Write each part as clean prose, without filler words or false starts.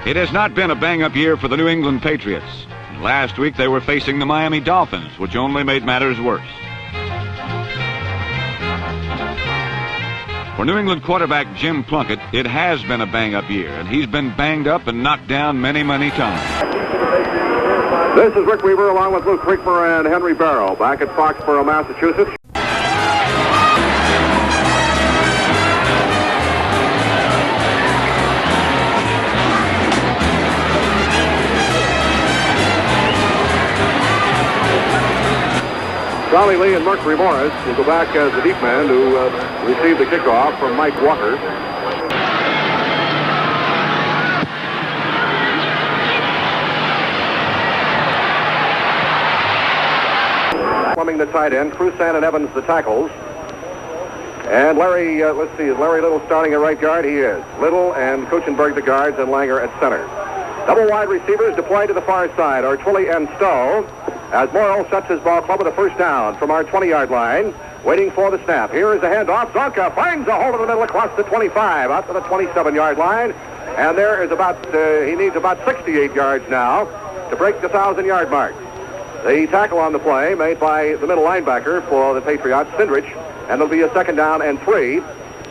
It has not been a bang-up year for the New England Patriots. Last week they were facing the Miami Dolphins, which only made matters worse. For New England quarterback Jim Plunkett, it has been a bang-up year, and he's been banged up and knocked down many, many times. This is Rick Weaver along with Luke Creekmer and Henry Barrow back at Foxborough, Massachusetts. Charlie Lee and Mercury Morris will go back as the deep man who received the kickoff from Mike Walker. Plumbing the tight end, Crusan and Evans the tackles. And Larry, let's see, is Larry Little starting at right guard? He is. Little and Kuchenberg the guards and Langer at center. Double wide receivers deployed to the far side are Twilley and Stowe, as Morrill sets his ball club with a first down from our 20-yard line, waiting for the snap. Here is the handoff. Zonka finds a hole in the middle across the 25, out to the 27-yard line, and there is about, he needs about 68 yards now to break the 1,000-yard mark. The tackle on the play made by the middle linebacker for the Patriots, Sindrich, and it'll be a second down and 3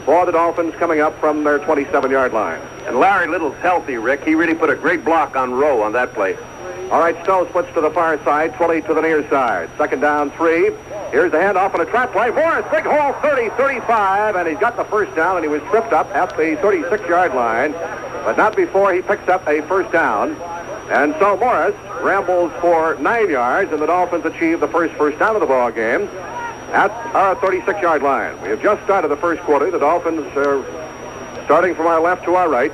for the Dolphins coming up from their 27-yard line. And Larry Little's healthy, Rick. He really put a great block on Rowe on that play. All right, Stowe splits to the far side, Twilley to the near side. Second down, 3. Here's the handoff and a trap play. Morris, big hole, 30, 35, and he's got the first down, and he was tripped up at the 36-yard line, but not before he picks up a first down. And so Morris rambles for 9 yards, and the Dolphins achieve the first down of the ball game at our 36-yard line. We have just started the first quarter. The Dolphins are starting from our left to our right.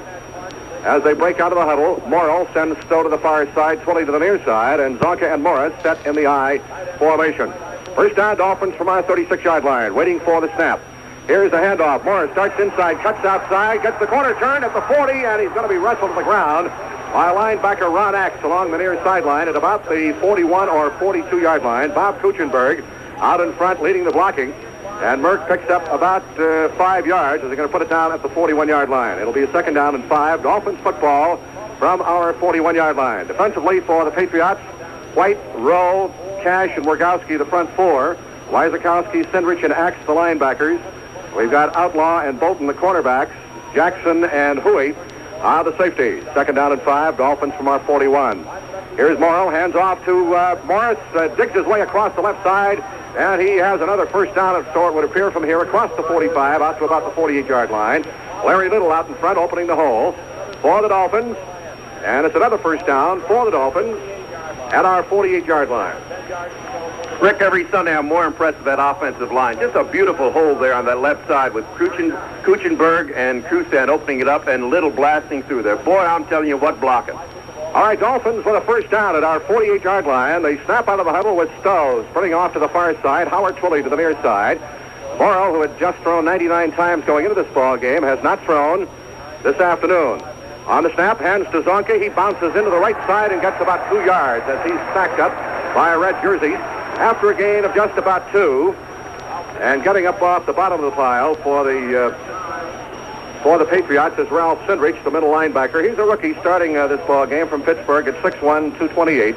As they break out of the huddle, Morrill sends Stowe to the far side, Twilley to the near side, and Zonka and Morris set in the I formation. First down, Dolphins from our 36-yard line, waiting for the snap. Here's the handoff. Morris starts inside, cuts outside, gets the corner turn at the 40, and he's going to be wrestled to the ground by linebacker Ron Axe along the near sideline at about the 41 or 42-yard line. Bob Kuchenberg out in front leading the blocking. And Merck picks up about 5 yards as they're going to put it down at the 41-yard line. It'll be a second down and 5. Dolphins football from our 41-yard line. Defensively for the Patriots, White, Rowe, Cash, and Wergowski, the front four. Wyzakowski, Sindrich, and Axe, the linebackers. We've got Outlaw and Bolton, the cornerbacks. Jackson and Huey are the safeties. Second down and 5. Dolphins from our 41. Here's Morrill, hands off to Morris, digs his way across the left side, and he has another first down, so it would appear from here across the 45 out to about the 48-yard line. Larry Little out in front, opening the hole for the Dolphins, and it's another first down for the Dolphins at our 48-yard line. Rick, every Sunday I'm more impressed with that offensive line. Just a beautiful hole there on that left side with Kuchenberg and Crusan opening it up and Little blasting through there. Boy, I'm telling you, what blocking. All right, Dolphins with a first down at our 48-yard line. They snap out of the huddle with Stowe spreading off to the far side. Howard Twilley to the near side. Morrill, who had just thrown 99 times going into this ball game, has not thrown this afternoon. On the snap, hands to Zonka. He bounces into the right side and gets about 2 yards as he's sacked up by a red jersey after a gain of just about 2. And getting up off the bottom of the pile for the Patriots is Ralph Sindrich, the middle linebacker. He's a rookie starting this ball game from Pittsburgh at 6'1", 228.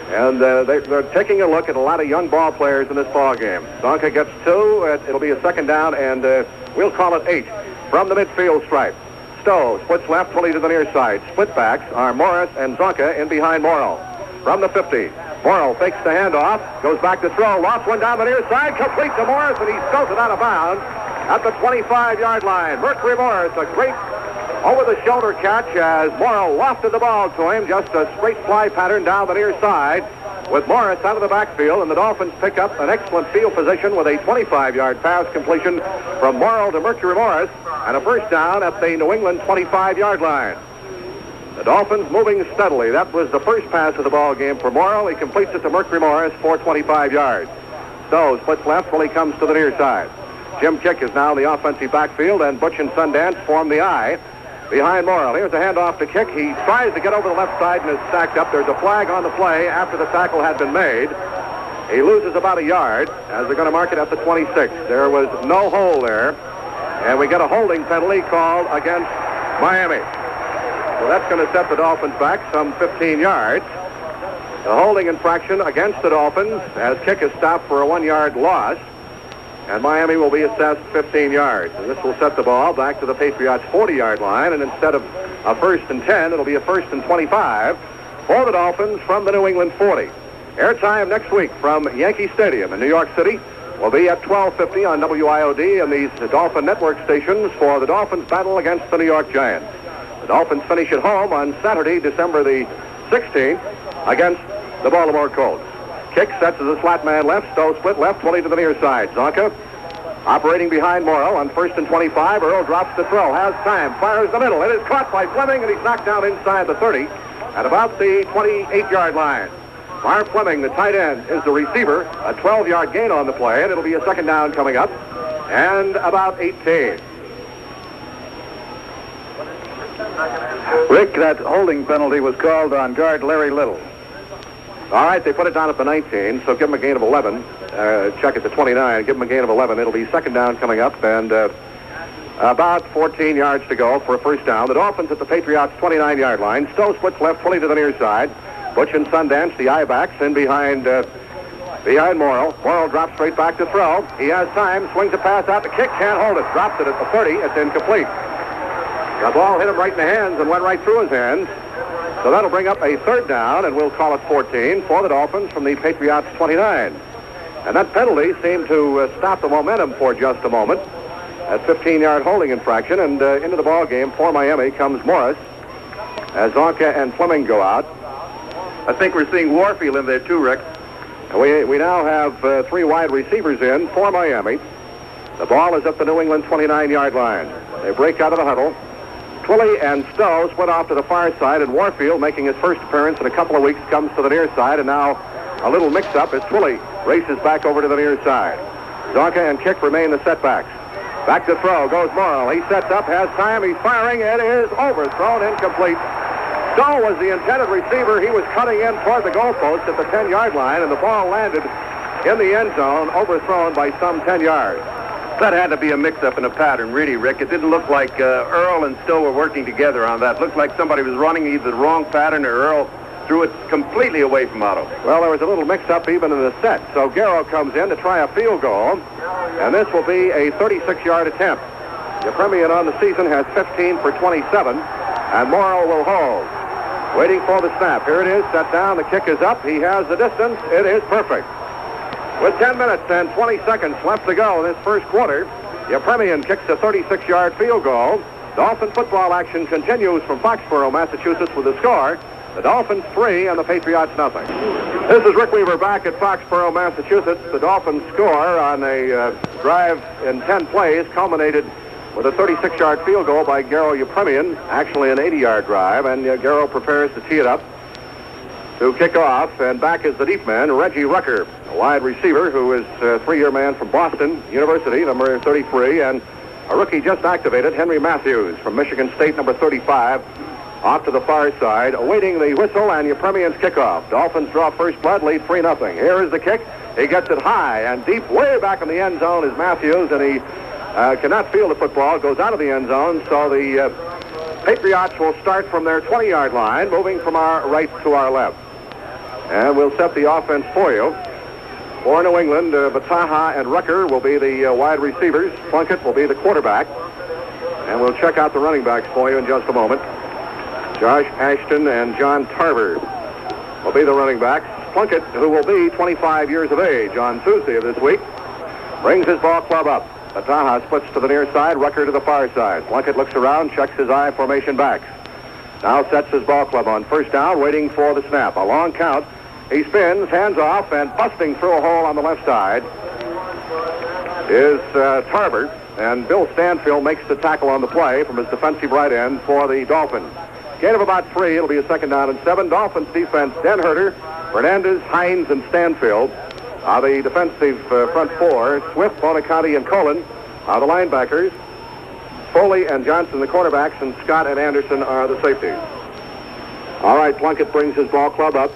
And they're taking a look at a lot of young ball players in this ball game. Zonka gets 2. It'll be a second down, and we'll call it 8 from the midfield stripe. Stowe splits left, Twilley to the near side. Split backs are Morris and Zonka in behind Morrill. From the 50, Morrill fakes the handoff, goes back to throw, lost one down the near side, complete to Morris, and he stows it out of bounds at the 25-yard line. Mercury Morris, a great over-the-shoulder catch as Morrill lofted the ball to him, just a straight fly pattern down the near side with Morris out of the backfield, and the Dolphins pick up an excellent field position with a 25-yard pass completion from Morrill to Mercury Morris and a first down at the New England 25-yard line. The Dolphins moving steadily. That was the first pass of the ball game for Morrill. He completes it to Mercury Morris for 25 yards. Stowe splits left while he comes to the near side. Jim Kick is now in the offensive backfield, and Butch and Sundance form the I behind Morrill. Here's a handoff to Kick. He tries to get over the left side and is sacked up. There's a flag on the play after the tackle had been made. He loses about a yard as they're going to mark it at the 26. There was no hole there, and we get a holding penalty called against Miami. So that's going to set the Dolphins back some 15 yards. The holding infraction against the Dolphins as kick is stopped for a 1-yard loss. And Miami will be assessed 15 yards. And this will set the ball back to the Patriots' 40-yard line. And instead of a 1st and 10, it'll be a 1st and 25 for the Dolphins from the New England 40. Airtime next week from Yankee Stadium in New York City will be at 12:50 on WIOD and these Dolphin Network stations for the Dolphins' battle against the New York Giants. The Dolphins finish at home on Saturday, December the 16th, against the Baltimore Colts. Kick sets as a flat man left, Stowe split left, 20 to the near side. Zonka operating behind Morrow on 1st and 25. Earl drops the throw, has time, fires the middle. It is caught by Fleming, and he's knocked down inside the 30 at about the 28-yard line. Marv Fleming, the tight end, is the receiver. A 12-yard gain on the play, and it'll be a 2nd down coming up, and about 18. Rick, that holding penalty was called on guard Larry Little. All right, they put it down at the 19, so give them a gain of 11. Check at the 29, give them a gain of 11. It'll be 2nd down coming up, and about 14 yards to go for a 1st down. The Dolphins at the Patriots' 29-yard line. Stowe splits left, 20 to the near side. Butch and Sundance, the I-backs, in behind Morrow. Morrow drops straight back to throw. He has time, swings a pass out. The kick can't hold it. Drops it at the 30. It's incomplete. The ball hit him right in the hands and went right through his hands. So that'll bring up a 3rd down, and we'll call it 14 for the Dolphins from the Patriots' 29. And that penalty seemed to stop the momentum for just a moment. That 15-yard holding infraction, and into the ball game for Miami comes Morris as Zonka and Fleming go out. I think we're seeing Warfield in there too, Rick. We now have 3 wide receivers in for Miami. The ball is at the New England 29-yard line. They break out of the huddle. Twilley and Stowe split off to the far side, and Warfield, making his first appearance in a couple of weeks, comes to the near side, and now a little mix-up as Twilley races back over to the near side. Zonka and Kick remain the setbacks. Back to throw goes Morrow. He sets up, has time, he's firing. It is overthrown, incomplete. Stowe was the intended receiver. He was cutting in toward the goalpost at the 10-yard line, and the ball landed in the end zone, overthrown by some 10 yards. That had to be a mix-up in a pattern, really, Rick. It didn't look like Earl and Stowe were working together on that. It looked like somebody was running either the wrong pattern or Earl threw it completely away from Otto. Well, there was a little mix-up even in the set. So Garrow comes in to try a field goal, and this will be a 36-yard attempt. Yepremian on the season has 15 for 27, and Morrow will hold. Waiting for the snap. Here it is, set down. The kick is up. He has the distance. It is perfect. With 10 minutes and 20 seconds left to go in this first quarter, Yepremian kicks a 36-yard field goal. Dolphin football action continues from Foxborough, Massachusetts, with the score. The Dolphins 3 and the Patriots nothing. This is Rick Weaver back at Foxborough, Massachusetts. The Dolphins score on a drive in 10 plays, culminated with a 36-yard field goal by Garrow Yepremian, actually an 80-yard drive, and Garrow prepares to tee it up to kick off, and back is the deep man, Reggie Rucker, a wide receiver who is a 3-year man from Boston University, number 33, and a rookie just activated, Henry Matthews from Michigan State, number 35, off to the far side, awaiting the whistle and Yepremian's kickoff. Dolphins draw first blood, lead 3-0. Here is the kick. He gets it high and deep, way back in the end zone is Matthews, and he cannot field the football, goes out of the end zone, so the Patriots will start from their 20-yard line, moving from our right to our left. And we'll set the offense for you. For New England, Bataha and Rucker will be the wide receivers. Plunkett will be the quarterback. And we'll check out the running backs for you in just a moment. Josh Ashton and John Tarver will be the running backs. Plunkett, who will be 25 years of age on Tuesday of this week, brings his ball club up. Bataha splits to the near side, Rucker to the far side. Plunkett looks around, checks his eye formation backs. Now sets his ball club on first down, waiting for the snap. A long count. He spins, hands off, and busting through a hole on the left side is Tarver. And Bill Stanfield makes the tackle on the play from his defensive right end for the Dolphins. Gain of about 3. It'll be a 2nd down and 7. Dolphins defense, Den Herter, Fernandez, Hines, and Stanfield are the defensive front 4. Swift, Bonaconte, and Colin are the linebackers. Foley and Johnson, the quarterbacks, and Scott and Anderson are the safeties. All right, Plunkett brings his ball club up.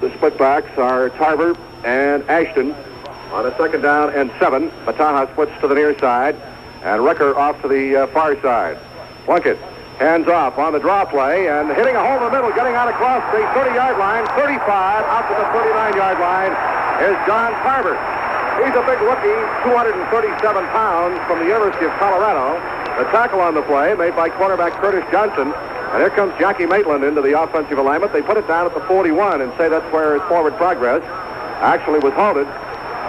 The split backs are Tarver and Ashton on a 2nd down and 7. Bataha splits to the near side, and Rucker off to the far side. Plunkett Hands off on the draw play and hitting a hole in the middle, getting out across the 30-yard line, 35 out to the 39-yard line is John Tarver. He's a big rookie, 237 pounds from the University of Colorado. The tackle on the play made by quarterback Curtis Johnson. And here comes Jackie Maitland into the offensive alignment. They put it down at the 41 and say that's where his forward progress actually was halted.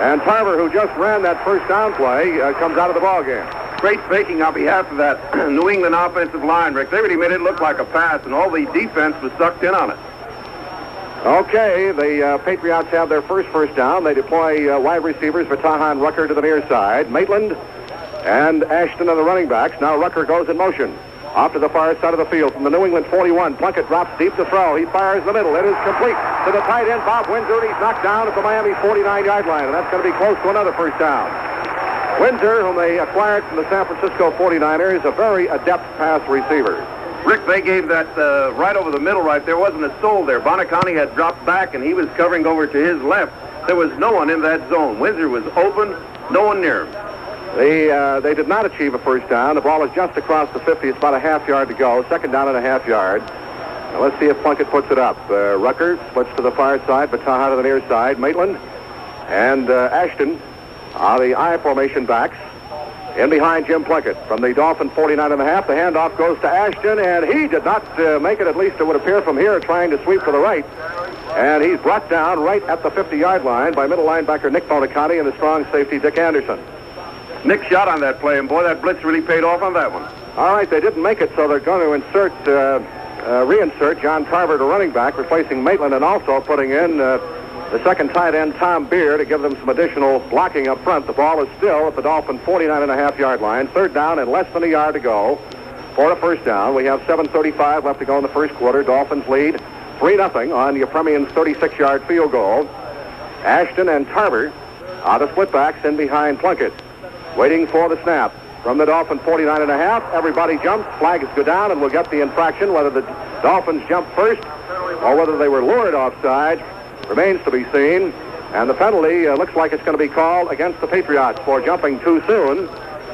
And Tarver, who just ran that first down play, comes out of the ball game. Great faking on behalf of that New England offensive line, Rick. They really made it look like a pass, and all the defense was sucked in on it. Okay, the Patriots have their first down. They deploy wide receivers Vataha and Rucker to the near side. Maitland and Ashton are the running backs. Now Rucker goes in motion. Off to the far side of the field from the New England 41. Plunkett drops deep to throw. He fires in the middle. It is complete to the tight end, Bob Windsor. He's knocked down at the Miami 49-yard line, and that's going to be close to another first down. Windsor, whom they acquired from the San Francisco 49ers, is a very adept pass receiver. Rick, they gave that right over the middle right there. Wasn't a soul there. Bonacani had dropped back, and he was covering over to his left. There was no one in that zone. Windsor was open, no one near him. They did not achieve a first down. The ball is just across the 50. It's about a half yard to go. Second down and a half yard. Now let's see if Plunkett puts it up. Rucker splits to the far side, Vataha to the near side. Maitland and Ashton are the I formation backs. In behind Jim Plunkett from the Dolphin 49 and a half. The handoff goes to Ashton, and he did not make it, at least it would appear from here, trying to sweep to the right. And he's brought down right at the 50-yard line by middle linebacker Nick Bonacani and the strong safety Dick Anderson. Nick shot on that play, and boy, that blitz really paid off on that one. All right, they didn't make it, so they're going to reinsert John Tarver to running back, replacing Maitland, and also putting in the second tight end, Tom Beer, to give them some additional blocking up front. The ball is still at the Dolphin 49.5-yard line. Third down and less than a yard to go for a first down. We have 7:35 left to go in the first quarter. Dolphins lead 3-0 on Yepremian's 36-yard field goal. Ashton and Tarver are the split backs in behind Plunkett. Waiting for the snap from the Dolphin 49.5. Everybody jumps. Flags go down, and we'll get the infraction. Whether the Dolphins jump first or whether they were lured offside remains to be seen. And the penalty looks like it's going to be called against the Patriots for jumping too soon.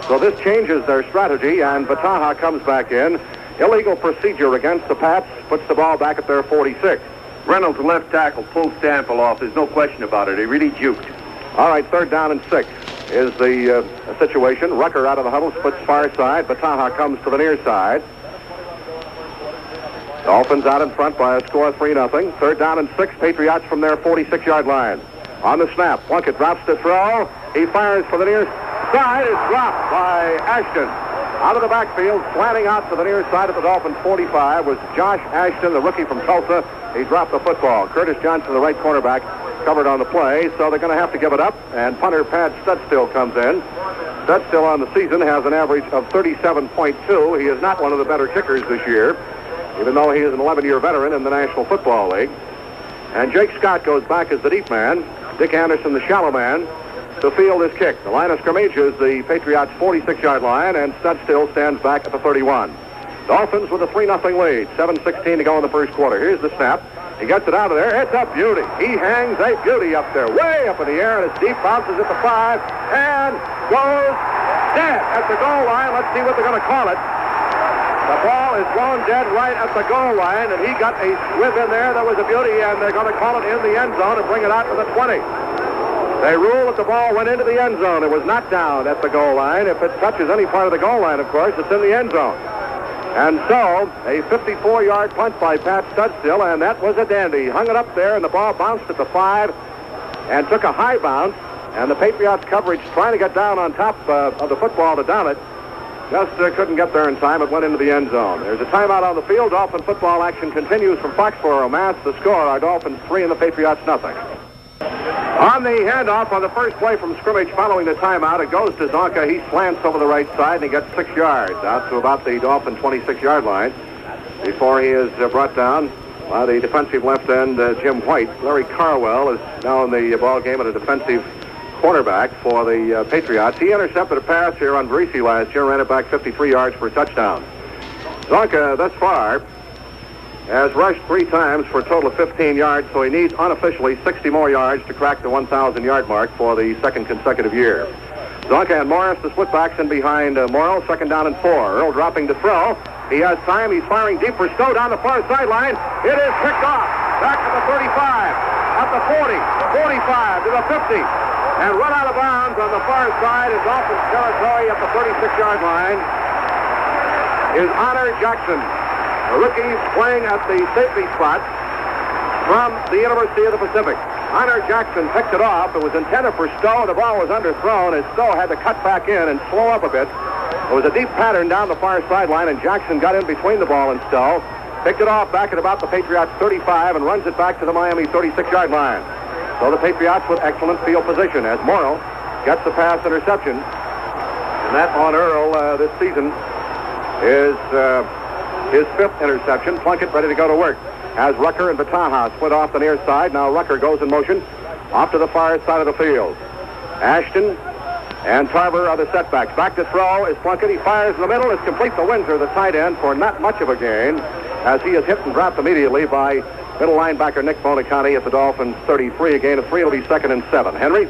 So this changes their strategy, and Vataha comes back in. Illegal procedure against the Pats, puts the ball back at their 46. Reynolds, left tackle, pulled Stanfield off. There's no question about it. He really juked. All right, third down and 6 is the situation. Rucker out of the huddle, splits far side. Vataha comes to the near side. Dolphins out in front by a score of 3-0. Third down and 6, Patriots from their 46-yard line. On the snap, Plunkett drops to throw. He fires for the near side. It's dropped by Ashton. Out of the backfield, slanting out to the near side of the Dolphins 45 was Josh Ashton, the rookie from Tulsa. He dropped the football. Curtis Johnson, the right cornerback, covered on the play, so they're going to have to give it up, and punter Pat Studstill comes in. Studstill on the season has an average of 37.2. He is not one of the better kickers this year, even though he is an 11-year veteran in the National Football League. And Jake Scott goes back as the deep man, Dick Anderson the shallow man, to field his kick. The line of scrimmage is the Patriots' 46-yard line, and Studstill stands back at the 31. Dolphins with a 3-0 lead, 7:16 to go in the first quarter. Here's the snap. He gets it out of there. It's a beauty. He hangs a beauty up there, way up in the air, and it's deep, bounces at the 5, and goes dead at the goal line. Let's see what they're going to call it. The ball is blown dead right at the goal line, and he got a whip in there. That was a beauty, and they're going to call it in the end zone and bring it out to the 20. They rule that the ball went into the end zone. It was not down at the goal line. If it touches any part of the goal line, of course, it's in the end zone. And so, a 54-yard punt by Pat Studstill, and that was a dandy. He hung it up there, and the ball bounced at the 5 and took a high bounce. And the Patriots coverage trying to get down on top of the football to down it. Just couldn't get there in time. It went into the end zone. There's a timeout on the field. Dolphin football action continues from Foxborough, Mass. The score, our Dolphins 3 and the Patriots nothing. On the handoff on the first play from scrimmage following the timeout, it goes to Zonka. He slants over the right side, and he gets 6 yards out to about the Dolphin 26-yard line before he is brought down by the defensive left end, Jim White. Larry Carwell is now in the ball game at a defensive cornerback for the Patriots. He intercepted a pass here on Verisi last year, ran it back 53 yards for a touchdown. Zonka, thus far, has rushed 3 times for a total of 15 yards, so he needs unofficially 60 more yards to crack the 1,000-yard mark for the second consecutive year. Zonka and Morris, the split backs in behind Morrill, second down and 4. Earl dropping to throw. He has time. He's firing deep for Stowe down the far sideline. It is picked off. Back to the 35, at the 40, 45, to the 50, and run out of bounds on the far side in Dolphins territory at the 36-yard line is Honor Jackson. The rookie playing at the safety spot from the University of the Pacific. Honor Jackson picked it off. It was intended for Stowe. The ball was underthrown, and Stowe had to cut back in and slow up a bit. It was a deep pattern down the far sideline, and Jackson got in between the ball and Stowe. Picked it off back at about the Patriots 35 and runs it back to the Miami 36-yard line. So the Patriots with excellent field position as Morrow gets the pass interception. And that on Earl this season is his 5th interception. Plunkett ready to go to work. As Rucker and Bataha split off the near side. Now Rucker goes in motion off to the far side of the field. Ashton and Tarver are the setbacks. Back to throw is Plunkett. He fires in the middle. It's complete to Windsor, the tight end, for not much of a gain, as he is hit and dropped immediately by middle linebacker Nick Bonaconti at the Dolphins 33. A gain of 3. It'll be 2nd and 7. Henry?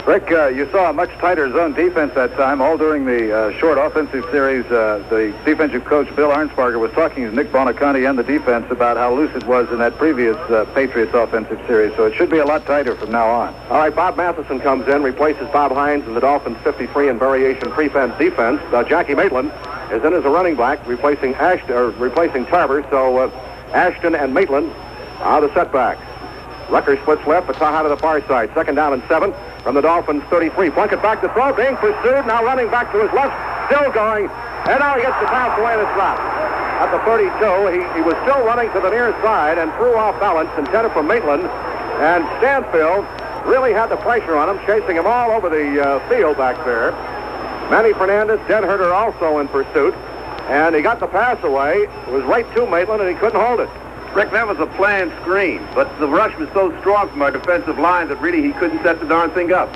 Rick, you saw a much tighter zone defense that time. All during the short offensive series, the defensive coach, Bill Arnsparger, was talking to Nick Bonaconti and the defense about how loose it was in that previous Patriots offensive series. So it should be a lot tighter from now on. All right, Bob Matheson comes in, replaces Bob Hines in the Dolphins 53 in variation defense. Jackie Maitland is in as a running back, replacing Tarver. So Ashton and Maitland are the setbacks. Rucker splits left, Bataha to the far side. 2nd down and 7 from the Dolphins 33. Plunkett back to throw, being pursued, now running back to his left, still going, and now he gets the pass away and it's dropped. At the 32, he was still running to the near side and threw off balance, intended for Maitland, and Stanfield really had the pressure on him, chasing him all over the field back there. Manny Fernandez, Denherter also in pursuit, and he got the pass away. It was right to Maitland, and he couldn't hold it. Rick, that was a planned screen, but the rush was so strong from our defensive line that really he couldn't set the darn thing up.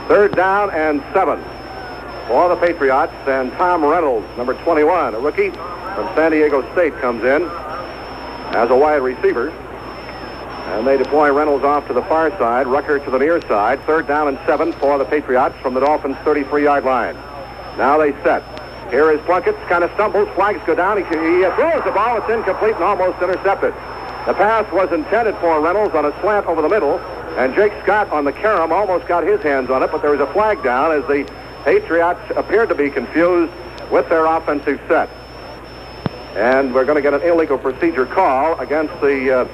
3rd down and 7 for the Patriots, and Tom Reynolds, number 21, a rookie from San Diego State, comes in as a wide receiver. And they deploy Reynolds off to the far side, Rucker to the near side. 3rd down and 7 for the Patriots from the Dolphins' 33-yard line. Now they set. Here is Plunkett, kind of stumbles, flags go down. He throws the ball, it's incomplete and almost intercepted. The pass was intended for Reynolds on a slant over the middle, and Jake Scott on the carom almost got his hands on it, but there was a flag down as the Patriots appeared to be confused with their offensive set. And we're going to get an illegal procedure call against the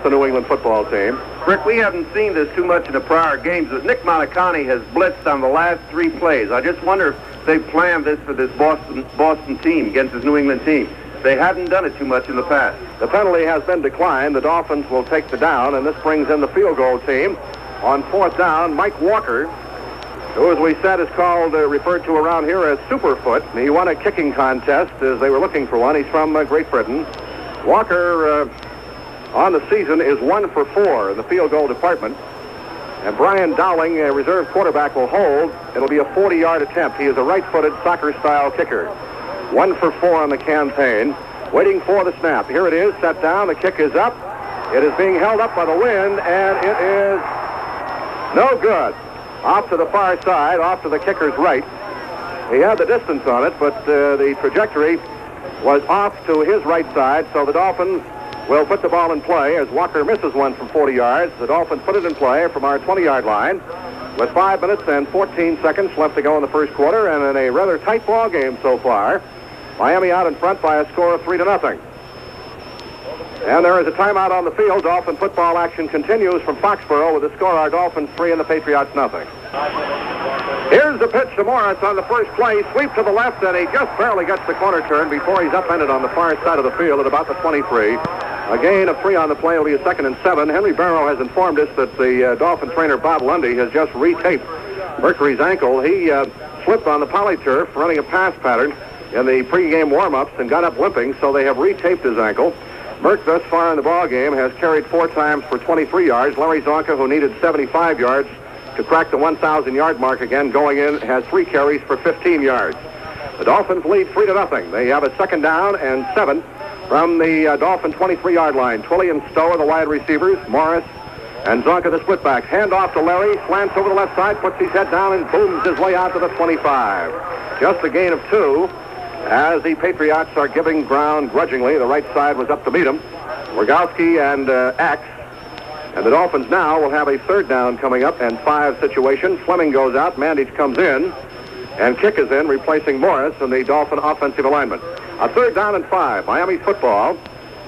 New England football team. Rick, we haven't seen this too much in the prior games, but Nick Bonaconti has blitzed on the last 3 plays. I just wonder if they planned this for this Boston team against this New England team. They haven't done it too much in the past. The penalty has been declined. The Dolphins will take the down, and this brings in the field goal team. On 4th down, Mike Walker, who, as we said, is referred to around here as Superfoot. He won a kicking contest as they were looking for one. He's from Great Britain. Walker, on the season, is 1 for 4 in the field goal department. And Brian Dowling, a reserve quarterback, will hold. It'll be a 40-yard attempt. He is a right-footed soccer-style kicker. 1 for 4 on the campaign. Waiting for the snap. Here it is, set down. The kick is up. It is being held up by the wind, and it is no good. Off to the far side, off to the kicker's right. He had the distance on it, but the trajectory was off to his right side, so the Dolphins will put the ball in play as Walker misses one from 40 yards. The Dolphins put it in play from our 20-yard line with 5 minutes and 14 seconds left to go in the first quarter, and in a rather tight ball game so far. Miami out in front by a score of 3-0. And there is a timeout on the field. Dolphin football action continues from Foxborough with the score, our Dolphins 3 and the Patriots 0. Here's the pitch to Morris on the first play. Sweep to the left, and he just barely gets the corner turn before he's upended on the far side of the field at about the 23. A gain of 3 on the play will be a 2nd and 7. Henry Barrow has informed us that the Dolphin trainer, Bob Lundy, has just retaped Mercury's ankle. He slipped on the polyturf running a pass pattern in the pregame warm-ups and got up limping, so they have retaped his ankle. Merck, thus far in the ball game, has carried 4 times for 23 yards. Larry Zonka, who needed 75 yards to crack the 1,000-yard mark again, going in, has 3 carries for 15 yards. The Dolphins lead 3-0. They have a 2nd down and 7 from the Dolphin 23-yard line. Twilley and Stowe are the wide receivers. Morris and Zonka the split-backs. Hand off to Larry, slants over the left side, puts his head down and booms his way out to the 25. Just a gain of 2. as the Patriots are giving ground grudgingly. The right side was up to meet them. Rogowski and Axe. And the Dolphins now will have a third down coming up and 5 situation. Fleming goes out. Mandich comes in. And Kick is in, replacing Morris in the Dolphin offensive alignment. A third down and 5. Miami football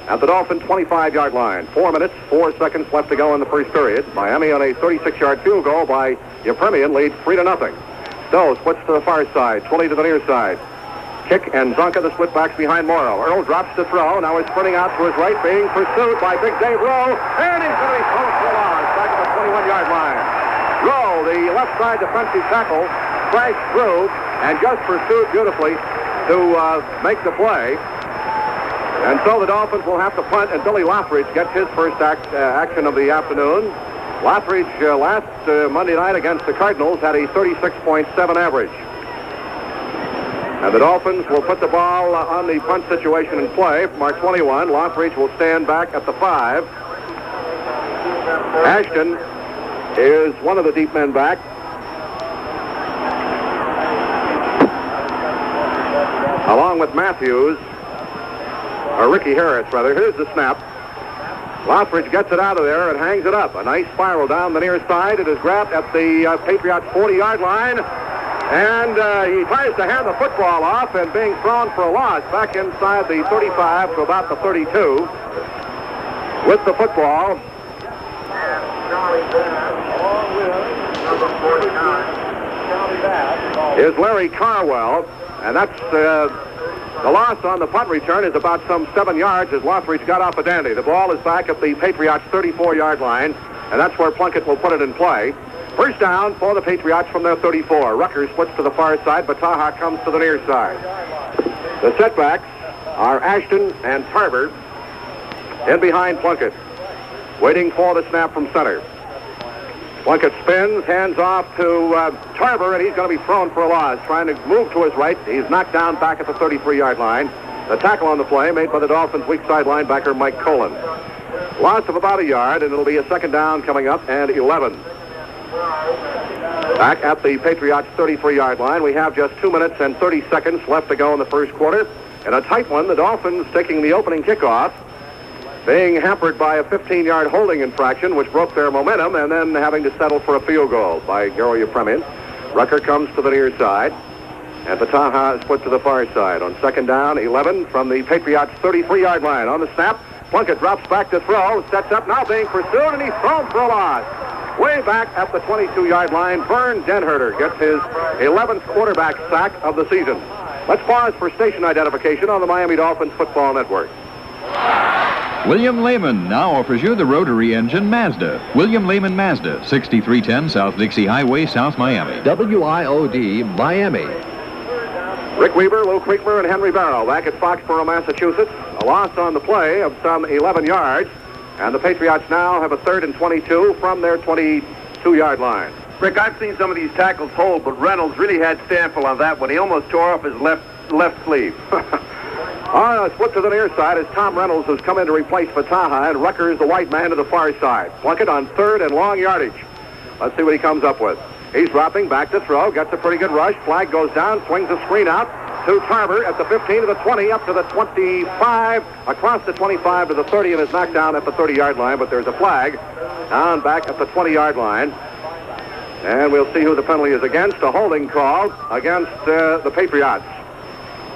at the Dolphin 25-yard line. 4 minutes, 4 seconds left to go in the first period. Miami on a 36-yard field goal by Yepremian leads 3-0. Stowe splits to the far side. Twilley to the near side. Kick and Zonka, the split backs behind Morrow. Earl drops to throw. Now he's sprinting out to his right, being pursued by Big Dave Rowe. And he's going to be thrown for a loss back at the 21-yard line. Rowe, the left side defensive tackle, crashed through and just pursued beautifully to make the play. And so the Dolphins will have to punt, and Billy Lothridge gets his first action of the afternoon. Lothridge last Monday night against the Cardinals had a 36.7 average. And the Dolphins will put the ball on the punt situation in play from our 21. Lothridge will stand back at the 5. Ashton is one of the deep men back. Along with Matthews, or Ricky Harris, rather. Here's the snap. Lothridge gets it out of there and hangs it up. A nice spiral down the near side. It is grabbed at the Patriots' 40-yard line. And he tries to hand the football off and being thrown for a loss back inside the 35 to about the 32. With the football is Larry Carwell. And that's the loss on the punt return is about some 7 yards as Lothridge got off a dandy. The ball is back at the Patriots' 34-yard line, and that's where Plunkett will put it in play. First down for the Patriots from their 34. Rucker splits to the far side, but Taha comes to the near side. The setbacks are Ashton and Tarver in behind Plunkett, waiting for the snap from center. Plunkett spins, hands off to Tarver, and he's going to be thrown for a loss. Trying to move to his right. He's knocked down back at the 33-yard line. The tackle on the play made by the Dolphins' weak side linebacker, Mike Colon. Loss of about a yard, and it'll be a second down coming up and 11. Back at the Patriots' 33-yard line, we have just 2 minutes and 30 seconds left to go in the first quarter. In a tight one, the Dolphins taking the opening kickoff, being hampered by a 15-yard holding infraction, which broke their momentum, and then having to settle for a field goal by Garo Yepremian. Rucker comes to the near side, and Pataha is split to the far side. On second down, 11 from the Patriots' 33-yard line. On the snap, Plunkett drops back to throw, sets up, now being pursued, and he's thrown for a loss. Way back at the 22-yard line, Vern Denherter gets his 11th quarterback sack of the season. Let's pause for station identification on the Miami Dolphins Football Network. William Lehman now offers you the rotary engine Mazda. William Lehman Mazda, 6310 South Dixie Highway, South Miami. WIOD, Miami. Rick Weaver, Lou Creekmer, and Henry Barrow back at Foxborough, Massachusetts. A loss on the play of some 11 yards. And the Patriots now have a 3rd and 22 from their 22-yard line. Rick, I've seen some of these tackles hold, but Reynolds really had Stanfield on that one. He almost tore off his left sleeve. On a split to the near side is Tom Reynolds, who's come in to replace Fataha, and Rucker is the white man to the far side. Plunkett on 3rd and long yardage. Let's see what he comes up with. He's dropping back to throw, gets a pretty good rush. Flag goes down, swings the screen out to Tarver at the 15 to the 20, up to the 25, across the 25 to the 30, and is knocked down at the 30-yard line, but there's a flag down back at the 20-yard line. And we'll see who the penalty is against. A holding call against the Patriots.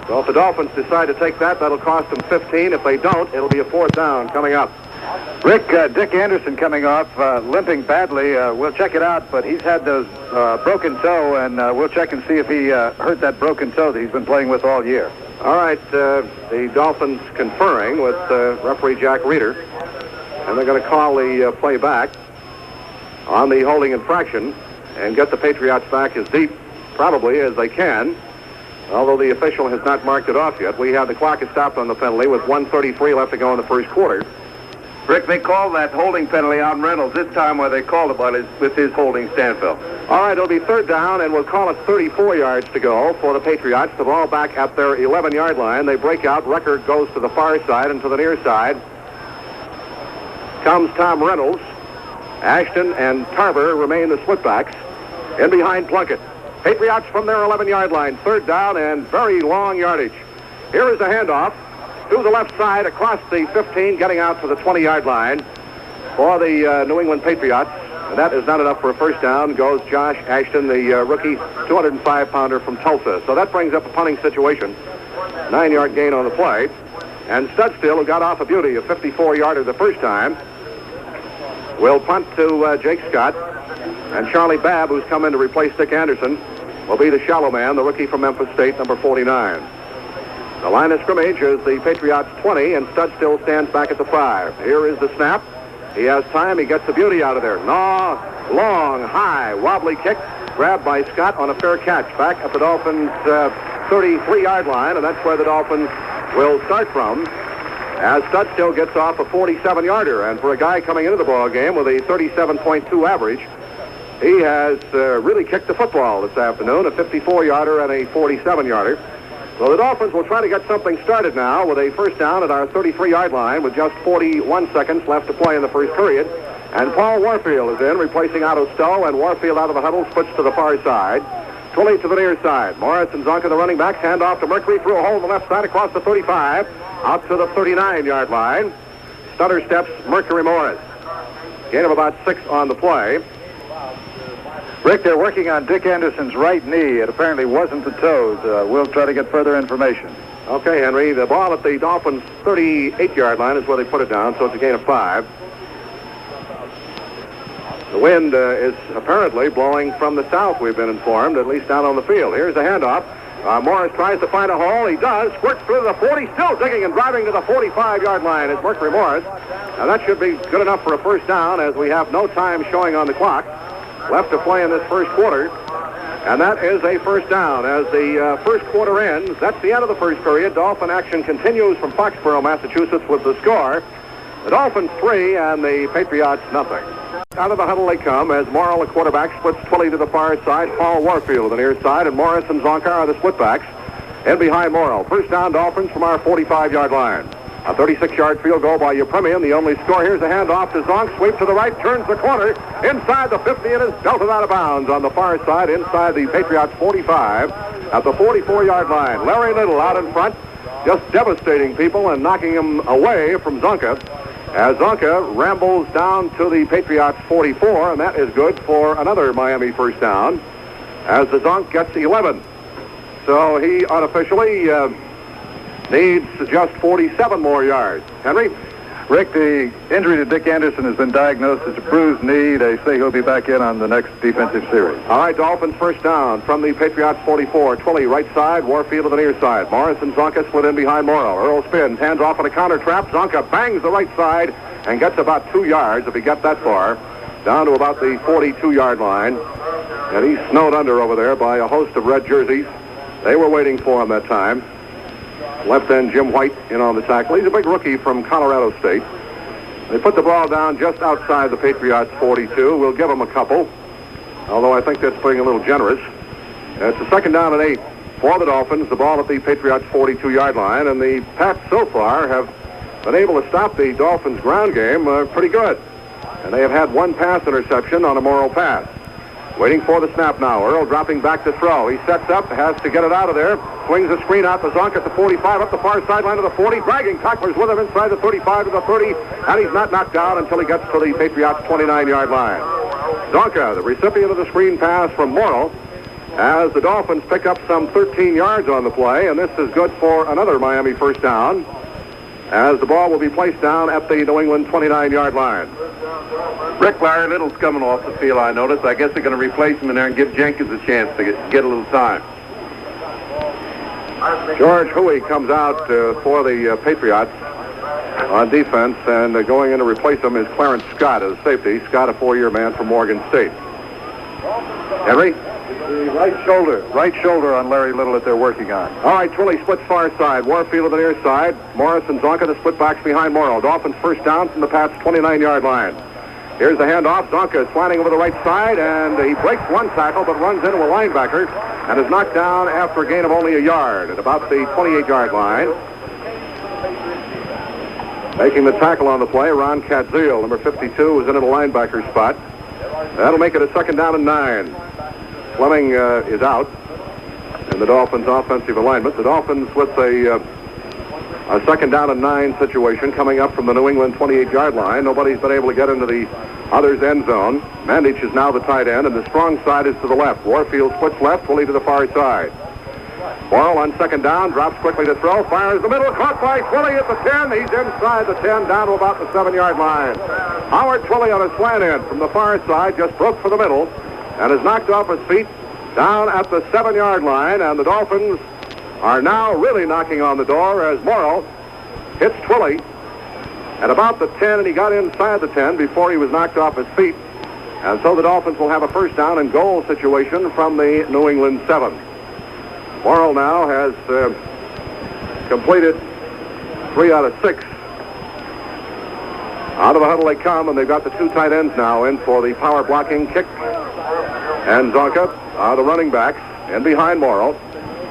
So if the Dolphins decide to take that, that'll cost them 15. If they don't, it'll be a 4th down coming up. Rick, Dick Anderson coming off, limping badly. We'll check it out, but he's had those broken toe, and we'll check and see if he hurt that broken toe that he's been playing with all year. All right, the Dolphins conferring with referee Jack Reeder, and they're going to call the play back on the holding infraction and get the Patriots back as deep, probably, as they can. Although the official has not marked it off yet. We have the clock is stopped on the penalty with 1:33 left to go in the first quarter. Rick, they called that holding penalty on Reynolds this time where they called about it with his holding Stanfield. All right, it'll be 3rd down, and we'll call it 34 yards to go for the Patriots. The ball back at their 11-yard line. They break out. Rucker goes to the far side and to the near side. Comes Tom Reynolds. Ashton and Tarver remain the splitbacks. In behind Plunkett. Patriots from their 11-yard line. 3rd down and very long yardage. Here is the handoff to the left side across the 15, getting out to the 20-yard line for the New England Patriots. And that is not enough for a first down. Goes Josh Ashton, the rookie 205-pounder from Tulsa. So that brings up a punting situation. 9-yard gain on the play. And Studstill, who got off a beauty, a 54-yarder the first time, will punt to Jake Scott. And Charlie Babb, who's come in to replace Dick Anderson, will be the shallow man, the rookie from Memphis State, number 49. The line of scrimmage is the Patriots 20, and Studstill stands back at the 5. Here is the snap. He has time. He gets the beauty out of there. Long, high, wobbly kick, grabbed by Scott on a fair catch back at the Dolphins' 33-yard line, and that's where the Dolphins will start from, as Studstill gets off a 47-yarder. And for a guy coming into the ball game with a 37.2 average, he has really kicked the football this afternoon, a 54-yarder and a 47-yarder. So the Dolphins will try to get something started now with a first down at our 33-yard line with just 41 seconds left to play in the first period. And Paul Warfield is in, replacing Otto Stowe, and Warfield out of the huddle, switched to the far side. Twilley to the near side. Morris and Zonka, the running backs, hand off to Mercury through a hole on the left side across the 35, out to the 39-yard line. Stutter steps Mercury Morris. Gain of about 6 on the play. Rick, they're working on Dick Anderson's right knee. It apparently wasn't the toes. We'll try to get further information. Okay, Henry. The ball at the Dolphins' 38-yard line is where they put it down, so it's a gain of 5. The wind is apparently blowing from the south, we've been informed, at least down on the field. Here's the handoff. Morris tries to find a hole. He does. Squirts through the 40, still digging and driving to the 45-yard line is Mercury Morris. Now, that should be good enough for a first down, as we have no time showing on the clock left to play in this first quarter. And that is a first down. As the first quarter ends, that's the end of the first period. Dolphin action continues from Foxborough, Massachusetts, with the score. The Dolphins 3 and the Patriots nothing. Out of the huddle they come as Morrill, the quarterback, splits Twilley to the far side. Paul Warfield to the near side, and Morris and Zonka are the splitbacks. In behind Morrill. First down, Dolphins from our 45-yard line. A 36-yard field goal by Upremian, the only score. Here's a handoff to Zonk. Sweep to the right, turns the corner. Inside the 50 and is belted out of bounds on the far side inside the Patriots 45 at the 44-yard line. Larry Little out in front, just devastating people and knocking them away from Zonka. As Zonka rambles down to the Patriots 44, and that is good for another Miami first down, as the Zonk gets 11. So he unofficially needs just 47 more yards. Henry? Rick, the injury to Dick Anderson has been diagnosed as a bruised knee. They say he'll be back in on the next defensive series. All right, Dolphins first down from the Patriots 44. Twilley right side, Warfield to the near side. Morris and Zonka split in behind Morrow. Earl spins, hands off on a counter trap. Zonka bangs the right side and gets about 2 yards, if he gets that far, down to about the 42-yard line. And he's snowed under over there by a host of red jerseys. They were waiting for him that time. Left end Jim White in on the tackle. He's a big rookie from Colorado State. They put the ball down just outside the Patriots 42. We'll give them a couple, although I think that's being a little generous. It's a second down and 8 for the Dolphins. The ball at the Patriots 42-yard line, and the Pats so far have been able to stop the Dolphins' ground game pretty good. And they have had one pass interception on a Morrow pass. Waiting for the snap now. Earl dropping back to throw. He sets up, has to get it out of there. Swings the screen out to Zonk at the 45, up the far sideline to the 40. Dragging tacklers with him inside the 35 to the 30. And he's not knocked down until he gets to the Patriots' 29-yard line. Zonka, the recipient of the screen pass from Morrow, as the Dolphins pick up some 13 yards on the play. And this is good for another Miami first down, as the ball will be placed down at the New England 29-yard line. Rick, Larry Little's coming off the field, I noticed. I guess they're going to replace him in there and give Jenkins a chance to get a little time. George Huey comes out for the Patriots on defense, and going in to replace him is Clarence Scott as safety. Scott, a 4-year man from Morgan State. Henry? The right shoulder on Larry Little that they're working on. All right, Twilley splits far side. Warfield to the near side. Morris and Zonka, the split backs behind Morrow. Dolphins first down from the Pats' 29-yard line. Here's the handoff. Zonka is slanting over the right side, and he breaks one tackle but runs into a linebacker and is knocked down after a gain of only a yard at about the 28-yard line. Making the tackle on the play, Ron Kadziel, number 52, is in at a linebacker spot. That'll make it a second down and 9. Fleming is out in the Dolphins' offensive alignment. The Dolphins with a A 2nd down and 9 situation coming up from the New England 28-yard line. Nobody's been able to get into the other's end zone. Mandich is now the tight end, and the strong side is to the left. Warfield splits left, Willie to the far side. Morrill on 2nd down, drops quickly to throw, fires the middle, caught by Twilley at the 10. He's inside the 10, down to about the 7-yard line. Howard Twilley on a slant end from the far side, just broke for the middle, and is knocked off his feet down at the 7-yard line, and the Dolphins are now really knocking on the door as Morrill hits Twilley at about the 10, and he got inside the 10 before he was knocked off his feet. And so the Dolphins will have a 1st down and goal situation from the New England 7. Morrill now has completed 3 out of 6. Out of the huddle they come, and they've got the 2 tight ends now in for the power blocking kick. And Zonka, the running backs, in behind Morrill.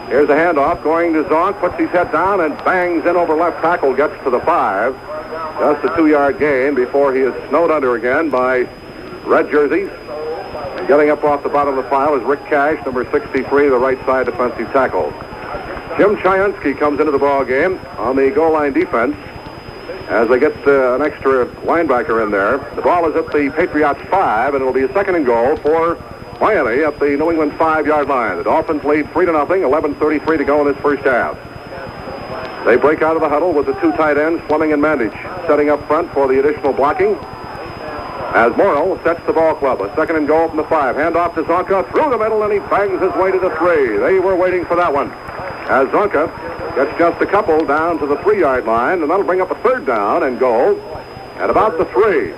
Here's a handoff going to Zonk, puts his head down and bangs in over left tackle, gets to the 5. Just a 2-yard gain before he is snowed under again by red jerseys. And getting up off the bottom of the pile is Rick Cash, number 63, the right side defensive tackle. Jim Chiansky comes into the ball game on the goal line defense as they get an extra linebacker in there. The ball is at the Patriots 5, and it'll be a 2nd and goal for Miami at the New England 5-yard line. The Dolphins lead 3-0, 11:33 to go in this 1st half. They break out of the huddle with the 2 tight ends, Fleming and Mandich, setting up front for the additional blocking. As Morrill sets the ball club, a 2nd and goal from the 5. Handoff to Zonka through the middle, and he bangs his way to the 3. They were waiting for that one. As Zonka gets just a couple down to the 3-yard line, and that'll bring up a 3rd down and goal at about the 3.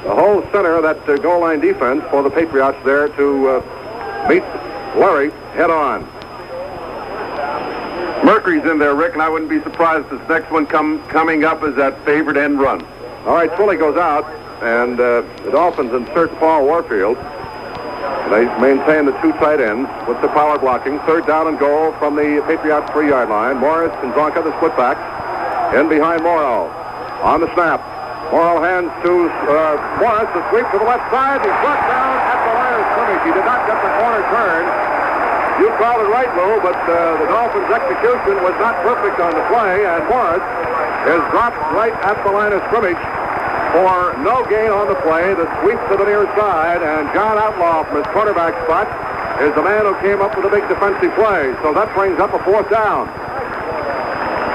The whole center of that goal line defense for the Patriots there to meet Larry head on. Mercury's in there, Rick, and I wouldn't be surprised if this next one coming up is that favorite end run. All right, Twilley goes out, and the Dolphins insert Paul Warfield. They maintain the 2 tight ends with the power blocking. 3rd down and goal from the Patriots 3-yard line. Morris and Zonka, the split backs, in behind Morrill. On the snap, Morrill hands to Morris, the sweep to the left side. He's brought down at the line of scrimmage. He did not get the corner turn. You called it right, Lou, but the Dolphins' execution was not perfect on the play, and Morris is dropped right at the line of scrimmage for no gain on the play. The sweep to the near side, and John Outlaw from his quarterback spot is the man who came up with a big defensive play. So that brings up a 4th down.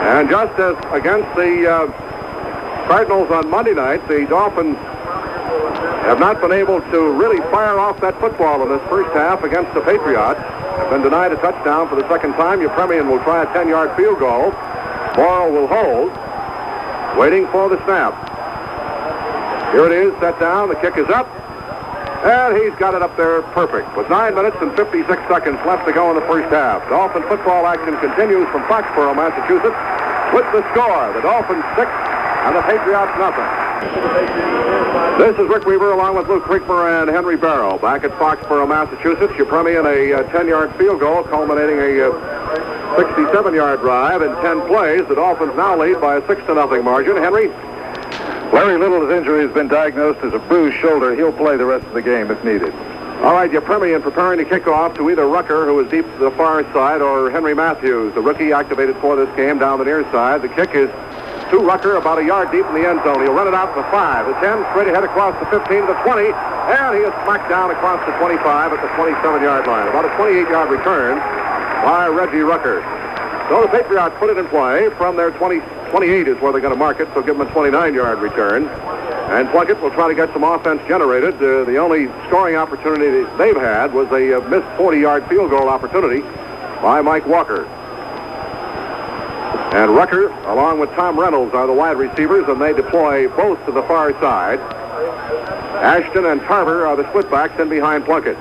And just as against the Cardinals on Monday night, the Dolphins have not been able to really fire off that football in this 1st half against the Patriots. Have been denied a touchdown for the 2nd time. Yepremian will try a 10-yard field goal. Morrill will hold, waiting for the snap. Here it is, set down, the kick is up, and he's got it up there perfect. With 9 minutes and 56 seconds left to go in the 1st half. Dolphin football action continues from Foxborough, Massachusetts, with the score, the Dolphins 6 and the Patriots nothing. This is Rick Weaver along with Lou Creekmer and Henry Barrow back at Foxborough, Massachusetts. Yepremian a 10-yard field goal culminating a 67-yard drive in 10 plays. The Dolphins now lead by a 6-0 margin. Henry? Larry Little's injury has been diagnosed as a bruised shoulder. He'll play the rest of the game if needed. All right, Yepremian preparing to kick off to either Rucker, who is deep to the far side, or Henry Matthews, the rookie activated for this game down the near side. The kick is to Rucker, about a yard deep in the end zone. He'll run it out to the 5, the 10, straight ahead across the 15 to the 20, and he is smacked down across the 25 at the 27-yard line. About a 28-yard return by Reggie Rucker. So the Patriots put it in play from their 28 is where they're going to mark it, so give them a 29-yard return. And Plunkett will try to get some offense generated. The only scoring opportunity they've had was a missed 40-yard field goal opportunity by Mike Walker. And Rucker, along with Tom Reynolds, are the wide receivers, and they deploy both to the far side. Ashton and Tarver are the split backs in behind Plunkett.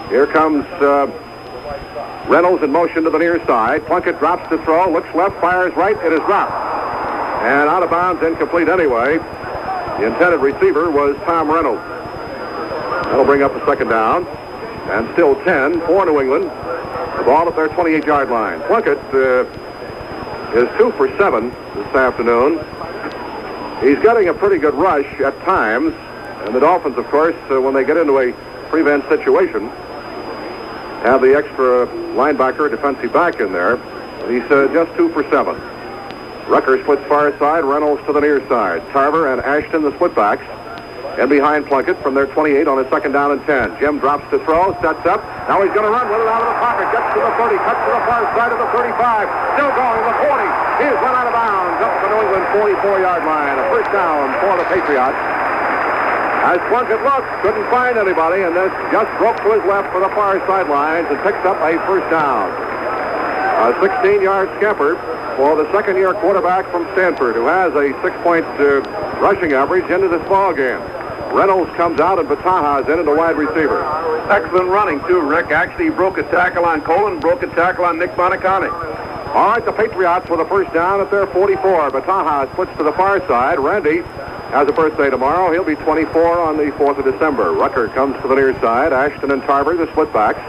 Here comes Reynolds in motion to the near side. Plunkett drops to throw, looks left, fires right. It is dropped. And out of bounds, incomplete anyway. The intended receiver was Tom Reynolds. That'll bring up a 2nd down. And still 10 for New England. The ball at their 28-yard line. Plunkett is 2 for 7 this afternoon. He's getting a pretty good rush at times. And the Dolphins, of course, when they get into a prevent situation, have the extra linebacker, defensive back in there. He's just 2 for 7. Rucker splits far side, Reynolds to the near side. Tarver and Ashton, the split-backs. And behind Plunkett from their 28 on a second down and 10. Jim drops to throw, sets up. Now he's going to run with it out of the pocket. Gets to the 30, cuts to the far side of the 35. Still going, the 40. He is run out of bounds up the New England 44-yard line. A first down for the Patriots. As Plunkett looked, couldn't find anybody, and this just broke to his left for the far sidelines and picks up a first down. A 16-yard scamper for the second-year quarterback from Stanford, who has a 6-point rushing average into this ball game. Reynolds comes out and Bataha is in at the wide receiver. Excellent running, too, Rick. Actually, he broke a tackle on Colin, broke a tackle on Nick Bonacani. All right, the Patriots with a first down at their 44. Bataha splits to the far side. Randy has a birthday tomorrow. He'll be 24 on the 4th of December. Rucker comes to the near side. Ashton and Tarver, the split-backs.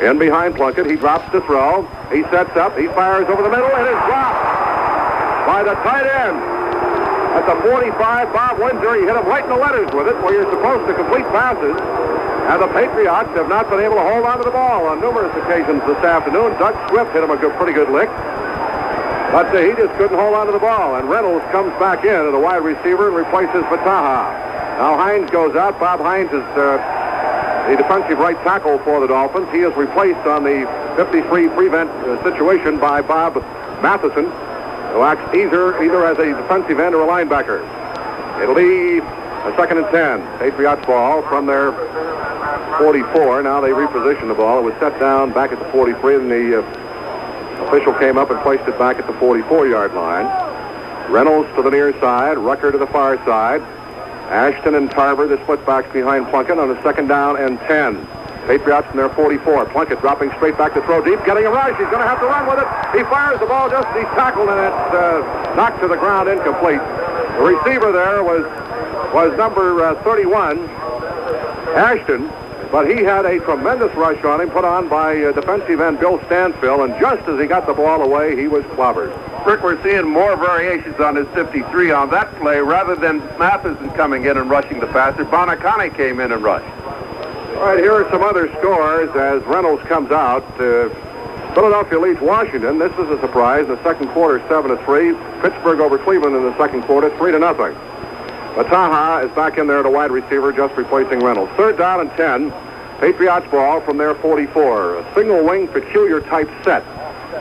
In behind Plunkett, he drops to throw. He sets up. He fires over the middle. It is dropped by the tight end. At the 45, Bob Windsor, he hit him right in the letters with it, where you're supposed to complete passes. And the Patriots have not been able to hold on to the ball on numerous occasions this afternoon. Doug Swift hit him a pretty good lick. But he just couldn't hold on to the ball. And Reynolds comes back in as a wide receiver and replaces Bataha. Now Hines goes out. Bob Hines is the defensive right tackle for the Dolphins. He is replaced on the 53 prevent situation by Bob Matheson, who acts either as a defensive end or a linebacker. It'll be a second and 10. Patriots ball from their 44. Now they reposition the ball. It was set down back at the 43, and the official came up and placed it back at the 44-yard line. Reynolds to the near side, Rucker to the far side. Ashton and Tarver, the split-backs behind Plunkett on a second down and 10. Patriots in their 44. Plunkett dropping straight back to throw deep, getting a rush. He's going to have to run with it. He fires the ball just as he's tackled, and it's knocked to the ground, incomplete. The receiver there was number 31, Ashton, but he had a tremendous rush on him put on by defensive end Bill Stanfill, and just as he got the ball away, he was clobbered. Rick, we're seeing more variations on his 53 on that play. Rather than Matheson coming in and rushing the passer, Bonacani came in and rushed. All right, here are some other scores as Reynolds comes out. Philadelphia leads Washington. This is a surprise. In the second quarter, 7-3. Pittsburgh over Cleveland in the second quarter, 3-0. Bataha is back in there at a wide receiver, just replacing Reynolds. Third down and 10. Patriots ball from their 44. A single wing, peculiar type set.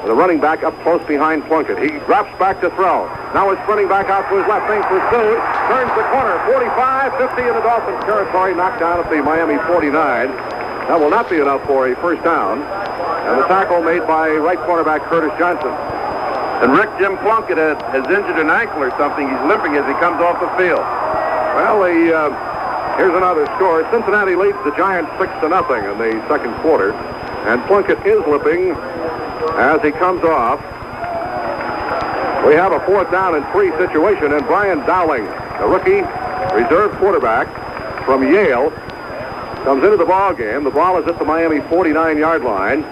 With a running back up close behind Plunkett. He drops back to throw. Now he's sprinting back out to his left, being pursued. Turns the corner. 45, 50 in the Dolphins territory. Knocked down at the Miami 49. That will not be enough for a first down. And the tackle made by right cornerback Curtis Johnson. And Rick, Jim Plunkett has injured an ankle or something. He's limping as he comes off the field. Well, here's another score. Cincinnati leads the Giants 6-0 in the second quarter. And Plunkett is limping as he comes off. We have a 4th down and 3 situation, and Brian Dowling, the rookie reserve quarterback from Yale, comes into the ball game. The ball is at the Miami 49-yard line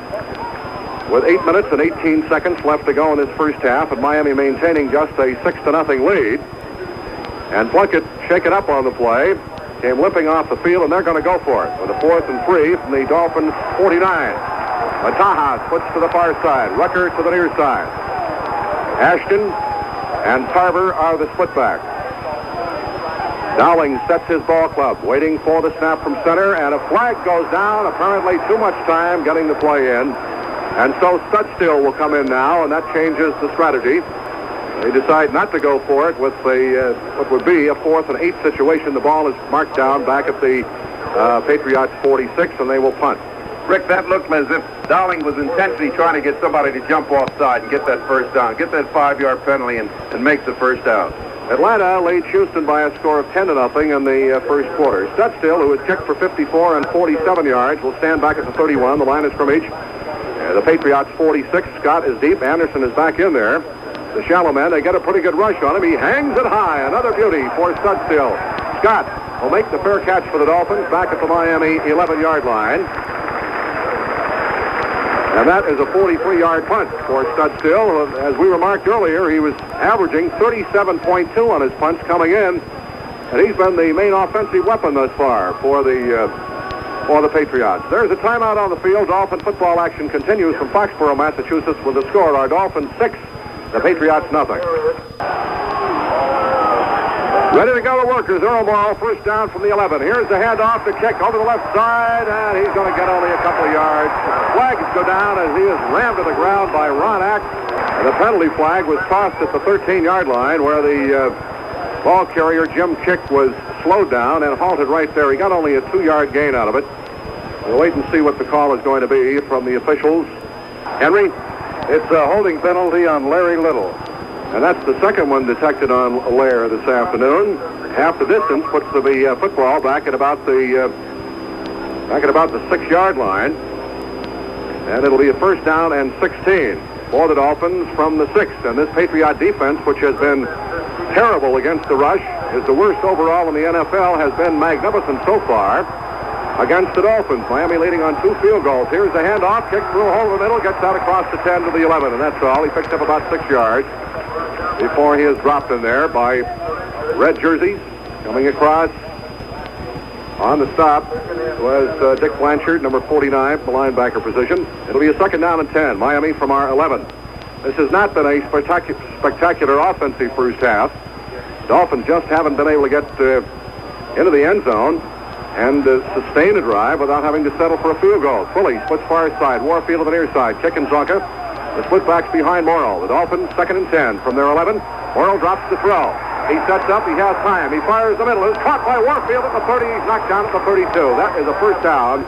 with 8 minutes and 18 seconds left to go in this first half, and Miami maintaining just a 6-0 lead. And Plunkett shaken up on the play, came limping off the field, and they're going to go for it with a 4th and 3 from the Dolphins 49. Bataha splits to the far side. Rucker to the near side. Ashton and Tarver are the split-backs. Dowling sets his ball club, waiting for the snap from center, and a flag goes down. Apparently too much time getting the play in. And so Studstill will come in now, and that changes the strategy. They decide not to go for it with what would be a 4th and 8 situation. The ball is marked down back at the Patriots 46, and they will punt. Rick, that looked as if Dowling was intentionally trying to get somebody to jump offside and get that first down, get that 5-yard penalty and make the first down. Atlanta leads Houston by a score of 10-0 in the first quarter. Studstill, who has kicked for 54 and 47 yards, will stand back at the 31, the line of scrimmage. The Patriots 46. Scott is deep. Anderson is back in there. The shallow man, they get a pretty good rush on him. He hangs it high. Another beauty for Studstill. Scott will make the fair catch for the Dolphins back at the Miami 11-yard line. And that is a 43-yard punt for Studstill. As we remarked earlier, he was averaging 37.2 on his punts coming in, and he's been the main offensive weapon thus far for the Patriots. There's a timeout on the field. Dolphin football action continues from Foxborough, Massachusetts, with the score: our Dolphins 6 The Patriots nothing. Ready to go to workers. Earl Morrow, first down from the 11. Here's the handoff to kick over the left side, and he's going to get only a couple of yards. Flags go down as he is rammed to the ground by Ron Ack. And the penalty flag was tossed at the 13-yard line where the ball carrier, Jim Kick, was slowed down and halted right there. He got only a 2-yard gain out of it. We'll wait and see what the call is going to be from the officials. Henry? It's a holding penalty on Larry Little. And that's the second one detected on Lair this afternoon. Half the distance puts the football back at about the 6-yard line. And it'll be a first down and 16 for the Dolphins from the 6. And this Patriot defense, which has been terrible against the rush, is the worst overall in the NFL, has been magnificent so far against the Dolphins. Miami leading on 2 field goals. Here's the handoff, kick through a hole in the middle, gets out across the 10 to the 11, and that's all. He picks up about 6 yards before he is dropped in there by red jerseys. Coming across on the stop was Dick Blanchard, number 49, the linebacker position. It'll be a second down and 10. Miami from our 11. This has not been a spectacular offensive first half. Dolphins just haven't been able to get into the end zone and sustain a drive without having to settle for a field goal. Twilley splits far side. Warfield on the near side. Kick and Zonka. The split backs behind Morrill. The Dolphins second and 10 from their 11. Morrill drops the throw. He sets up. He has time. He fires the middle. It's caught by Warfield at the 30. He's knocked down at the 32. That is a first down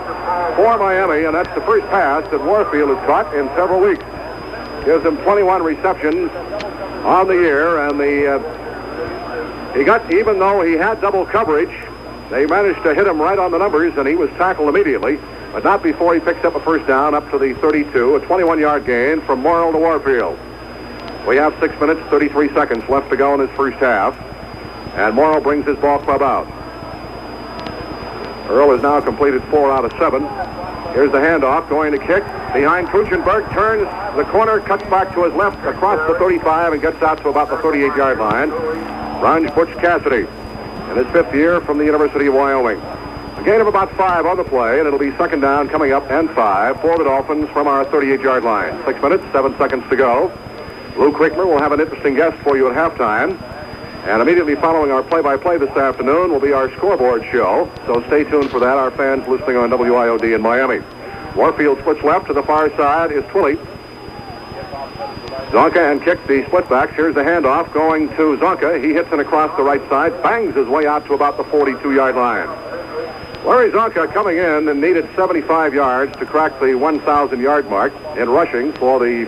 for Miami, and that's the first pass that Warfield has caught in several weeks. Gives him 21 receptions on the year, and he got, even though he had double coverage, they managed to hit him right on the numbers, and he was tackled immediately, but not before he picks up a first down up to the 32, a 21-yard gain from Morrill to Warfield. We have 6 minutes, 33 seconds left to go in this first half, and Morrill brings his ball club out. Earl has now completed 4 out of 7. Here's the handoff, going to kick. Behind Kruchenberg, turns the corner, cuts back to his left across the 35 and gets out to about the 38-yard line. Ron Butch Cassidy in his 5th year from the University of Wyoming. A gain of about 5 on the play, and it'll be second down coming up and 5 for the Dolphins from our 38-yard line. 6 minutes, 7 seconds to go. Lou Kriegmer will have an interesting guest for you at halftime. And immediately following our play-by-play this afternoon will be our scoreboard show. So stay tuned for that, our fans listening on WIOD in Miami. Warfield splits left to the far side is Twilley. Zonka and kick the split backs. Here's the handoff going to Zonka. He hits it across the right side, bangs his way out to about the 42-yard line. Larry Zonka coming in and needed 75 yards to crack the 1,000-yard mark in rushing for the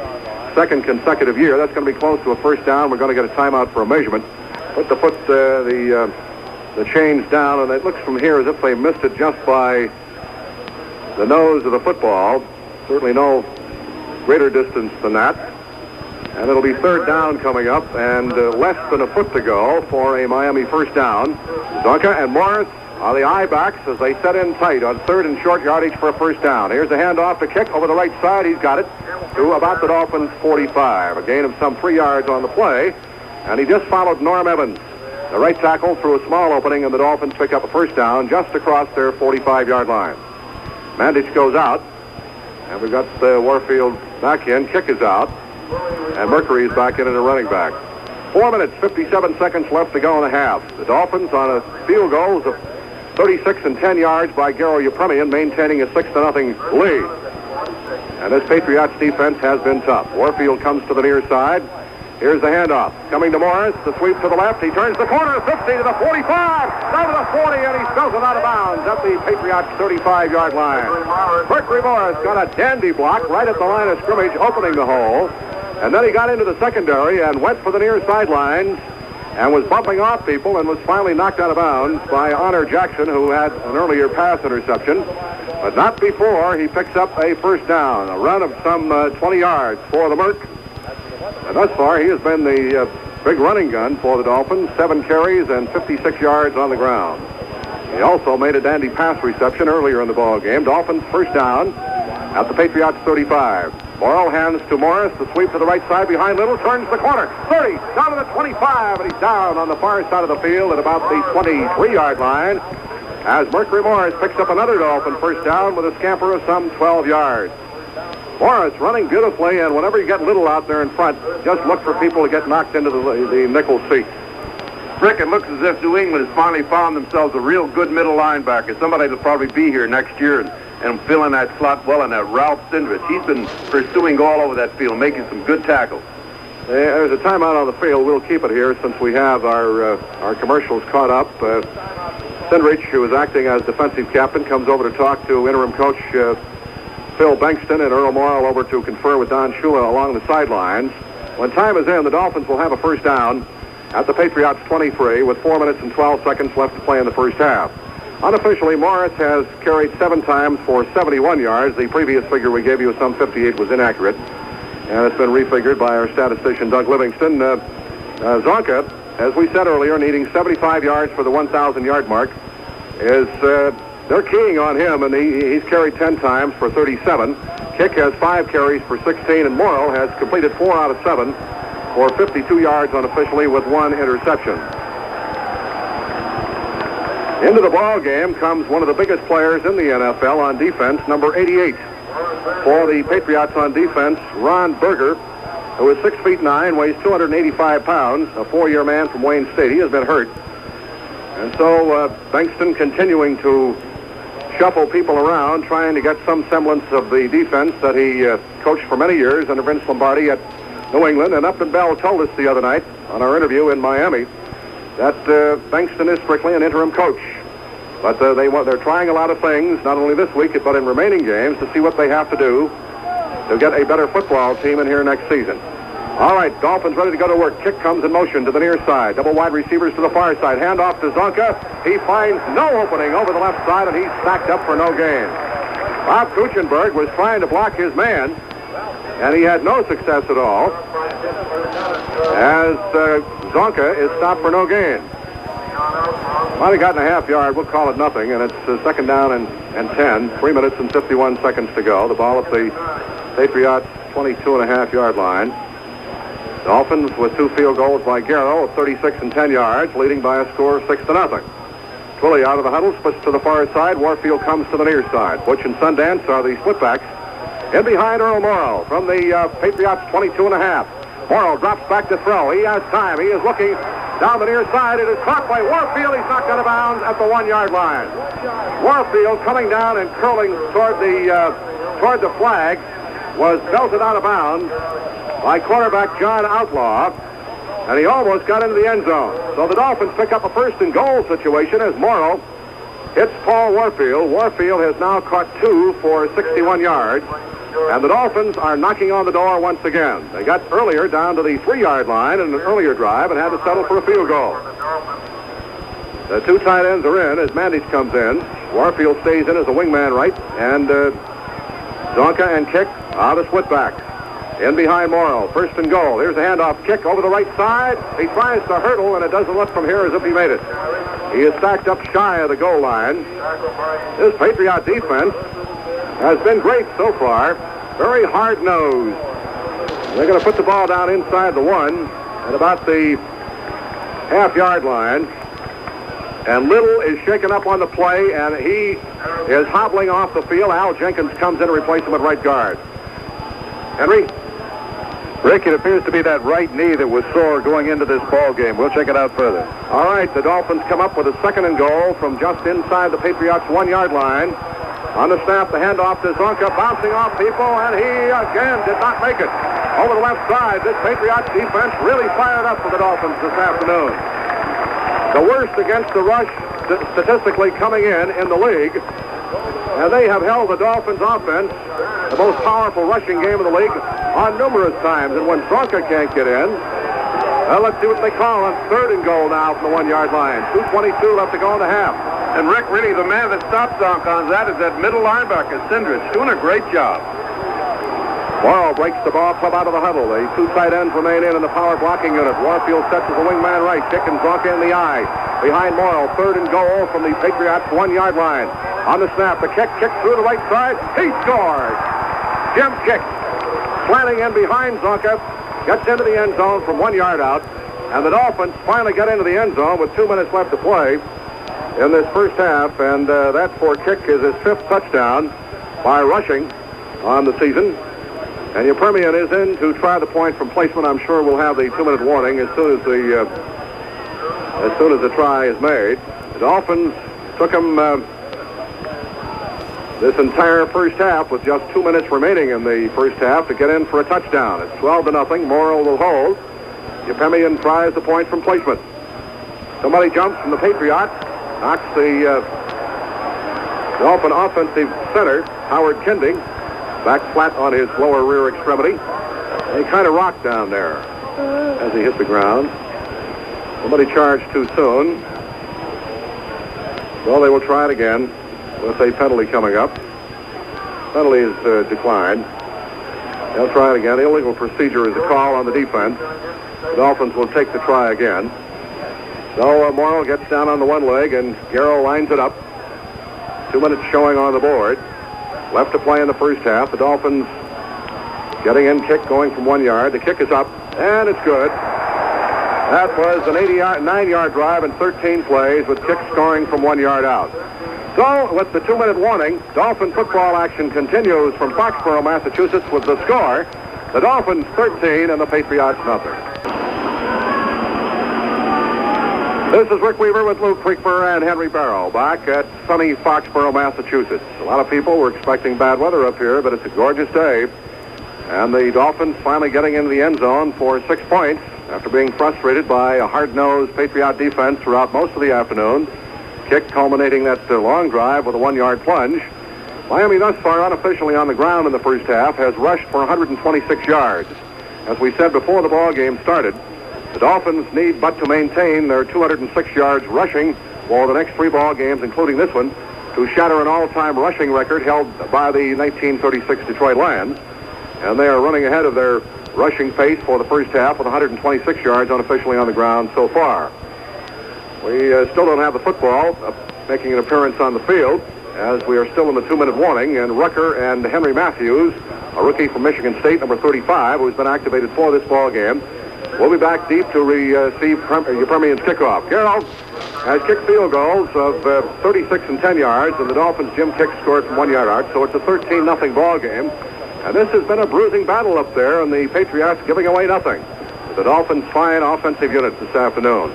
second consecutive year. That's going to be close to a first down. We're going to get a timeout for a measurement. Put the chains down, and it looks from here as if they missed it just by the nose of the football. Certainly no greater distance than that. And it'll be third down coming up, and less than a foot to go for a Miami first down. Zonka and Morris are the I-backs as they set in tight on third and short yardage for a first down. Here's the handoff to kick over the right side. He's got it to about the Dolphins' 45. A gain of some 3 yards on the play. And he just followed Norm Evans, the right tackle, through a small opening, and the Dolphins pick up a first down just across their 45-yard line. Mandich goes out, and we've got Warfield back in. Kick is out, and Mercury is back in at a running back. 4 minutes, 57 seconds left to go in the half. The Dolphins on a field goal of 36 and 10 yards by Garo Yepremian, maintaining a 6-0 lead. And this Patriots defense has been tough. Warfield comes to the near side. Here's the handoff. Coming to Morris. The sweep to the left. He turns the corner. 50 to the 45. Down to the 40, and he spells it out of bounds at the Patriots' 35-yard line. Mercury Morris got a dandy block right at the line of scrimmage, opening the hole. And then he got into the secondary and went for the near sidelines and was bumping off people and was finally knocked out of bounds by Honor Jackson, who had an earlier pass interception. But not before he picks up a first down. A run of some 20 yards for the Merc. And thus far, he has been the big running gun for the Dolphins, 7 carries and 56 yards on the ground. He also made a dandy pass reception earlier in the ball game. Dolphins first down at the Patriots' 35. Morrill hands to Morris. The sweep to the right side behind Little. Turns the corner. 30. Down to the 25. And he's down on the far side of the field at about the 23-yard line as Mercury Morris picks up another Dolphin first down with a scamper of some 12 yards. Morris running beautifully, and whenever you get Little out there in front, just look for people to get knocked into the nickel seat. Rick, it looks as if New England has finally found themselves a real good middle linebacker. Somebody that'll probably be here next year and fill in that slot well, and that Ralph Sindrich. He's been pursuing all over that field, making some good tackles. There's a timeout on the field. We'll keep it here since we have our commercials caught up. Sindrich, who is acting as defensive captain, comes over to talk to interim coach Phil Bankston, and Earl Morrill over to confer with Don Shula along the sidelines. When time is in, the Dolphins will have a first down at the Patriots 23 with 4 minutes and 12 seconds left to play in the first half. Unofficially, Morris has carried 7 times for 71 yards. The previous figure we gave you, some 58, was inaccurate, and it's been refigured by our statistician Doug Livingston. Zonka, as we said earlier, needing 75 yards for the 1,000-yard mark, is they're keying on him, and he's carried 10 times for 37. Kick has 5 carries for 16, and Morrow has completed 4 out of 7 for 52 yards unofficially with 1 interception. Into the ball game comes one of the biggest players in the NFL on defense, number 88. For the Patriots on defense, Ron Berger, who is 6'9", weighs 285 pounds, a 4-year man from Wayne State. He has been hurt. And so Bankston continuing to shuffle people around, trying to get some semblance of the defense that he coached for many years under Vince Lombardi at New England. And Upton Bell told us the other night on our interview in Miami that Bankston is strictly an interim coach. But they're trying a lot of things, not only this week, but in remaining games, to see what they have to do to get a better football team in here next season. All right, Dolphins ready to go to work. Kick comes in motion to the near side. Double wide receivers to the far side. Hand off to Zonka. He finds no opening over the left side, and he's sacked up for no gain. Bob Kuchenberg was trying to block his man, and he had no success at all, as Zonka is stopped for no gain. Might have gotten a half yard. We'll call it nothing, and it's second down and 10. 3 minutes and 51 seconds to go. The ball at the Patriots 22.5-yard line. Dolphins with 2 field goals by Garrow of 36 and 10 yards, leading by a score of 6-0. Twilly out of the huddle, splits to the far side. Warfield comes to the near side. Butch and Sundance are the splitbacks. In behind Earl Morrow from the Patriots 22.5. Morrow drops back to throw. He has time. He is looking down the near side. It is caught by Warfield. He's knocked out of bounds at the 1-yard line. Warfield coming down and curling toward the flag was belted out of bounds by quarterback John Outlaw, and he almost got into the end zone. So the Dolphins pick up a first and goal situation as Morrow hits Paul Warfield. Warfield has now caught 2 for 61 yards, and the Dolphins are knocking on the door once again. They got earlier down to the 3-yard line in an earlier drive and had to settle for a field goal. The 2 tight ends are in as Mandich comes in. Warfield stays in as a wingman right, and Zonka and Kick are the split-backs. In behind Morrow, first and goal. Here's a handoff kick over the right side. He tries to hurdle, and it doesn't look from here as if he made it. He is stacked up shy of the goal line. This Patriot defense has been great so far. Very hard-nosed. They're going to put the ball down inside the 1 at about the half-yard line. And Little is shaken up on the play, and he is hobbling off the field. Al Jenkins comes in to replace him at right guard. Henry? Rick, it appears to be that right knee that was sore going into this ball game. We'll check it out further. All right, the Dolphins come up with a second and goal from just inside the Patriots' 1-yard line. On the snap, the handoff to Zonka, bouncing off people, and he again did not make it. Over the left side, this Patriots defense really fired up for the Dolphins this afternoon. The worst against the rush statistically coming in the league. And they have held the Dolphins offense, the most powerful rushing game of the league, on numerous times. And when Zonka can't get in, let's see what they call on third and goal now from the 1-yard line. 2:22 left to go in the half. And Rick, really the man that stops Zonka on that is that middle linebacker, Sindrich, doing a great job. Morrow breaks the ball club out of the huddle. The 2 tight ends remain in the power blocking unit. Warfield sets as a wingman right, kicking Zonka in the eye. Behind Morrow, third and goal from the Patriots' 1-yard line. On the snap, the kick through the right side. He scores! Jim Kick, slanting in behind Zonka, gets into the end zone from 1 yard out. And the Dolphins finally get into the end zone with 2 minutes left to play in this first half. And that for Kick is his 5th touchdown by rushing on the season. And Yerpermian is in to try the point from placement. I'm sure we'll have the 2-minute warning as soon as the try is made. The Dolphins took him this entire first half with just 2 minutes remaining in the first half to get in for a touchdown. It's 12-0. Morrill will hold. Yerpermian tries the point from placement. Somebody jumps from the Patriot, knocks the Dolphin offensive center, Howard Kending, back flat on his lower rear extremity. He kind of rocked down there as he hit the ground. Somebody charged too soon. Well, they will try it again with a penalty coming up. Penalty is declined. They'll try it again. Illegal procedure is a call on the defense. The Dolphins will take the try again. So Morrill gets down on the one leg, and Garrow lines it up. 2 minutes showing on the board. Left to play in the first half. The Dolphins getting in kick going from 1 yard. The kick is up, and it's good. That was an 9-yard drive in 13 plays with kick scoring from 1 yard out. So, with the 2-minute warning, Dolphin football action continues from Foxborough, Massachusetts, with the score: the Dolphins 13 and the Patriots nothing. This is Rick Weaver with Lou Creekmer and Henry Barrow back at sunny Foxborough, Massachusetts. A lot of people were expecting bad weather up here, but it's a gorgeous day. And the Dolphins finally getting into the end zone for 6 points after being frustrated by a hard-nosed Patriot defense throughout most of the afternoon. Kick culminating that long drive with a 1-yard plunge. Miami thus far unofficially on the ground in the first half has rushed for 126 yards. As we said before the ball game started, the Dolphins need but to maintain their 206 yards rushing for the next 3 ball games, including this one, to shatter an all-time rushing record held by the 1936 Detroit Lions. And they are running ahead of their rushing pace for the first half with 126 yards unofficially on the ground so far. We still don't have the football making an appearance on the field as we are still in the 2-minute warning. And Rucker and Henry Matthews, a rookie from Michigan State, number 35, who's been activated for this ball game, will be back deep to receive Yerpermian's kickoff. Carroll has kicked field goals of 36 and 10 yards, and the Dolphins' Jim Kick scored from 1 yard out, so it's a 13-0 ball game. And this has been a bruising battle up there, and the Patriots giving away nothing. The Dolphins' fine offensive units this afternoon.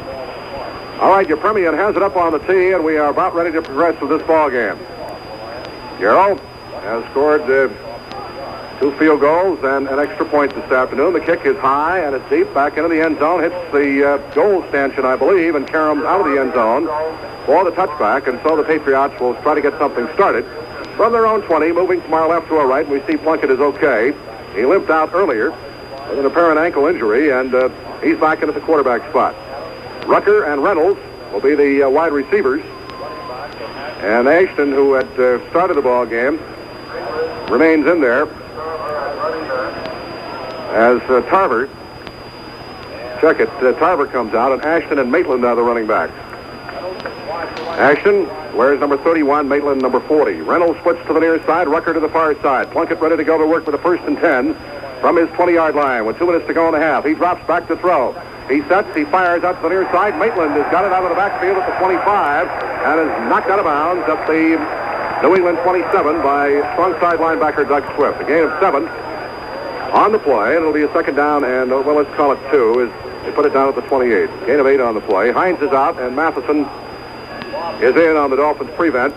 All right, Yerpermian has it up on the tee, and we are about ready to progress with this ball game. Garrow has scored 2 field goals and an extra point this afternoon. The kick is high and it's deep back into the end zone. Hits the goal stanchion, I believe, and caroms out of the end zone for the touchback. And so the Patriots will try to get something started from their own 20, moving from our left to our right. We see Plunkett is okay. He limped out earlier with an apparent ankle injury, and he's back into the quarterback spot. Rucker and Reynolds will be the wide receivers. And Ashton, who had started the ball game, remains in there. As Tarver, check it, Tarver comes out, and Ashton and Maitland are the running backs. Ashton wears number 31, Maitland number 40. Reynolds splits to the near side, Rucker to the far side. Plunkett ready to go to work with a 1st and 10 from his 20-yard line with 2 minutes to go in the half. He drops back to throw. He sets, he fires out to the near side. Maitland has got it out of the backfield at the 25 and is knocked out of bounds at the New England 27 by strong side linebacker Doug Swift. A gain of 7 on the play, and it'll be a 2nd down, and well, let's call it 2. They put it down at the 28. Gain of 8 on the play. Hines is out, and Matheson is in on the Dolphins prevent.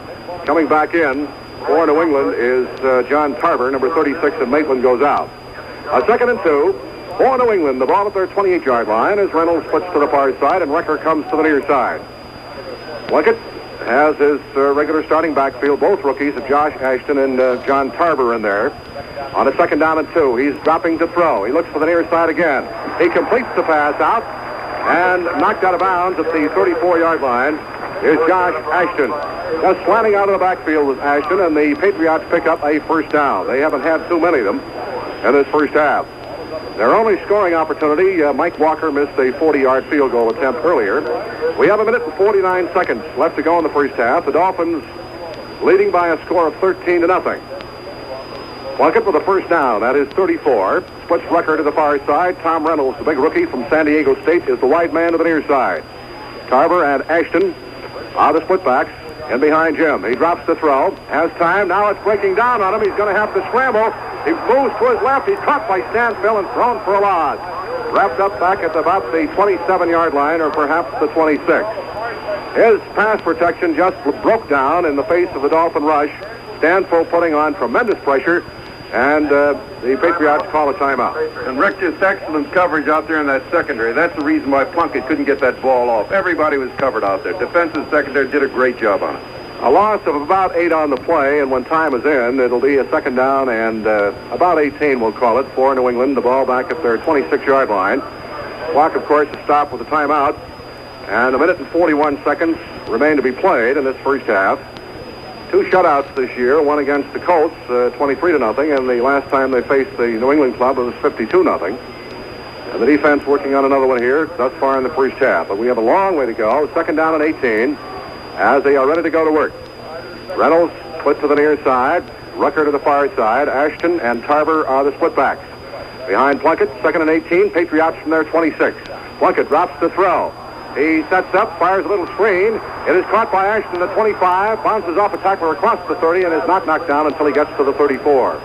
Coming back in for New England is John Tarver, number 36, and Maitland goes out. A 2nd and 2 for New England. The ball at their 28-yard line as Reynolds splits to the far side, and Rucker comes to the near side. Plunkett has his regular starting backfield, both rookies of Josh Ashton and John Tarver in there. On a 2nd down and 2, he's dropping to throw. He looks for the near side again. He completes the pass out, and knocked out of bounds at the 34-yard line is Josh Ashton. Just slanting out of the backfield with Ashton, and the Patriots pick up a 1st down. They haven't had too many of them in this first half. Their only scoring opportunity, Mike Walker missed a 40-yard field goal attempt earlier. We have 1 minute and 49 seconds left to go in the first half. The Dolphins leading by a score of 13-0. Plunkett with a 1st down at his 34. Splits Rucker to the far side. Tom Reynolds, the big rookie from San Diego State, is the wide man to the near side. Tarver and Ashton are the split backs. In behind Jim. He drops the throw. Has time. Now it's breaking down on him. He's going to have to scramble. He moves to his left. He's caught by Stanfield and thrown for a loss. Wrapped up back at about the 27-yard line or perhaps the 26. His pass protection just broke down in the face of the Dolphin rush. Stanfield putting on tremendous pressure, and the Patriots call a timeout. And Rick, just excellent coverage out there in that secondary. That's the reason why Plunkett couldn't get that ball off. Everybody was covered out there. Defensive secondary did a great job on it. A loss of about 8 on the play, and when time is in, it'll be a second down and about 18, we'll call it, for New England. The ball back at their 26-yard line. Clock, of course, is stopped with a timeout, and 1 minute and 41 seconds remain to be played in this first half. 2 shutouts this year, one against the Colts, 23-0, and the last time they faced the New England club, it was 52-0. And the defense working on another one here thus far in the first half. But we have a long way to go. Second down and 18. As they are ready to go to work. Reynolds split to the near side. Rucker to the far side. Ashton and Tarver are the split backs. Behind Plunkett, second and 18. Patriots from their 26. Plunkett drops the throw. He sets up, fires a little screen. It is caught by Ashton at 25. Bounces off a tackler across the 30 and is not knocked down until he gets to the 34.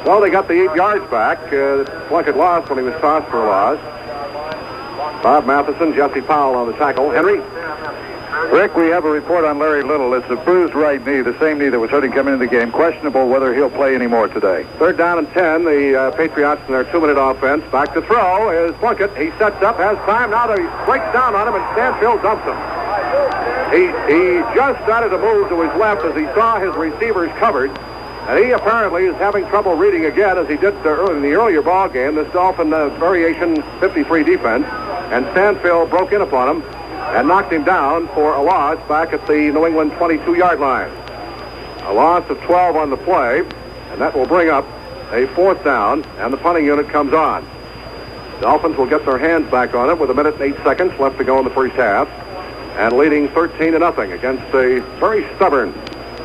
Well, they got the 8 yards back. Plunkett lost when he was tossed for a loss. Bob Matheson, Jesse Powell on the tackle. Henry? Rick, we have a report on Larry Little. It's a bruised right knee, the same knee that was hurting coming into the game. Questionable whether he'll play anymore today. Third down and 10. The Patriots in their 2-minute offense. Back to throw is Plunkett. He sets up, has time now to breaks down on him, and Stanfield dumps him. He just started to move to his left as he saw his receivers covered, and he apparently is having trouble reading again as he did in the earlier ball game. This Dolphin variation 53 defense, and Stanfield broke in upon him and knocked him down for a loss back at the New England 22-yard line. A loss of 12 on the play, and that will bring up a 4th down, and the punting unit comes on. Dolphins will get their hands back on it with 1 minute and 8 seconds left to go in the first half, and leading 13-0 against a very stubborn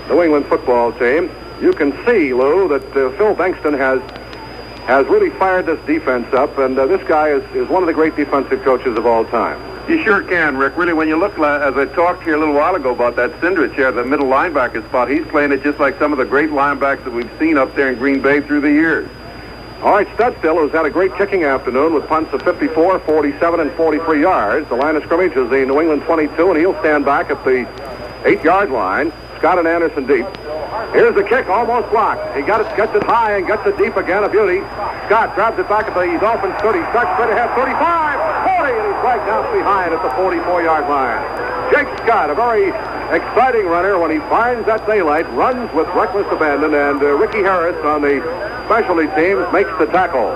New England football team. You can see, Lou, that Phil Bengtson has really fired this defense up, and this guy is one of the great defensive coaches of all time. You sure can, Rick. Really, when you look, as I talked here a little while ago about that Cindrich here, the middle linebacker spot, he's playing it just like some of the great linebackers that we've seen up there in Green Bay through the years. All right, Studstill has had a great kicking afternoon with punts of 54, 47, and 43 yards. The line of scrimmage is the New England 22, and he'll stand back at the 8-yard line. Scott and Anderson deep. Here's the kick, almost blocked. He gets it high and gets it deep again, a beauty. Scott grabs it back at the Dolphins 30, starts straight ahead, 35, 40, and he's dragged down behind at the 44-yard line. Jake Scott, a very exciting runner when he finds that daylight, runs with reckless abandon, and Ricky Harris on the specialty teams makes the tackle.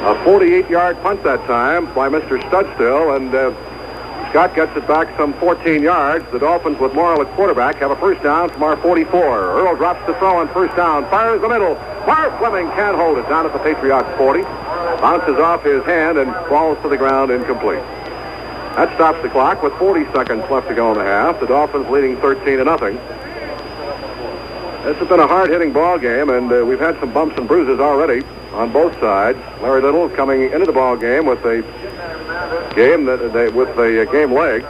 A 48-yard punt that time by Mr. Studstill, and Scott gets it back some 14 yards. The Dolphins, with Morrill at quarterback, have a first down from our 44. Earl drops the throw on first down, fires the middle. Marv Fleming can't hold it down at the Patriots 40. Bounces off his hand and falls to the ground incomplete. That stops the clock with 40 seconds left to go in the half. The Dolphins leading 13-0. This has been a hard-hitting ball game, and we've had some bumps and bruises already on both sides. Larry Little coming into the ball game with a game game leg.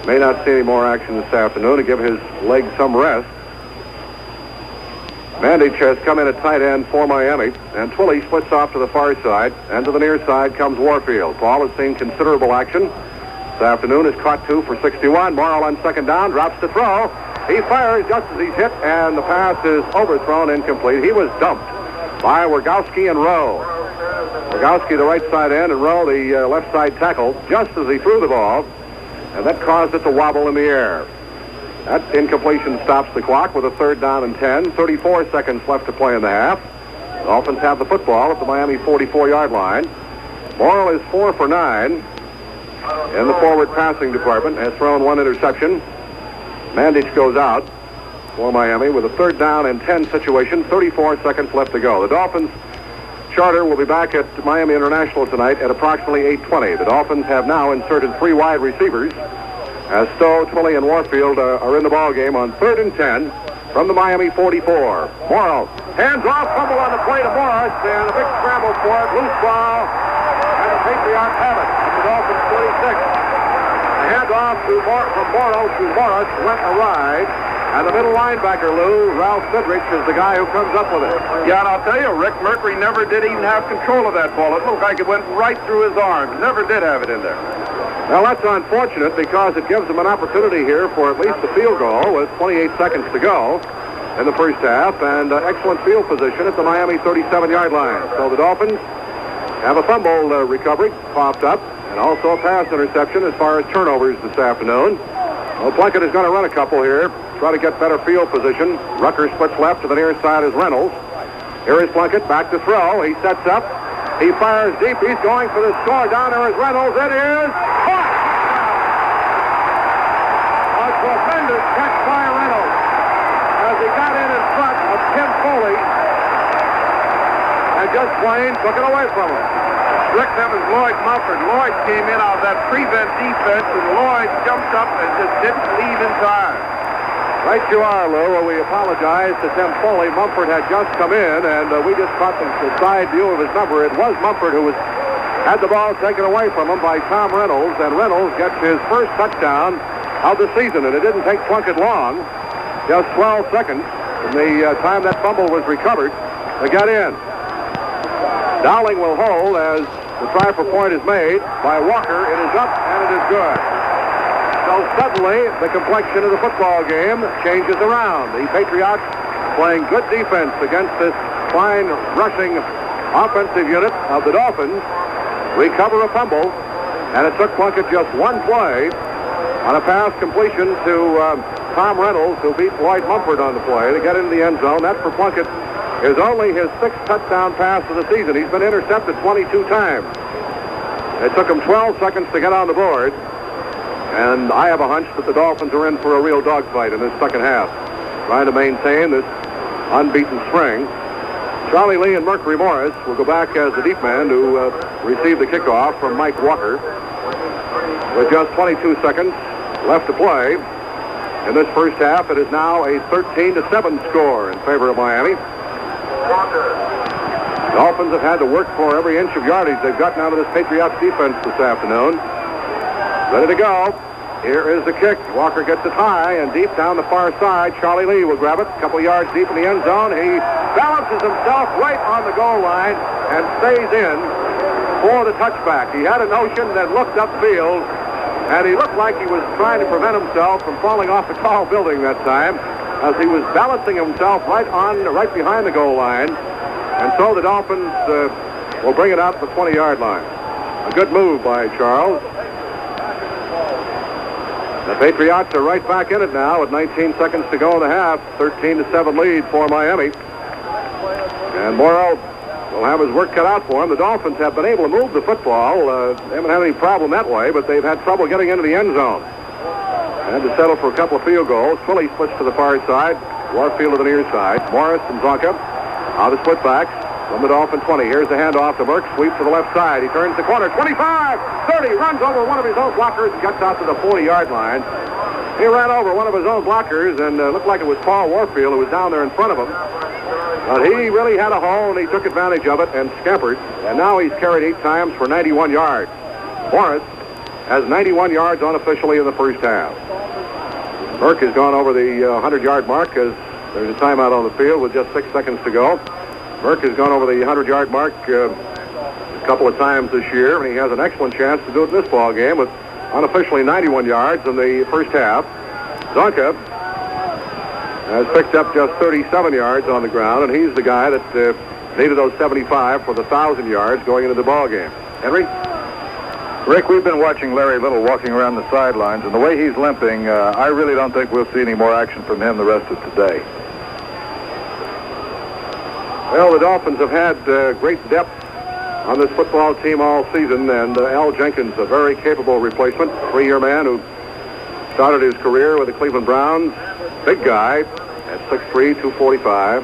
May not see any more action this afternoon to give his leg some rest. Mandich has come in at tight end for Miami, and Twilley splits off to the far side, and to the near side comes Warfield. Paul has seen considerable action. This afternoon is caught 2 for 61. Morrill on second down, drops the throw. He fires just as he's hit, and the pass is overthrown, incomplete. He was dumped by Rogowski and Rowe. Rogowski, the right side end, and Rowe, the left side tackle, just as he threw the ball, and that caused it to wobble in the air. That incompletion stops the clock with a third down and 10. 34 seconds left to play in the half. The Dolphins have the football at the Miami 44-yard line. Morrill is 4 for 9 in the forward passing department, has thrown 1 interception. Mandich goes out for Miami with a third down and 10 situation. 34 seconds left to go. The Dolphins charter will be back at Miami International tonight at approximately 8:20. The Dolphins have now inserted 3 wide receivers as Stowe, Twilley, and Warfield are in the ball game on 3rd and 10 from the Miami 44. Morrill, hands off, fumble on the play to Morris, and a big scramble for it, loose ball, and the Patriots have it at the Dolphins 26. The handoff from Morrill to Morris went awry, And the middle linebacker, Lou, Ralph Sidrich, is the guy who comes up with it. Yeah, and I'll tell you, Rick Mercury never did even have control of that ball. It looked like it went right through his arms. Never did have it in there. Well, that's unfortunate because it gives them an opportunity here for at least a field goal with 28 seconds to go in the first half, and excellent field position at the Miami 37-yard line. So the Dolphins have a fumble recovery popped up, and also a pass interception as far as turnovers this afternoon. Well, Plunkett is going to run a couple here, try to get better field position. Rucker splits left to the near side is Reynolds. Here is Plunkett, back to throw. He sets up. He fires deep. He's going for the score. Down there is Reynolds. It is caught! A tremendous catch by Reynolds as he got in front of Tim Foley and just plain took it away from him. Rick, that was Lloyd Mumford. Lloyd came in out of that prevent defense, and Lloyd jumped up and just didn't leave in time. Right you are, Lou. We apologize to Tim Foley. Mumford had just come in, and we just caught the side view of his number. It was Mumford who had the ball taken away from him by Tom Reynolds, and Reynolds gets his first touchdown of the season, and it didn't take Plunkett long, just 12 seconds from the time that fumble was recovered to get in. Dowling will hold as the try for point is made by Walker. It is up, and it is good. So suddenly, the complexion of the football game changes around. The Patriots playing good defense against this fine rushing offensive unit of the Dolphins recover a fumble, and it took Plunkett just one play on a pass completion to Tom Reynolds, who beat Lloyd Mumford on the play to get into the end zone. That for Plunkett is only his 6th touchdown pass of the season. He's been intercepted 22 times. It took him 12 seconds to get on the board. And I have a hunch that the Dolphins are in for a real dogfight in this second half, trying to maintain this unbeaten string. Charlie Lee and Mercury Morris will go back as the deep man who received the kickoff from Mike Walker. With just 22 seconds left to play in this first half, it is now a 13-7 score in favor of Miami. The Dolphins have had to work for every inch of yardage they've gotten out of this Patriots defense this afternoon. Ready to go. Here is the kick. Walker gets it high and deep down the far side. Charlie Lee will grab it a couple yards deep in the end zone. He balances himself right on the goal line and stays in for the touchback. He had a notion that looked upfield, and he looked like he was trying to prevent himself from falling off the tall building that time as he was balancing himself right behind the goal line. And so the Dolphins will bring it out to the 20-yard line. A good move by Charles. The Patriots are right back in it now with 19 seconds to go in the half. 13-7 lead for Miami. And Morrow will have his work cut out for him. The Dolphins have been able to move the football. They haven't had any problem that way, but they've had trouble getting into the end zone. Had to settle for a couple of field goals. Twilley splits to the far side. Warfield to the near side. Morris and Zonka are the split backs from the Dolphin 20. Here's the handoff to Burke. Sweep to the left side. He turns the corner. 25, 30. Runs over one of his own blockers and gets out to the 40-yard line. He ran over one of his own blockers and looked like it was Paul Warfield who was down there in front of him. But he really had a hole, and he took advantage of it and scampered. And now he's carried 8 times for 91 yards. Morris has 91 yards unofficially in the first half. Burke has gone over the 100-yard mark as there's a timeout on the field with just 6 seconds to go. Burke has gone over the 100-yard mark a couple of times this year, and he has an excellent chance to do it in this ball game with unofficially 91 yards in the first half. Zonka has picked up just 37 yards on the ground, and he's the guy that needed those 75 for the 1,000 yards going into the ball game. Henry? Rick, we've been watching Larry Little walking around the sidelines, and the way he's limping, I really don't think we'll see any more action from him the rest of today. Well, the Dolphins have had great depth on this football team all season, and Al Jenkins, a very capable replacement, 3-year man who started his career with the Cleveland Browns. Big guy at 6'3", 245.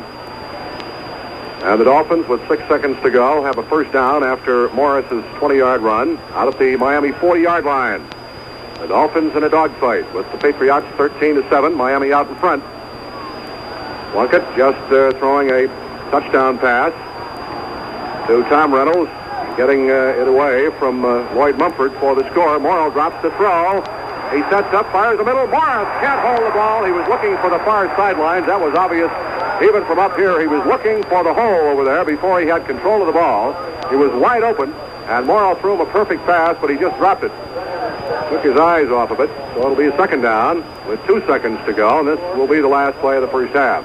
And the Dolphins, with 6 seconds to go, have a first down after Morris's 20-yard run out at the Miami 40-yard line. The Dolphins in a dogfight with the Patriots 13-7, Miami out in front. Plunkett just throwing a touchdown pass to Tom Reynolds, getting it away from Lloyd Mumford for the score. Morrow drops the throw. He sets up, fires the middle. Morris can't hold the ball. He was looking for the far sidelines. That was obvious. Even from up here, he was looking for the hole over there before he had control of the ball. He was wide open, and Morrow threw him a perfect pass, but he just dropped it. Took his eyes off of it, so it'll be a second down with 2 seconds to go, and this will be the last play of the first half.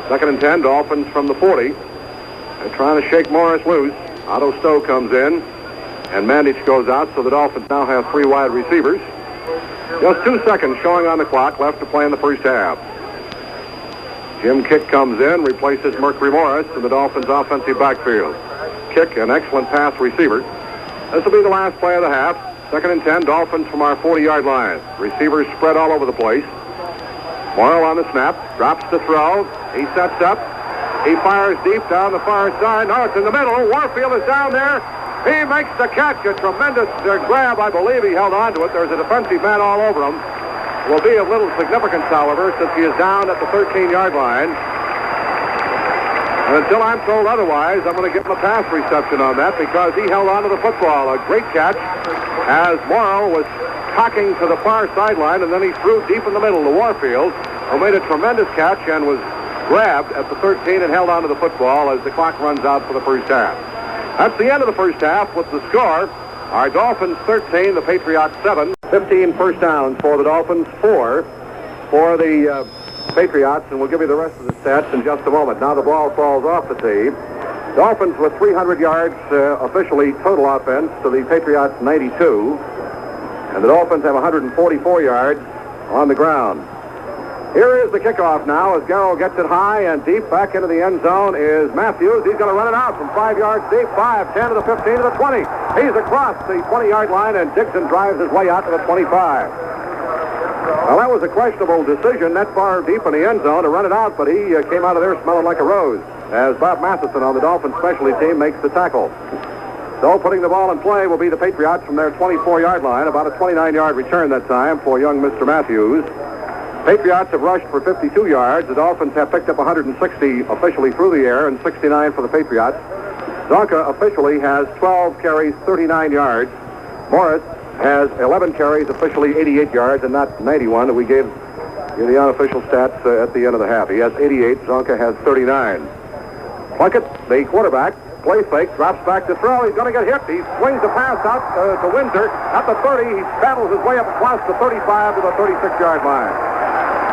2nd and 10, Dolphins from the 40. They're trying to shake Morris loose. Otto Stowe comes in, and Mandich goes out, so the Dolphins now have 3 wide receivers. Just 2 seconds showing on the clock left to play in the first half. Jim Kick comes in, replaces Mercury Morris in the Dolphins' offensive backfield. Kick, an excellent pass receiver. This will be the last play of the half. 2nd and 10, Dolphins from our 40-yard line. Receivers spread all over the place. Morrow on the snap, drops the throw. He sets up. He fires deep down the far side. No, it's in the middle. Warfield is down there. He makes the catch. A tremendous grab. I believe he held on to it. There's a defensive man all over him. Will be of little significance, however, since he is down at the 13-yard line. And until I'm told otherwise, I'm going to give him a pass reception on that because he held on to the football. A great catch as Morrow was cocking to the far sideline, and then he threw deep in the middle to Warfield, who made a tremendous catch and was grabbed at the 13 and held on to the football as the clock runs out for the first half. That's the end of the first half with the score. Our Dolphins 13, the Patriots 7. 15 first downs for the Dolphins, 4 for the Patriots, and we'll give you the rest of the stats in just a moment. Now the ball falls off the tee. Dolphins with 300 yards officially total offense to the Patriots 92. And the Dolphins have 144 yards on the ground. Here is the kickoff now as Garrow gets it high and deep. Back into the end zone is Matthews. He's going to run it out from 5 yards deep. 5, 10 to the 15 to the 20. He's across the 20-yard line, and Dixon drives his way out to the 25. Well, that was a questionable decision that far deep in the end zone to run it out, but he came out of there smelling like a rose as Bob Matheson on the Dolphins specialty team makes the tackle. So putting the ball in play will be the Patriots from their 24-yard line, about a 29-yard return that time for young Mr. Matthews. Patriots have rushed for 52 yards. The Dolphins have picked up 160 officially through the air and 69 for the Patriots. Zonka officially has 12 carries, 39 yards. Morris has 11 carries, officially 88 yards, and not 91 that we gave you the unofficial stats at the end of the half. He has 88. Zonka has 39. Plunkett, the quarterback, play fake, drops back to throw. He's going to get hit. He swings the pass out to Windsor. At the 30, he paddles his way up across the 35 to the 36-yard line.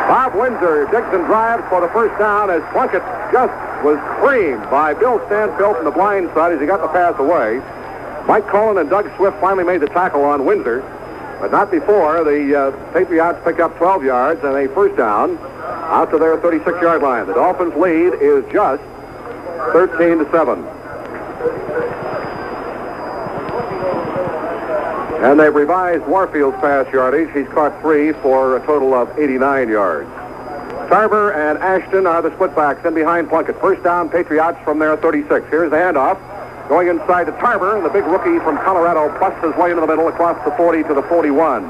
Bob Windsor digs and drives for the first down as Plunkett just was creamed by Bill Stanfield from the blind side as he got the pass away. Mike Cullen and Doug Swift finally made the tackle on Windsor, but not before the Patriots pick up 12 yards and a first down out to their 36-yard line. The Dolphins' lead is just 13-7. And they've revised Warfield's pass yardage. He's caught 3 for a total of 89 yards. Tarver and Ashton are the split-backs in behind Plunkett. First down, Patriots from their 36. Here's the handoff. Going inside to Tarver, and the big rookie from Colorado busts his way into the middle across the 40 to the 41.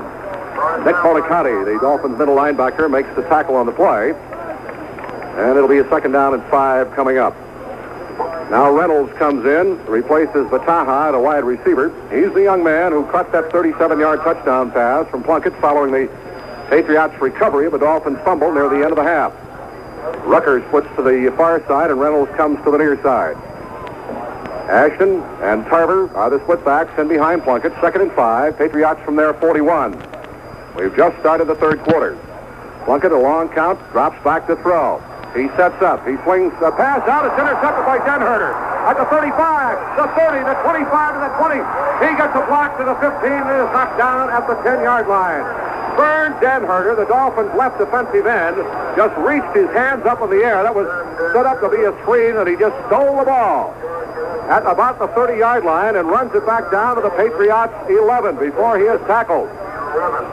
Nick Policati, the Dolphins middle linebacker, makes the tackle on the play. And it'll be a second down and 5 coming up. Now Reynolds comes in, replaces Vataha at a wide receiver. He's the young man who caught that 37-yard touchdown pass from Plunkett following the Patriots' recovery of a Dolphins fumble near the end of the half. Rucker splits to the far side, and Reynolds comes to the near side. Ashton and Tarver are the split backs in behind Plunkett. 2nd and 5. Patriots from their 41. We've just started the third quarter. Plunkett, a long count, drops back to throw. He sets up. He swings a pass out. It's intercepted by Denherter at the 35, the 30, the 25, and the 20. He gets a block to the 15 and is knocked down at the 10-yard line. Vern Denherter, the Dolphins' left defensive end, just reached his hands up in the air. That was set up to be a screen, and he just stole the ball at about the 30-yard line and runs it back down to the Patriots' 11 before he is tackled.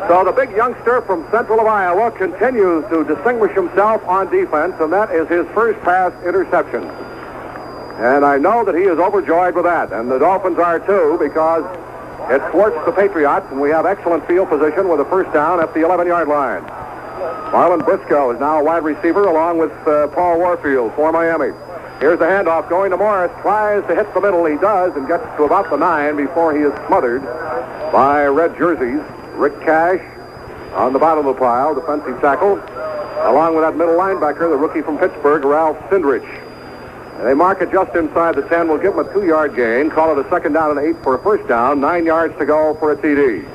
So the big youngster from Central of Iowa continues to distinguish himself on defense, and that is his first pass interception. And I know that he is overjoyed with that, and the Dolphins are too, because it thwarts the Patriots, and we have excellent field position with a first down at the 11-yard line. Marlon Briscoe is now a wide receiver along with Paul Warfield for Miami. Here's the handoff going to Morris. Tries to hit the middle. He does, and gets to about the 9 before he is smothered by red jerseys. Rick Cash, on the bottom of the pile, defensive tackle, along with that middle linebacker, the rookie from Pittsburgh, Ralph Sindrich. And they mark it just inside the 10. We'll give them a 2-yard gain, call it a 2nd down and 8 for a first down, 9 yards to go for a TD.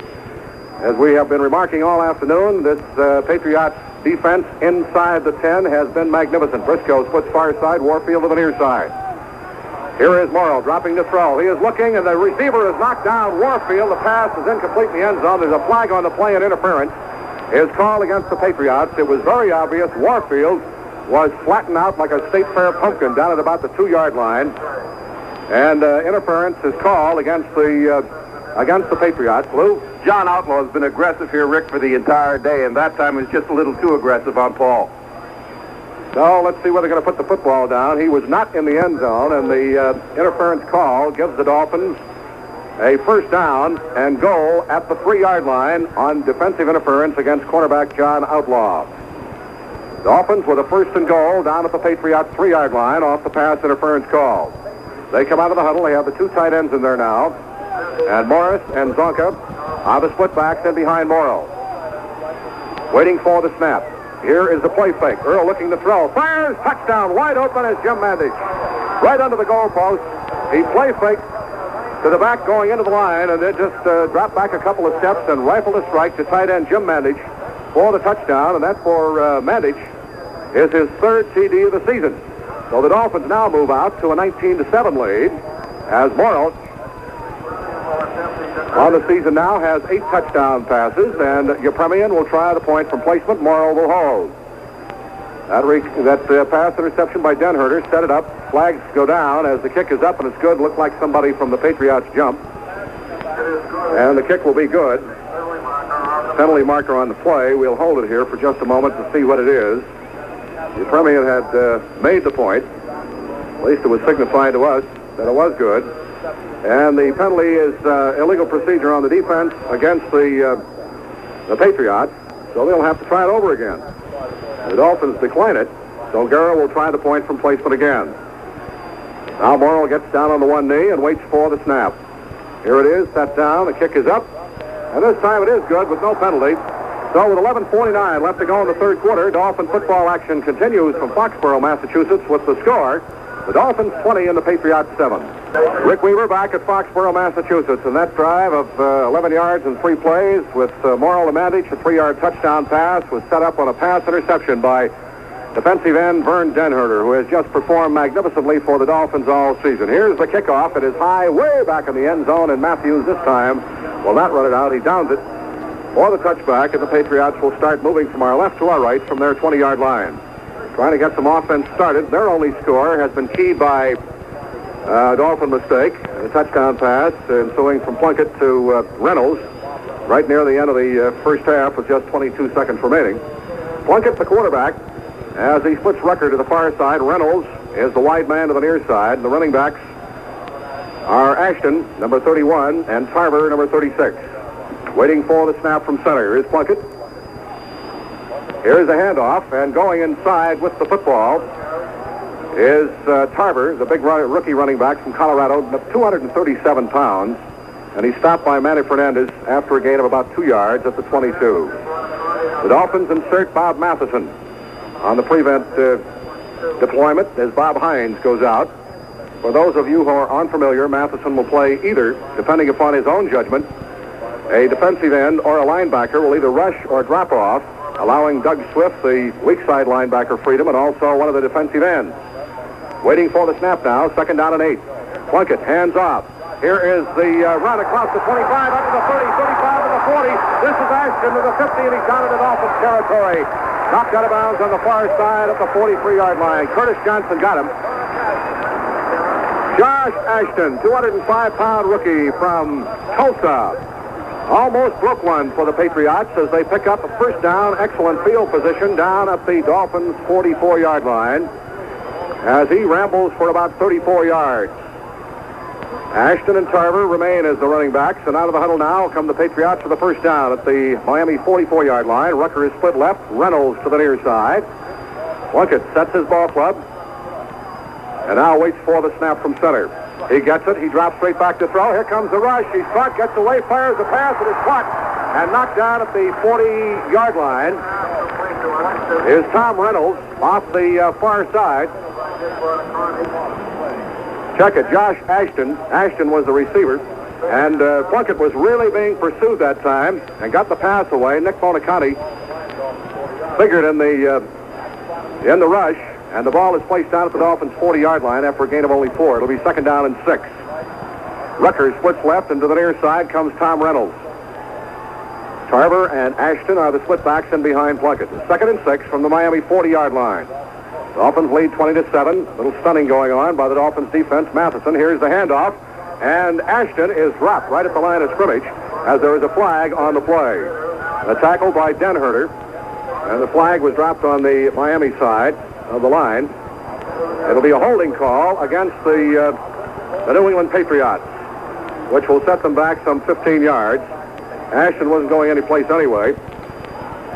As we have been remarking all afternoon, this Patriots defense inside the 10 has been magnificent. Briscoe splits far side, Warfield to the near side. Here is Morrow dropping to throw. He is looking, and the receiver is knocked down. Warfield, the pass is incomplete in the end zone. There's a flag on the play, and interference is called against the Patriots. It was very obvious Warfield was flattened out like a state fair pumpkin down at about the 2-yard line. And interference is called against the Patriots. Lou? John Outlaw has been aggressive here, Rick, for the entire day, and that time was just a little too aggressive on Paul. So let's see where they're going to put the football down. He was not in the end zone, and the interference call gives the Dolphins a first down and goal at the 3-yard line on defensive interference against cornerback John Outlaw. Dolphins with a first and goal down at the Patriots 3-yard line off the pass interference call. They come out of the huddle. They have the 2 tight ends in there now. And Morris and Zonka are the split backs in behind Morrow. Waiting for the snap. Here is the play fake. Earl looking to throw. Fires. Touchdown. Wide open is Jim Mandich. Right under the goalpost. He play faked to the back going into the line, and it just dropped back a couple of steps and rifled a strike to tight end Jim Mandich for the touchdown, and that for Mandich is his 3rd TD of the season. So the Dolphins now move out to a 19-7 lead as Morrow on the season now has 8 touchdown passes, and Yepremian will try the point from placement. Morrow will hold. That pass interception by Denherter set it up. Flags go down as the kick is up, and it's good. Looked like somebody from the Patriots jumped. And the kick will be good. Penalty marker on the play. We'll hold it here for just a moment to see what it is. Yepremian had made the point. At least it was signified to us that it was good. And the penalty is illegal procedure on the defense against the Patriots, so they'll have to try it over again. The Dolphins decline it, so Guerra will try the point from placement again. Now Morrow gets down on the one knee and waits for the snap. Here it is, set down, the kick is up, and this time it is good with no penalty. So with 11:49 left to go in the 3rd quarter, Dolphin football action continues from Foxborough, Massachusetts, with the score: the Dolphins 20 and the Patriots 7. Rick Weaver back at Foxborough, Massachusetts, and that drive of 11 yards and 3 plays with Morrow to Mandich, a 3-yard touchdown pass, was set up on a pass interception by defensive end Vern Denherter, who has just performed magnificently for the Dolphins all season. Here's the kickoff. It is high, way back in the end zone, and Matthews this time will not run it out. He downs it for the touchback, and the Patriots will start moving from our left to our right from their 20-yard line. Trying to get some offense started. Their only score has been keyed by a Dolphin mistake, a touchdown pass ensuing from Plunkett to Reynolds right near the end of the first half with just 22 seconds remaining. Plunkett, the quarterback, as he splits Rucker to the far side. Reynolds is the wide man to the near side. The running backs are Ashton, number 31, and Tarver, number 36. Waiting for the snap from center. Here's Plunkett. Here's the handoff, and going inside with the football is Tarver, the big rookie running back from Colorado, 237 pounds, and he's stopped by Manny Fernandez after a gain of about 2 yards at the 22. The Dolphins insert Bob Matheson on the prevent deployment as Bob Hines goes out. For those of you who are unfamiliar, Matheson will play either, depending upon his own judgment, a defensive end or a linebacker will either rush or drop off, allowing Doug Swift, the weak side linebacker, freedom, and also one of the defensive ends. Waiting for the snap now, 2nd down and 8. Plunkett, hands off. Here is the run across the 25, up to the 30, 35 to the 40. This is Ashton to the 50, and he's down into Dolphins territory. Knocked out of bounds on the far side at the 43-yard line. Curtis Johnson got him. Josh Ashton, 205-pound rookie from Tulsa. Almost broke one for the Patriots as they pick up a first down. Excellent field position down at the Dolphins' 44-yard line as he rambles for about 34 yards. Ashton and Tarver remain as the running backs, and out of the huddle now come the Patriots for the first down at the Miami 44-yard line. Rucker is split left, Reynolds to the near side. Plunkett sets his ball club and now waits for the snap from center. He gets it. He drops straight back to throw. Here comes the rush. He's caught, gets away, fires the pass, and is caught And knocked down at the 40-yard line is Tom Reynolds off the far side. Check it, Josh Ashton. Ashton was the receiver. And Plunkett was really being pursued that time and got the pass away. Nick Bonaconti figured in the rush, and the ball is placed down at the Dolphins' 40-yard line after a gain of only 4. It'll be 2nd down and 6. Rucker splits left, and to the near side comes Tom Reynolds. Tarver and Ashton are the split backs in behind Plunkett. 2nd and 6 from the Miami 40-yard line. Dolphins lead 20-7. A little stunning going on by the Dolphins defense. Matheson, here's the handoff, and Ashton is dropped right at the line of scrimmage as there is a flag on the play. A tackle by Denherter, and the flag was dropped on the Miami side of the line. It'll be a holding call against the New England Patriots, which will set them back some 15 yards. Ashton wasn't going anyplace anyway.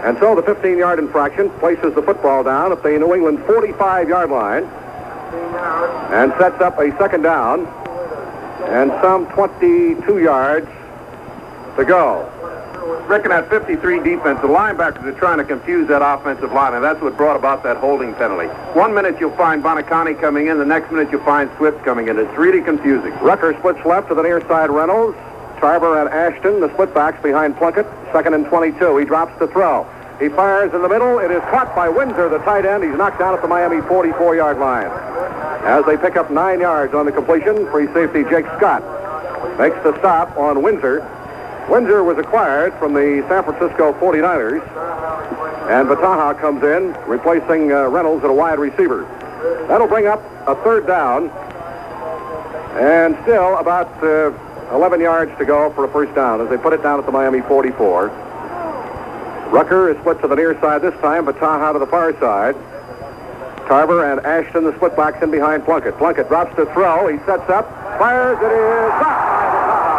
And so the 15-yard infraction places the football down at the New England 45-yard line and sets up a 2nd down and some 22 yards to go. Rick, in that 53 defense, the linebackers are trying to confuse that offensive line, and that's what brought about that holding penalty. 1 minute you'll find Bonaconti coming in, the next minute you'll find Swift coming in. It's really confusing. Rucker splits left to the near side Reynolds. Tarver and Ashton, the split backs behind Plunkett. 2nd and 22. He drops to throw. He fires in the middle. It is caught by Windsor, the tight end. He's knocked down at the Miami 44-yard line. As they pick up 9 yards on the completion, free safety Jake Scott makes the stop on Windsor. Windsor was acquired from the San Francisco 49ers, and Bataha comes in, replacing Reynolds at a wide receiver. That'll bring up a 3rd down, and still about 11 yards to go for a 1st down as they put it down at the Miami 44. Rucker is split to the near side this time, Bataha to the far side. Tarver and Ashton, the split backs in behind Plunkett. Plunkett drops to throw. He sets up, fires. It is dropped by Bataha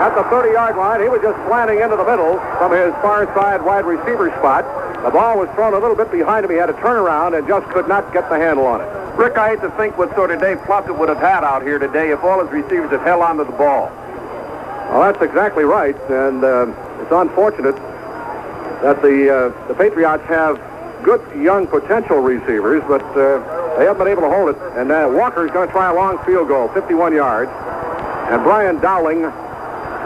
at the 30-yard line. He was just slanting into the middle from his far side wide receiver spot. The ball was thrown a little bit behind him. He had to turn around and just could not get the handle on it. Rick, I hate to think what sort of day Plunkett would have had out here today if all his receivers had held onto the ball. Well, that's exactly right, and it's unfortunate that the Patriots have good young potential receivers, but they haven't been able to hold it. And Walker's going to try a long field goal, 51 yards, and Brian Dowling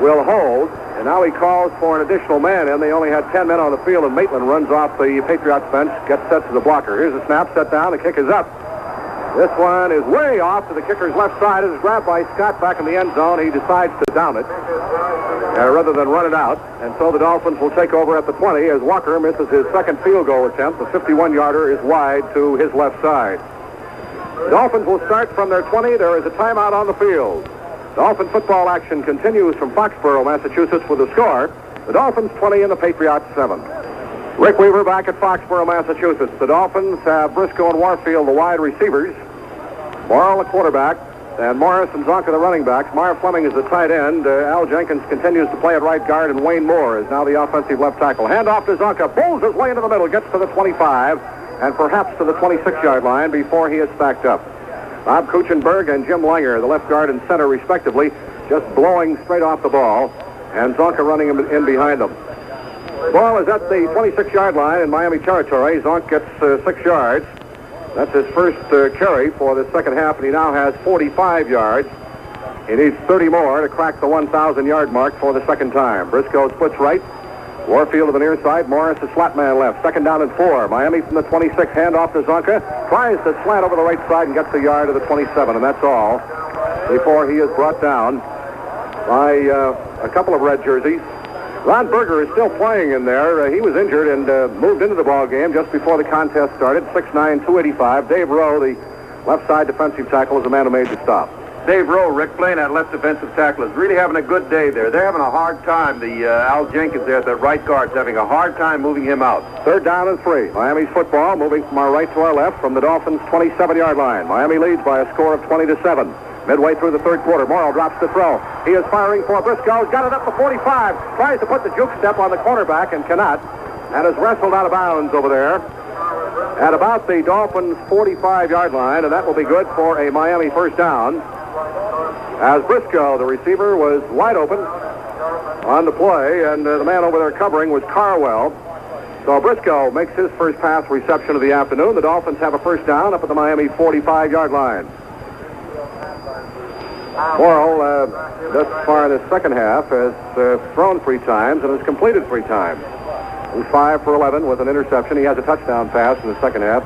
will hold. And now he calls for an additional man in. They only had 10 men on the field, and Maitland runs off the Patriots bench, gets set to the blocker. Here's a snap, set down, the kick is up. This one is way off to the kicker's left side. It is grabbed by Scott back in the end zone. He decides to down it rather than run it out. And so the Dolphins will take over at the 20 as Walker misses his 2nd field goal attempt. The 51-yarder is wide to his left side. The Dolphins will start from their 20. There is a timeout on the field. Dolphin football action continues from Foxborough, Massachusetts with the score. The Dolphins 20 and the Patriots 7. Rick Weaver back at Foxborough, Massachusetts. The Dolphins have Briscoe and Warfield, the wide receivers. Morrill, the quarterback, and Morris and Zonka, the running backs. Meyer Fleming is the tight end. Al Jenkins continues to play at right guard, and Wayne Moore is now the offensive left tackle. Hand off to Zonka, pulls his way into the middle, gets to the 25, and perhaps to the 26-yard line before he is backed up. Bob Kuchenberg and Jim Langer, the left guard and center respectively, just blowing straight off the ball, and Zonka running in behind them. The ball is at the 26-yard line in Miami territory. Zonk gets 6 yards. That's his first carry for the 2nd half, and he now has 45 yards. He needs 30 more to crack the 1,000-yard mark for the 2nd time. Briscoe splits right. Warfield to the near side. Morris is flat man left. 2nd down and 4. Miami from the 26. Hand off to Zonka. Tries to slant over the right side and gets a yard to the 27, and that's all before he is brought down by a couple of red jerseys. Ron Berger is still playing in there. He was injured and moved into the ball game just before the contest started. 6'9", 285. Dave Rowe, the left side defensive tackle, is the man who made the stop. Dave Rowe, Rick, playing that left defensive tackle, is really having a good day there. They're having a hard time. The Al Jenkins there, the right guard's having a hard time moving him out. 3rd down and 3. Miami's football moving from our right to our left from the Dolphins' 27-yard line. Miami leads by a score of 20-7. Midway through the 3rd quarter, Morrill drops to throw. He is firing for Briscoe. He's got it up to 45. Tries to put the juke step on the cornerback and cannot. And is wrestled out of bounds over there at about the Dolphins' 45-yard line. And that will be good for a Miami 1st down. As Briscoe, the receiver, was wide open on the play, and the man over there covering was Carwell. So Briscoe makes his first pass reception of the afternoon. The Dolphins have a first down up at the Miami 45-yard line. Morrill, thus far in the second half, has thrown 3 times and has completed 3 times. He's 5 for 11 with an interception. He has a touchdown pass in the second half.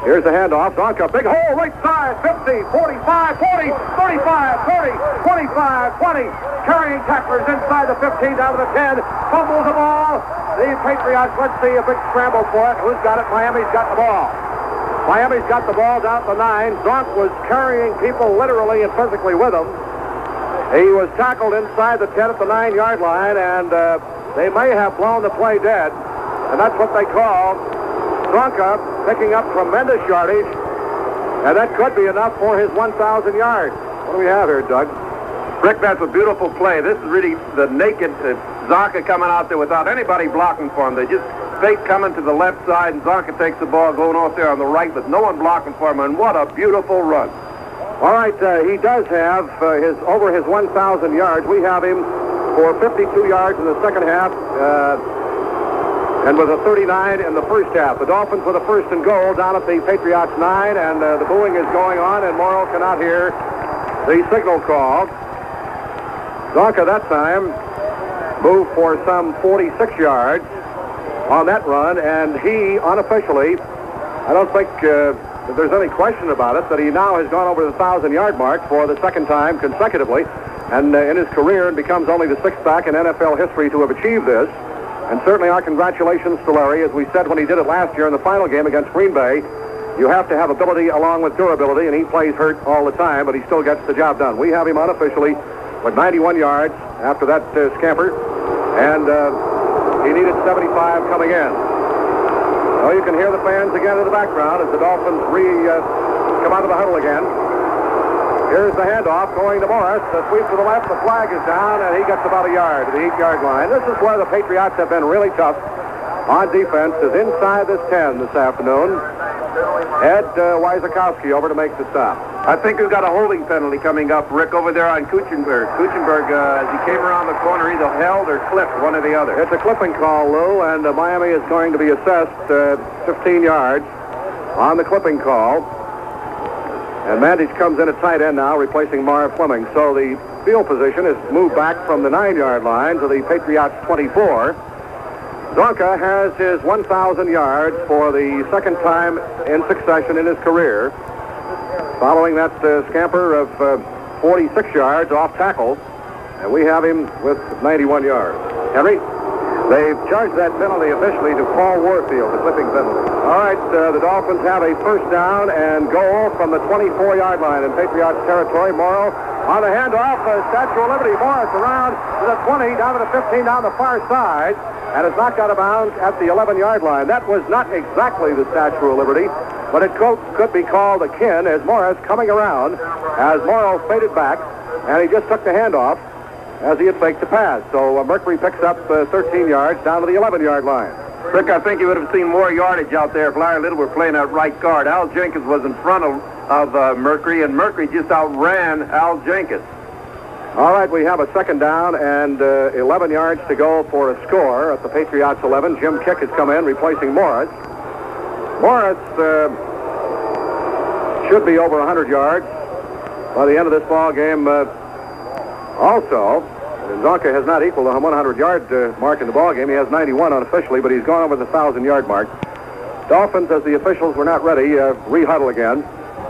Here's the handoff. Donka, big hole, right side, 50, 45, 40, 35, 30, 25, 20. Carrying tacklers inside the 15, down to the 10. Fumbles the ball. The Patriots, let's see, a big scramble for it. Who's got it? Miami's got the ball. Miami's got the ball down at the 9. Zonk was carrying people literally and physically with him. He was tackled inside the 10 at the 9-yard line, and they may have blown the play dead, and that's what they call Zonka picking up tremendous yardage, and that could be enough for his 1,000 yards. What do we have here, Doug? Rick, that's a beautiful play. This is really the naked Zonka coming out there without anybody blocking for him. They just fake coming to the left side, and Zonka takes the ball going off there on the right with no one blocking for him, and what a beautiful run. All right, he does have over his 1,000 yards. We have him for 52 yards in the second half, and with a 39 in the first half. The Dolphins with a first and goal down at the Patriots 9, and the booing is going on, and Morrill cannot hear the signal call. Zonka that time moved for some 46 yards on that run, and he unofficially, I don't think that there's any question about it, that he now has gone over the 1,000-yard mark for the second time consecutively, and in his career, and becomes only the 6th back in NFL history to have achieved this. And certainly our congratulations to Larry. As we said when he did it last year in the final game against Green Bay, you have to have ability along with durability, and he plays hurt all the time, but he still gets the job done. We have him unofficially with 91 yards after that scamper, and he needed 75 coming in. Well, you can hear the fans again in the background as the Dolphins come out of the huddle again. Here's the handoff going to Morris. The sweep to the left. The flag is down, and he gets about a yard to the 8-yard line. This is where the Patriots have been really tough on defense, is inside this 10 this afternoon. Ed Wyzakowski over to make the stop. I think we've got a holding penalty coming up, Rick, over there on Kuchenberg. Kuchenberg, as he came around the corner, either held or clipped, one or the other. It's a clipping call, Lou, and Miami is going to be assessed 15 yards on the clipping call. And Mandich comes in at tight end now, replacing Marv Fleming. So the field position is moved back from the 9-yard line to the Patriots 24. Zonka has his 1,000 yards for the second time in succession in his career, following that scamper of 46 yards off tackle, and we have him with 91 yards. Henry? They've charged that penalty officially to Paul Warfield, the clipping penalty. All right, the Dolphins have a first down and goal from the 24-yard line in Patriots territory. Morrill on the handoff, Statue of Liberty. Morris around to the 20, down to the 15, down the far side, and is knocked out of bounds at the 11-yard line. That was not exactly the Statue of Liberty, but it could be called akin as Morris coming around as Morrill faded back, and he just took the handoff as he had faked the pass. So Mercury picks up 13 yards down to the 11-yard line. Rick, I think you would have seen more yardage out there if Larry Little were playing that right guard. Al Jenkins was in front of Mercury, and Mercury just outran Al Jenkins. All right, we have a second down and 11 yards to go for a score at the Patriots 11. Jim Kick has come in, replacing Morris. Morris should be over 100 yards by the end of this ball game. Also, Zonka has not equaled the 100-yard mark in the ballgame. He has 91 unofficially, but he's gone over the 1,000-yard mark. Dolphins, as the officials were not ready, re-huddle again.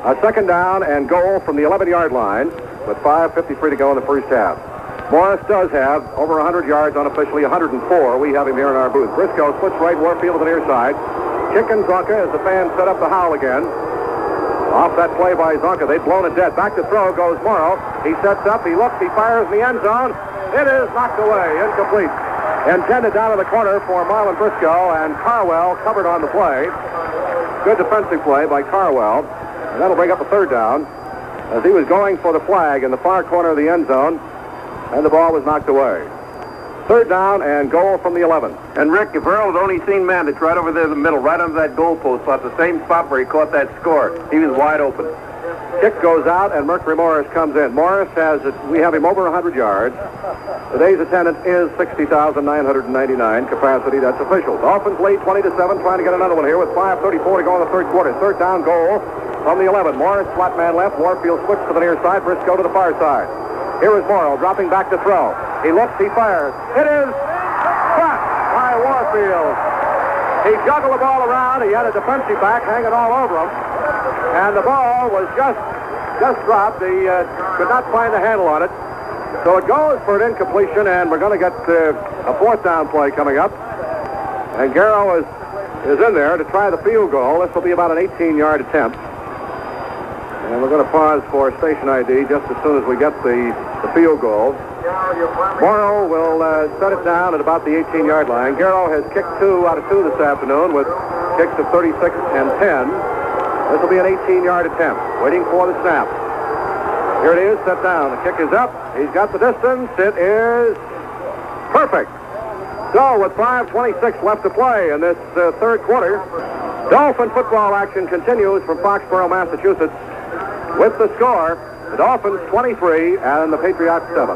A second down and goal from the 11-yard line with 5:53 to go in the first half. Morris does have over 100 yards unofficially, 104. We have him here in our booth. Briscoe splits right, Warfield to the near side. Kick and Zonka as the fans set up the howl again. Off that play by Zonka. They've blown it dead. Back to throw goes Morrow. He sets up. He looks. He fires in the end zone. It is knocked away. Incomplete. Intended down in the corner for Marlon Briscoe, and Carwell covered on the play. Good defensive play by Carwell. And that'll bring up a third down as he was going for the flag in the far corner of the end zone, and the ball was knocked away. Third down and goal from the 11. And Rick, if Earl had only seen Mandich right over there in the middle, right under that goalpost, at the same spot where he caught that score, he was wide open. Kick goes out, and Mercury Morris comes in. Morris we have him over 100 yards. Today's attendance is 60,999 capacity. That's official. Dolphins lead 20-7, trying to get another one here with 5:34 to go in the third quarter. Third down goal from the 11. Morris, flat man left. Warfield switched to the near side. Briscoe to the far side. Here is Morrow dropping back to throw. He looks, he fires. It is caught by Warfield. He juggled the ball around. He had a defensive back hanging all over him. And the ball was just dropped. He could not find the handle on it. So it goes for an incompletion, and we're going to get a fourth down play coming up. And Garrow is in there to try the field goal. This will be about an 18-yard attempt. And we're going to pause for station ID just as soon as we get the field goal. Morrow will set it down at about the 18-yard line. Garrow has kicked 2 out of 2 this afternoon with kicks of 36 and 10. This will be an 18-yard attempt. Waiting for the snap. Here it is, set down. The kick is up. He's got the distance. It is perfect. So with 5:26 left to play in this third quarter, Dolphin football action continues from Foxborough, Massachusetts. With the score, the Dolphins 23 and the Patriots 7.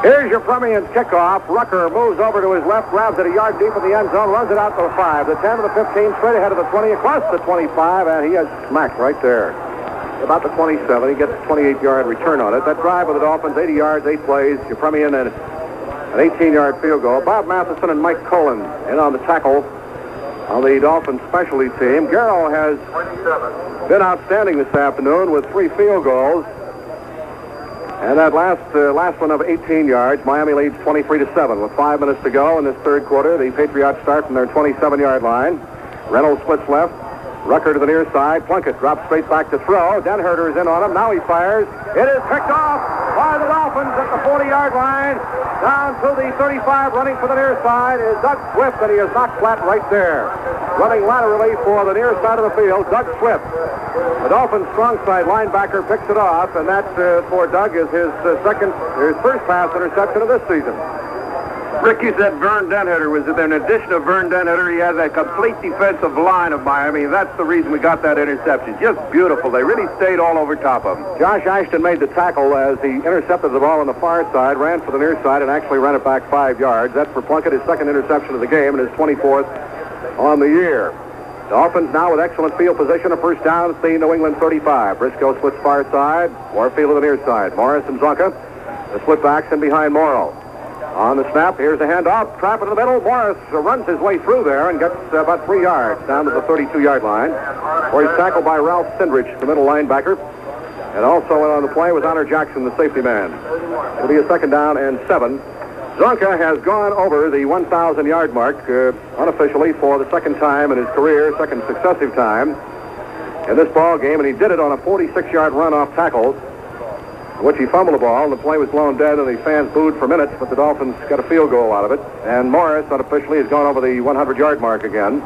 Here's your Premier's kickoff. Rucker moves over to his left, grabs it a yard deep in the end zone, runs it out to the 5, the 10 to the 15, straight ahead of the 20, across the 25, and he has smacked right there. About the 27, he gets a 28-yard return on it. That drive with the Dolphins, 80 yards, 8 plays. Your Premier and an 18-yard field goal. Bob Matheson and Mike Colin in on the tackle on the Dolphins specialty team. Garrow has been outstanding this afternoon with 3 field goals. And that last one of 18 yards, Miami leads 23-7 with 5 minutes to go in this third quarter. The Patriots start from their 27-yard line. Reynolds splits left. Rucker to the near side. Plunkett drops straight back to throw. Denherter is in on him. Now he fires. It is picked off by the Dolphins at the 40-yard line. Down to the 35, running for the near side is Doug Swift, and he is knocked flat right there. Running laterally for the near side of the field, Doug Swift. The Dolphins' strong side linebacker picks it off, and that for Doug is his first pass interception of this season. Rick, you said Vern Denherter was there. In addition to Vern Denherter, he has a complete defensive line of Miami. That's the reason we got that interception. Just beautiful. They really stayed all over top of him. Josh Ashton made the tackle as he intercepted the ball on the far side, ran for the near side, and actually ran it back 5 yards. That's for Plunkett, his second interception of the game, and his 24th on the year. Dolphins now with excellent field position. A first down at the New England 35. Briscoe splits far side. Warfield to the near side. Morris and Zonka, the split backs in behind Morrow. On the snap, here's the handoff. Trap in the middle. Morris runs his way through there and gets about 3 yards down to the 32-yard line, where he's tackled by Ralph Sindrich, the middle linebacker. And also on the play was Honor Jackson, the safety man. It'll be a second down and 7. Zonka has gone over the 1,000-yard mark unofficially for the second time in his career, second successive time in this ball game, and he did it on a 46-yard run off tackles, in which he fumbled the ball, and the play was blown dead, and the fans booed for minutes, but the Dolphins got a field goal out of it. And Morris, unofficially, has gone over the 100-yard mark again.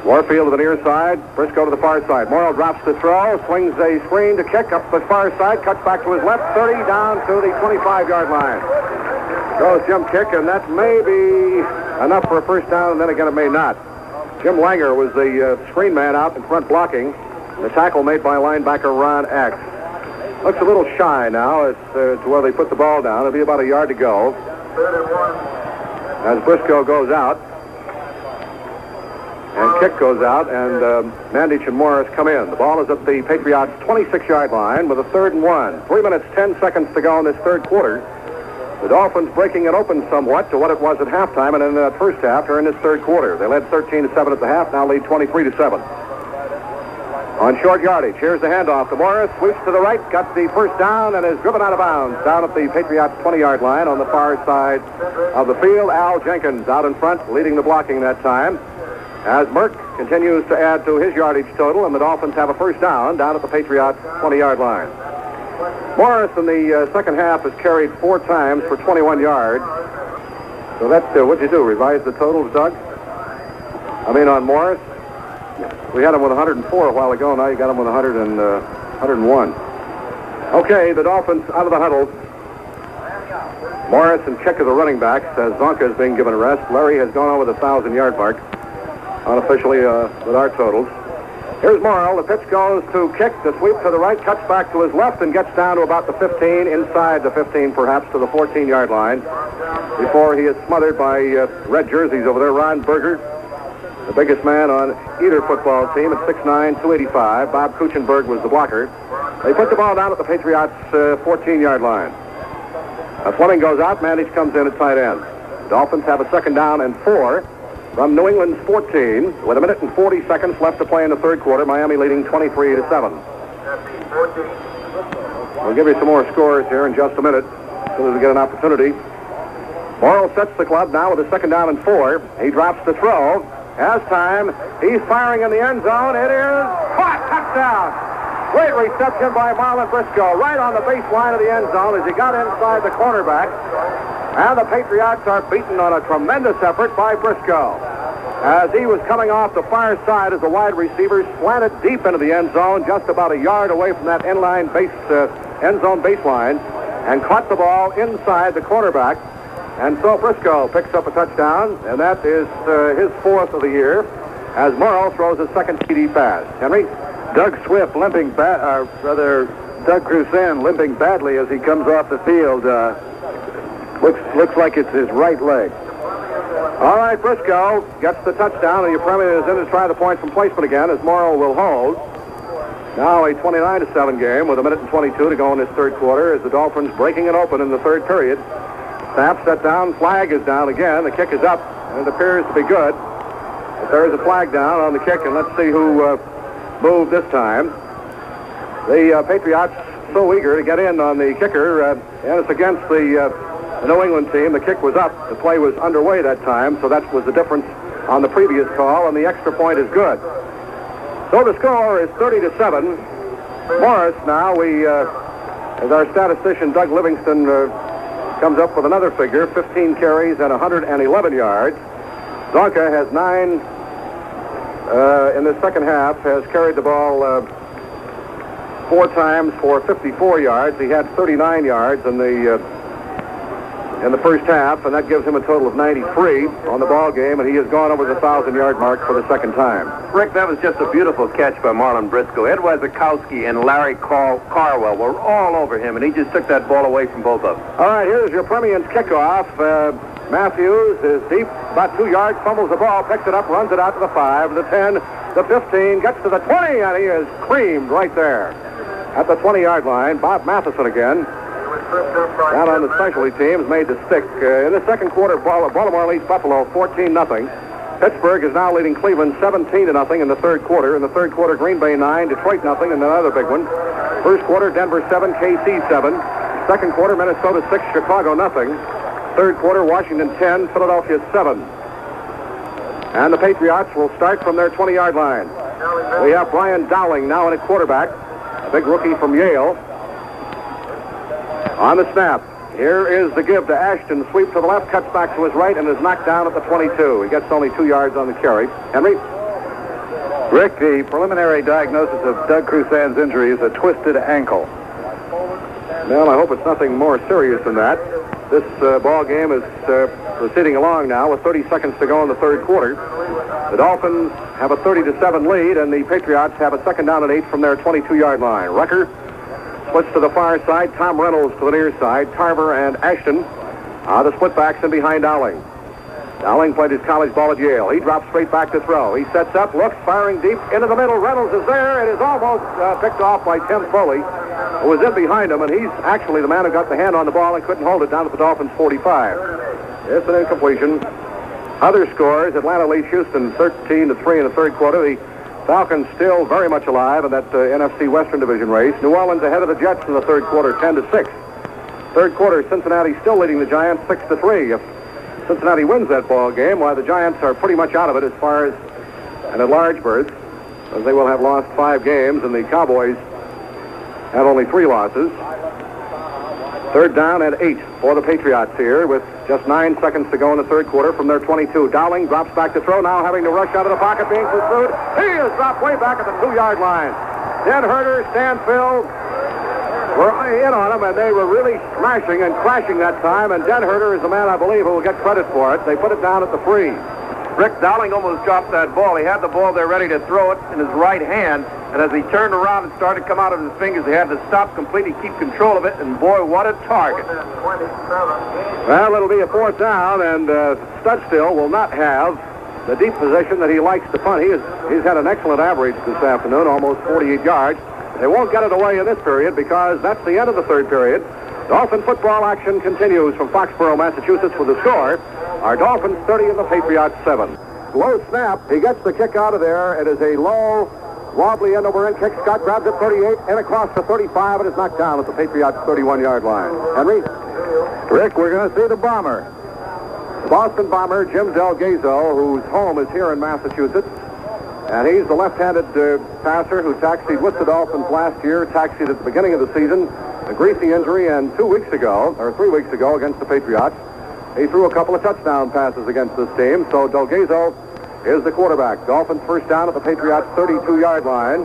Warfield to the near side, Briscoe to the far side. Morrow drops to throw, swings a screen to kick up the far side, cuts back to his left, 30 down to the 25-yard line. Goes Jim Kick, and that may be enough for a first down, and then again it may not. Jim Langer was the screen man out in front blocking. The tackle made by linebacker Ron X. Looks a little shy now as to where they put the ball down. It'll be about a yard to go as Briscoe goes out. And Kick goes out, and Mandich and Morris come in. The ball is at the Patriots' 26-yard line with a 3rd and 1. 3 minutes, 10 seconds to go in this third quarter. The Dolphins breaking it open somewhat to what it was at halftime and in that first half during this third quarter. They led 13-7 at the half, now lead 23-7. On short yardage, here's the handoff to Morris, sweeps to the right, got the first down, and is driven out of bounds down at the Patriots' 20-yard line on the far side of the field. Al Jenkins out in front, leading the blocking that time, as Merck continues to add to his yardage total, and the Dolphins have a first down at the Patriots' 20-yard line. Morris in the second half has carried 4 times for 21 yards. So that's, what'd you do, revise the totals, Doug? On Morris? We had him with 104 a while ago. Now you got him with 101. Okay, the Dolphins out of the huddle. Morris and Kick are the running backs as Zonka is being given a rest. Larry has gone over the 1,000-yard mark unofficially with our totals. Here's Morrill. The pitch goes to kick. The sweep to the right, cuts back to his left, and gets down to about the 15, inside the 15 perhaps, to the 14-yard line, before he is smothered by red jerseys over there. Ron Berger, the biggest man on either football team at 6'9", 285. Bob Kuchenberg was the blocker. They put the ball down at the Patriots' 14-yard line. Fleming goes out. Mandich comes in at tight end. The Dolphins have a 2nd down and 4 from New England's 14, with 1 minute and 40 seconds left to play in the third quarter. Miami leading 23-7. We'll give you some more scores here in just a minute, as soon as we get an opportunity. Morrill sets the club now with a 2nd down and 4. He drops the throw. Has time. He's firing in the end zone. It is caught. Touchdown. Great reception by Marlon Briscoe, right on the baseline of the end zone as he got inside the cornerback. And the Patriots are beaten on a tremendous effort by Briscoe, as he was coming off the far side as a wide receiver, slanted deep into the end zone, just about a yard away from that end zone baseline, and caught the ball inside the cornerback. And so Briscoe picks up a touchdown, and that is his 4th of the year, as Morrill throws his 2nd TD pass. Henry? Doug Swift limping Doug Crusan limping badly as he comes off the field. Looks like it's his right leg. All right, Briscoe gets the touchdown, and Yepremian is in to try the point from placement again, as Morrill will hold. Now a 29-7 game with 1 minute and 22 to go in this third quarter, as the Dolphins breaking it open in the third period. Snap set down, flag is down again. The kick is up, and it appears to be good. But there is a flag down on the kick, and let's see who moved this time. The Patriots so eager to get in on the kicker, and it's against the New England team. The kick was up. The play was underway that time, so that was the difference on the previous call, and the extra point is good. So the score is 30-7. Morris now, as our statistician Doug Livingston comes up with another figure, 15 carries and 111 yards. Zonka has 9 in the second half, has carried the ball 4 times for 54 yards. He had 39 yards in the first half, and that gives him a total of 93 on the ball game, and he has gone over the 1,000-yard mark for the second time. Rick, that was just a beautiful catch by Marlon Briscoe. Ed Wazakowski and Larry Carwell were all over him, and he just took that ball away from both of them. All right, here's your Premian's kickoff. Matthews is deep, about 2 yards, fumbles the ball, picks it up, runs it out to the 5, the 10, the 15, gets to the 20, and he is creamed right there at the 20-yard line. Bob Matheson again, down on the specialty teams, made the stick. In the second quarter, Baltimore leads Buffalo 14-0. Pittsburgh is now leading Cleveland 17-0 in the third quarter. In the third quarter, Green Bay 9, Detroit 0, and another big one. First quarter, Denver 7, KC 7. Second quarter, Minnesota 6, Chicago 0. Third quarter, Washington 10, Philadelphia 7. And the Patriots will start from their 20-yard line. We have Brian Dowling now in at quarterback, a big rookie from Yale. On the snap, here is the give to Ashton. Sweep to the left, cuts back to his right, and is knocked down at the 22. He gets only 2 yards on the carry. Henry? Rick, the preliminary diagnosis of Doug Crusan's injury is a twisted ankle. Well, I hope it's nothing more serious than that. This ball game is proceeding along now with 30 seconds to go in the third quarter. The Dolphins have a 30-7 lead, and the Patriots have a 2nd down and 8 from their 22-yard line. Rucker splits to the far side. Tom Reynolds to the near side. Tarver and Ashton the split backs in behind Dowling. Dowling played his college ball at Yale. He drops straight back to throw. He sets up, looks, firing deep into the middle. Reynolds is there. It is almost picked off by Tim Foley, who was in behind him, and he's actually the man who got the hand on the ball and couldn't hold it down at the Dolphins' 45. It's an incompletion. Other scores: Atlanta leads Houston 13-3 in the third quarter. The Falcons still very much alive in that NFC Western Division race. New Orleans ahead of the Jets in the third quarter, 10-6. Third quarter, Cincinnati still leading the Giants 6-3. If Cincinnati wins that ball game, why, the Giants are pretty much out of it as far as an at-large berth, as they will have lost 5 games, and the Cowboys have only 3 losses. Third down and 8 for the Patriots here, with just 9 seconds to go in the third quarter from their 22. Dowling drops back to throw, now having to rush out of the pocket, being pursued. He is dropped way back at the 2-yard line. Den Herter, Stanfield were in on him, and they were really smashing and crashing that time, and Den Herter is the man, I believe, who will get credit for it. They put it down at the 3. Rick Dowling almost dropped that ball. He had the ball there ready to throw it in his right hand, and as he turned around and started to come out of his fingers, he had to stop completely, keep control of it, and boy, what a target. Well, it'll be a 4th down, and Studstill will not have the deep position that he likes to punt. He's had an excellent average this afternoon, almost 48 yards. They won't get it away in this period because that's the end of the 3rd period. Dolphin football action continues from Foxborough, Massachusetts with the score. Our Dolphins 30 and the Patriots 7. Low snap. He gets the kick out of there. It is a low, wobbly end-over-end kick. Scott grabs it 38 and across to 35 and is knocked down at the Patriots 31-yard line. Henry? Rick, we're going to see the bomber. The Boston bomber, Jim Delgazo, whose home is here in Massachusetts. And he's the left-handed passer who taxied with the Dolphins last year, taxied at the beginning of the season, a greasy injury, and 3 weeks ago against the Patriots, he threw a couple of touchdown passes against this team. So Delgazo is the quarterback. Dolphins first down at the Patriots 32-yard line.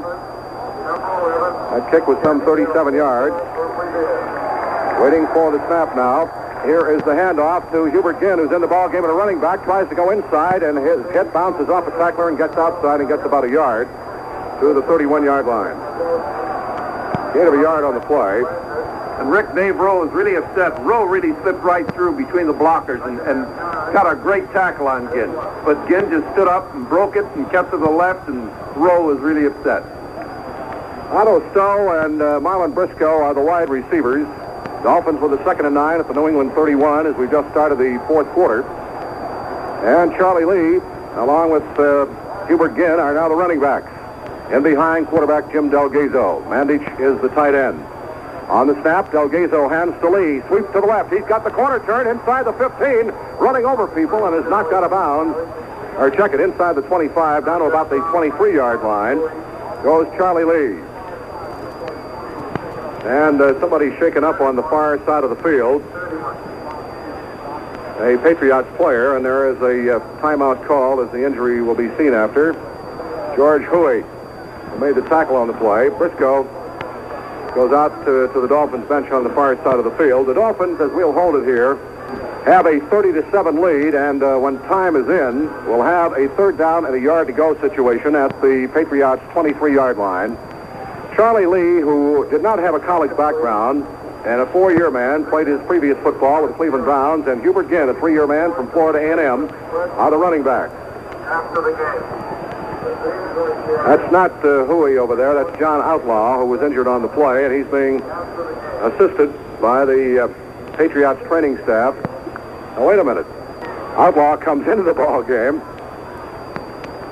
That kick was some 37 yards. Waiting for the snap now. Here is the handoff to Hubert Ginn, who's in the ball game and a running back, tries to go inside, and his hit bounces off a tackler and gets outside and gets about a yard to the 31-yard line. Gain of a yard on the play. And Rick, Dave Rowe is really upset. Rowe really slipped right through between the blockers and got a great tackle on Ginn. But Ginn just stood up and broke it and kept to the left, and Rowe was really upset. Otto Stowe and Marlon Briscoe are the wide receivers. Dolphins with a 2nd and 9 at the New England 31 as we just started the 4th quarter. And Charlie Lee, along with Hubert Ginn, are now the running backs. In behind, quarterback Jim Delgazo. Mandich is the tight end. On the snap, Delgazo hands to Lee. Sweeps to the left. He's got the corner turn inside the 15, running over people and is knocked out of bounds. Or check it, inside the 25, down to about the 23-yard line. Goes Charlie Lee. And somebody shaken up on the far side of the field. A Patriots player, and there is a timeout call as the injury will be seen after. George Huey made the tackle on the play. Briscoe goes out to the Dolphins bench on the far side of the field. The Dolphins, as we'll hold it here, have a 30-7 lead, and when time is in, we'll have a 3rd down and a yard to go situation at the Patriots 23-yard line. Charlie Lee, who did not have a college background and a 4-year man, played his previous football with the Cleveland Browns, and Hubert Ginn, a 3-year man from Florida A&M, are the running backs. That's not Huey over there. That's John Outlaw, who was injured on the play, and he's being assisted by the Patriots training staff. Now, wait a minute. Outlaw comes into the ball game.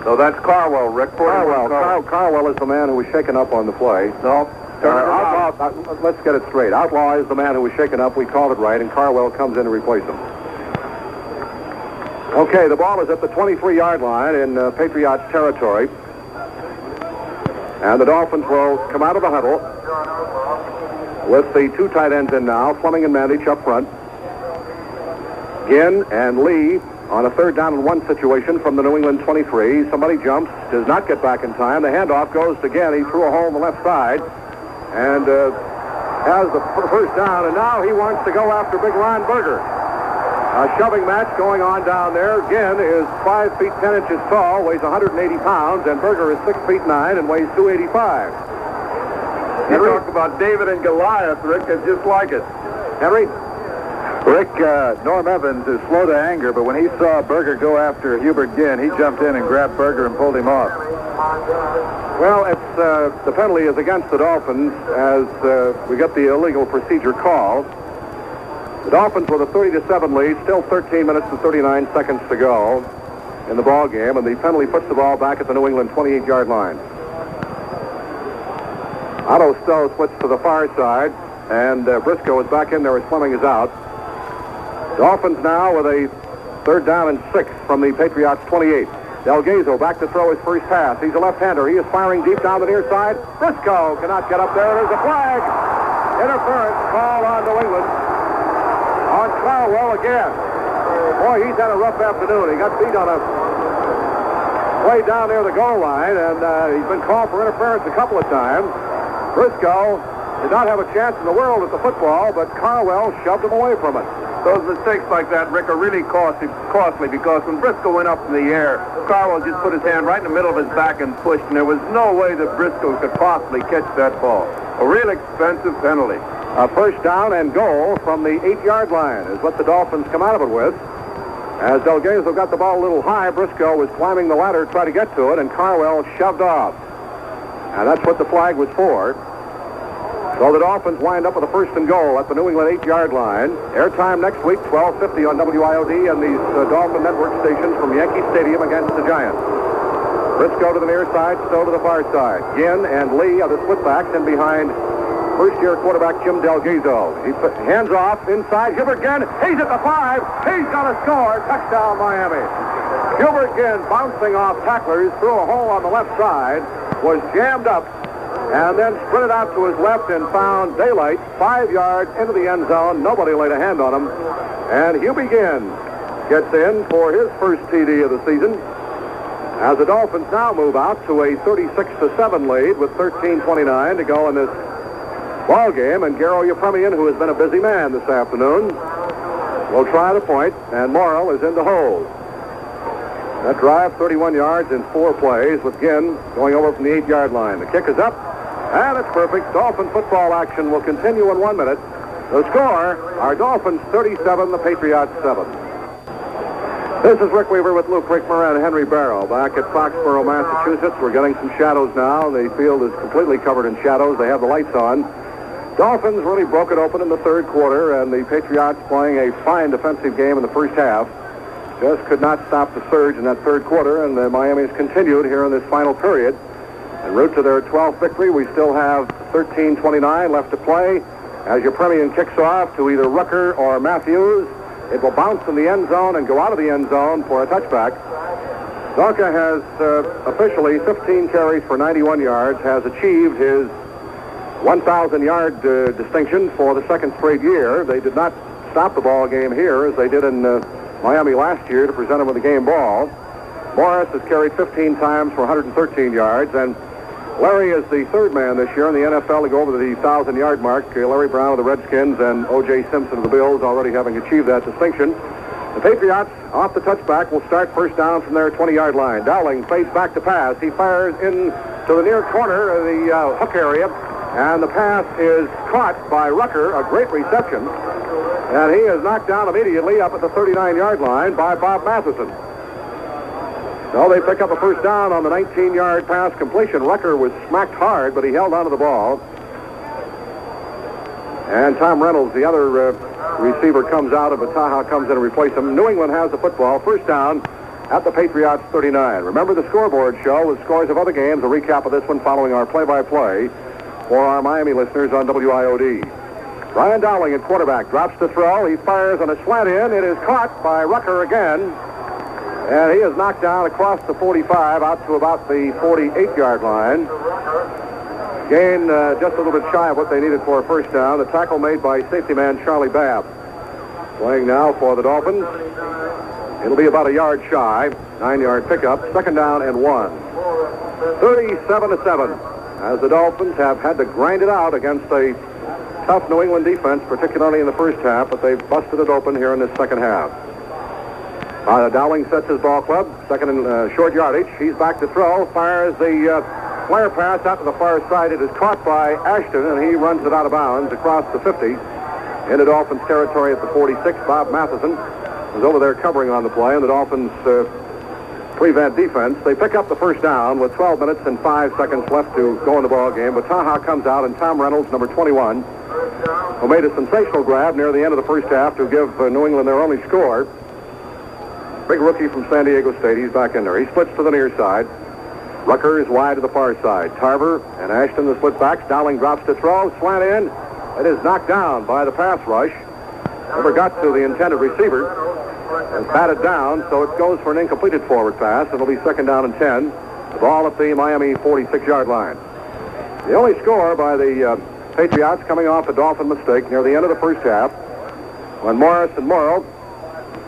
So that's Carwell, Rick. Carwell is the man who was shaken up on the play. No. Outlaw, let's get it straight. Outlaw is the man who was shaken up. We called it right, and Carwell comes in to replace him. Okay, the ball is at the 23-yard line in Patriots territory. And the Dolphins will come out of the huddle with the 2 tight ends in now, Fleming and Mandich up front. Ginn and Lee on a 3rd down and 1 situation from the New England 23. Somebody jumps, does not get back in time. The handoff goes to Ginn. He threw a hole on the left side and has the first down. And now he wants to go after Big Ron Berger. A shoving match going on down there. Ginn is 5 feet 10 inches tall, weighs 180 pounds, and Berger is 6 feet 9 and weighs 285. You talk about David and Goliath, Rick, it's just like it. Henry? Rick, Norm Evans is slow to anger, but when he saw Berger go after Hubert Ginn, he jumped in and grabbed Berger and pulled him off. Well, the penalty is against the Dolphins as we get the illegal procedure call. The Dolphins with a 30-7 lead, still 13 minutes and 39 seconds to go in the ball game, and the penalty puts the ball back at the New England 28-yard line. Otto Stowe splits to the far side, and Briscoe is back in there as Fleming is out. Dolphins now with a 3rd down and 6 from the Patriots 28. Delgazo back to throw his first pass. He's a left-hander. He is firing deep down the near side. Briscoe cannot get up there. There's a flag. Interference called on New England. On Carwell again. Boy, he's had a rough afternoon. He got beat on a play down near the goal line, and he's been called for interference a couple of times. Briscoe did not have a chance in the world at the football, but Carwell shoved him away from it. Those mistakes like that, Rick, are really costly because when Briscoe went up in the air, Carwell just put his hand right in the middle of his back and pushed, and there was no way that Briscoe could possibly catch that ball. A real expensive penalty. A first down and goal from the 8-yard line is what the Dolphins come out of it with. As Delgado got the ball a little high, Briscoe was climbing the ladder to try to get to it, and Carwell shoved off. And that's what the flag was for. So the Dolphins wind up with a first and goal at the New England 8-yard line. Airtime next week, 12:50 on WIOD and these Dolphin Network stations from Yankee Stadium against the Giants. Briscoe to the near side, Stowe to the far side. Ginn and Lee are the split-backs in behind first-year quarterback Jim Delgado. He hands off inside. Hubert Ginn, he's at the 5. He's got to score. Touchdown, Miami. Hubert Ginn bouncing off tacklers through a hole on the left side, was jammed up, and then sprinted out to his left and found daylight 5 yards into the end zone. Nobody laid a hand on him. And Hubie Ginn gets in for his first TD of the season as the Dolphins now move out to a 36-7 lead with 13:29 to go in this ball game. And Garo Yepremian, who has been a busy man this afternoon, will try the point, and Morrill is in the hold. That drive, 31 yards in 4 plays, with Ginn going over from the 8-yard line. The kick is up, and it's perfect. Dolphin football action will continue in 1 minute. The score, our Dolphins 37, the Patriots 7. This is Rick Weaver with Lou Crickmer and Henry Barrow back at Foxborough, Massachusetts. We're getting some shadows now. The field is completely covered in shadows. They have the lights on. Dolphins really broke it open in the third quarter, and the Patriots, playing a fine defensive game in the first half, just could not stop the surge in that third quarter, and the Miami's continued here in this final period. En route to their 12th victory, we still have 13:29 left to play. As Yepremian kicks off to either Rucker or Matthews, it will bounce in the end zone and go out of the end zone for a touchback. Zonka has officially 15 carries for 91 yards, has achieved his 1,000-yard distinction for the second straight year. They did not stop the ball game here as they did in Miami last year to present him with a game ball. Morris has carried 15 times for 113 yards, and Larry is the third man this year in the NFL to go over the 1,000-yard mark. Larry Brown of the Redskins and O.J. Simpson of the Bills already having achieved that distinction. The Patriots, off the touchback, will start first down from their 20-yard line. Dowling fades back to pass. He fires in to the near corner of the hook area, and the pass is caught by Rucker, a great reception, and he is knocked down immediately up at the 39-yard line by Bob Matheson. So they pick up a first down on the 19-yard pass completion. Rucker was smacked hard, but he held onto the ball. And Tom Reynolds, the other receiver, comes out, and Bataha comes in and replaces him. New England has the football. First down at the Patriots 39. Remember the scoreboard show with scores of other games. A recap of this one following our play-by-play for our Miami listeners on WIOD. Brian Dowling at quarterback drops to throw. He fires on a slant in. It is caught by Rucker again. And he is knocked down across the 45 out to about the 48-yard line. Gain just a little bit shy of what they needed for a first down. The tackle made by safety man Charlie Babb. Playing now for the Dolphins. It'll be about a yard shy. 9-yard pickup. Second down and 1. 37-7. As the Dolphins have had to grind it out against a tough New England defense, particularly in the first half, but they've busted it open here in this second half. Dowling sets his ball club, second and short yardage. He's back to throw, fires the flare pass out to the far side. It is caught by Ashton, and he runs it out of bounds across the 50 into Dolphins territory at the 46. Bob Matheson is over there covering on the play, and the Dolphins prevent defense. They pick up the first down with 12 minutes and 5 seconds left to go in the ball game. But Taha comes out, and Tom Reynolds, number 21, who made a sensational grab near the end of the first half to give New England their only score. Big rookie from San Diego State. He's back in there. He splits to the near side. Rucker is wide to the far side. Tarver and Ashton, the split backs. Dowling drops to throw. Slant in. It is knocked down by the pass rush. Never got to the intended receiver. And batted down, so it goes for an incompleted forward pass. It'll be second down and 10. The ball at the Miami 46-yard line. The only score by the Patriots coming off a Dolphin mistake near the end of the first half when Morris and Morrow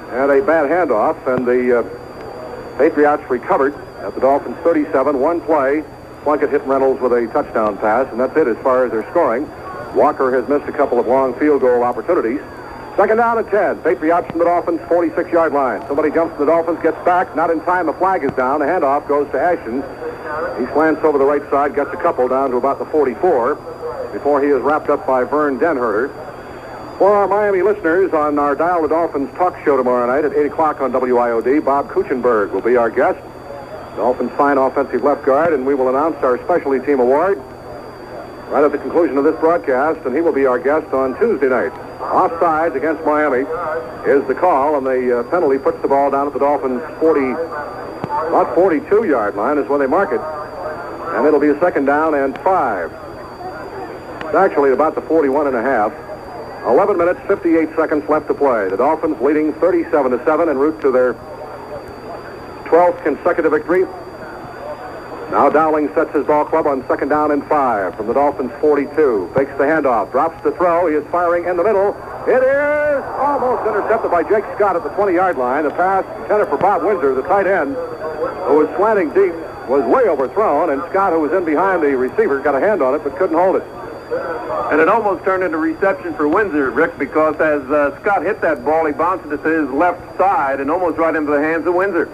had a bad handoff, and the Patriots recovered at the Dolphins 37. One play, Plunkett hit Reynolds with a touchdown pass, and that's it as far as their scoring. Walker has missed a couple of long field goal opportunities. Second down and 10. Patriots from the Dolphins' 46-yard line. Somebody jumps from the Dolphins, gets back. Not in time. The flag is down. The handoff goes to Ashton. He slants over the right side, gets a couple down to about the 44 before he is wrapped up by Vern Denherter. For our Miami listeners, on our Dial the Dolphins talk show tomorrow night at 8 o'clock on WIOD, Bob Kuchenberg will be our guest. Dolphins' fine offensive left guard, and we will announce our specialty team award right at the conclusion of this broadcast, and he will be our guest on Tuesday night. Offsides against Miami is the call, and the penalty puts the ball down at the Dolphins' about 42-yard line is where they mark it, and it'll be a second down and 5. It's actually about the 41 and a half. 11 minutes, 58 seconds left to play. The Dolphins leading 37-7 en route to their 12th consecutive victory. Now Dowling sets his ball club on second down and 5 from the Dolphins' 42. Fakes the handoff, drops the throw. He is firing in the middle. It is almost intercepted by Jake Scott at the 20-yard line. The pass intended for Bob Windsor, the tight end, who was slanting deep, was way overthrown, and Scott, who was in behind the receiver, got a hand on it but couldn't hold it. And it almost turned into reception for Windsor, Rick, because as Scott hit that ball, he bounced it to his left side and almost right into the hands of Windsor.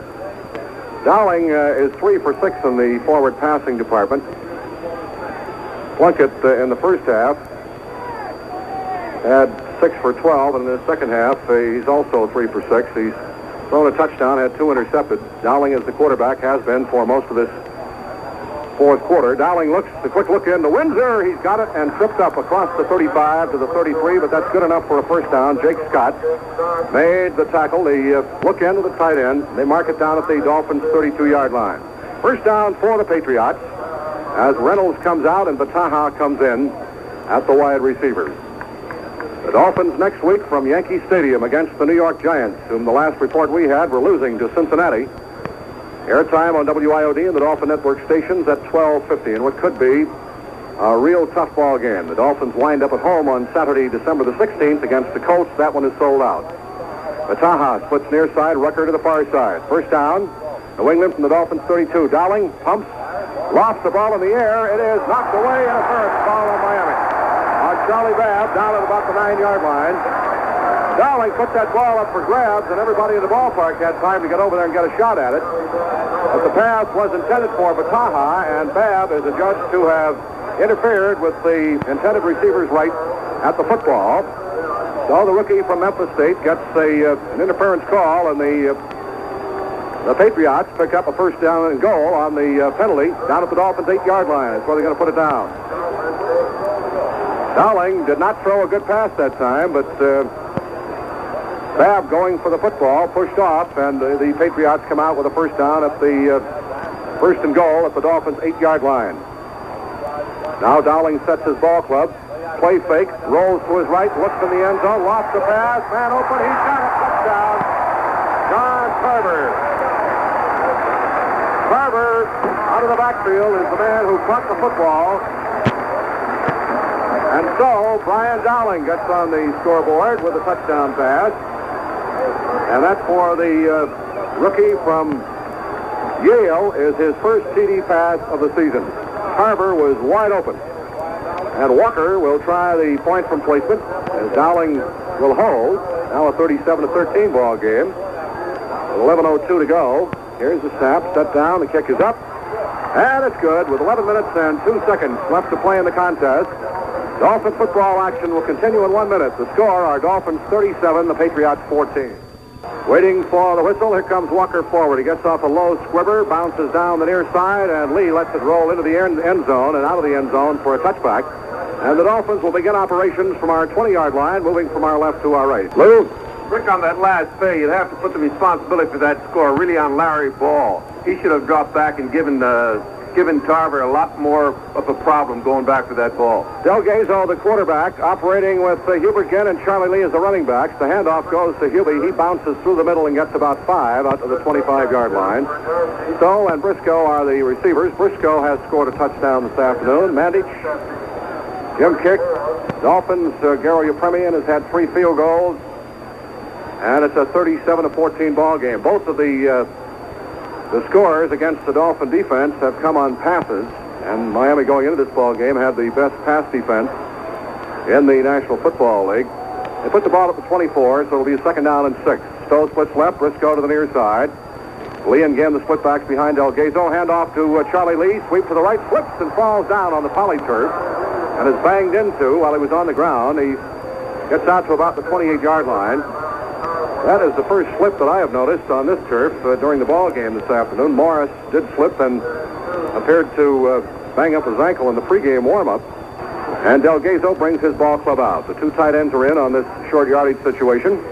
Dowling is 3 for 6 in the forward passing department. Plunkett in the first half had 6 for 12, and in the second half he's also 3 for 6. He's thrown a touchdown, had 2 intercepted. Dowling, as the quarterback, has been for most of this fourth quarter. Dowling looks, a quick look into Windsor. He's got it and tripped up across the 35 to the 33, but that's good enough for a first down. Jake Scott made the tackle. The look into the tight end. They mark it down at the Dolphins' 32-yard line. First down for the Patriots as Reynolds comes out and Bataha comes in at the wide receivers. The Dolphins next week from Yankee Stadium against the New York Giants, whom the last report we had were losing to Cincinnati. Airtime on WIOD and the Dolphin Network stations at 12:50 in what could be a real tough ball game. The Dolphins wind up at home on Saturday, December the 16th against the Colts. That one is sold out. Bataha splits near side, Rucker to the far side. First down, New England from the Dolphins' 32. Dowling pumps, lofts the ball in the air. It is knocked away, interference ball on Miami. Charlie Babb down at about the 9-yard line. Dowling put that ball up for grabs, and everybody in the ballpark had time to get over there and get a shot at it. But the pass was intended for Bataha, and Babb is adjudged to have interfered with the intended receiver's right at the football. So the rookie from Memphis State gets an interference call, and the Patriots pick up a first down and goal on the penalty down at the Dolphins' 8-yard line. That's where they're going to put it down. Dowling did not throw a good pass that time, but Babb going for the football, pushed off, and the Patriots come out with a first down at the first and goal at the Dolphins' 8-yard line. Now Dowling sets his ball club, play fake, rolls to his right, looks in the end zone, lofts the pass, man open, he's got it, touchdown. John Carver. Carver, out of the backfield, is the man who caught the football. And so, Brian Dowling gets on the scoreboard with a touchdown pass. And that's for the rookie from Yale, is his first TD pass of the season. Carver was wide open. And Walker will try the point from placement as Dowling will hold. Now a 37-13 ball game. 11:02 to go. Here's the snap, set down, the kick is up. And it's good with 11 minutes and 2 seconds left to play in the contest. Dolphin football action will continue in 1 minute. The score, our Dolphins 37, the Patriots 14. Waiting for the whistle, here comes Walker forward. He gets off a low squibber, bounces down the near side, and Lee lets it roll into the end zone and out of the end zone for a touchback. And the Dolphins will begin operations from our 20-yard line, moving from our left to our right. Lou? Rick, on that last play, you'd have to put the responsibility for that score really on Larry Ball. He should have dropped back and given Tarver a lot more of a problem going back to that ball. Del Gazo, the quarterback, operating with Hubert Ginn and Charlie Lee as the running backs. The handoff goes to Hubie. He bounces through the middle and gets about 5 out to the 25-yard line. Stoll and Briscoe are the receivers. Briscoe has scored a touchdown this afternoon. Mandich, Jim Kick. Dolphins, Garo Yepremian has had 3 field goals. And it's a 37-14 ball game. Both of the scores against the Dolphin defense have come on passes, and Miami going into this ball game had the best pass defense in the National Football League. They put the ball at the 24, so it'll be a second down and 6. Stowe splits left, Briscoe to the near side. Lee and again the split backs behind Delgazo. Hand off to Charlie Lee. Sweep to the right, slips and falls down on the poly turf and is banged into while he was on the ground. He gets out to about the 28-yard line. That is the first slip that I have noticed on this turf during the ball game this afternoon. Morris did slip and appeared to bang up his ankle in the pregame warm-up. And Delgazo brings his ball club out. The two tight ends are in on this short yardage situation.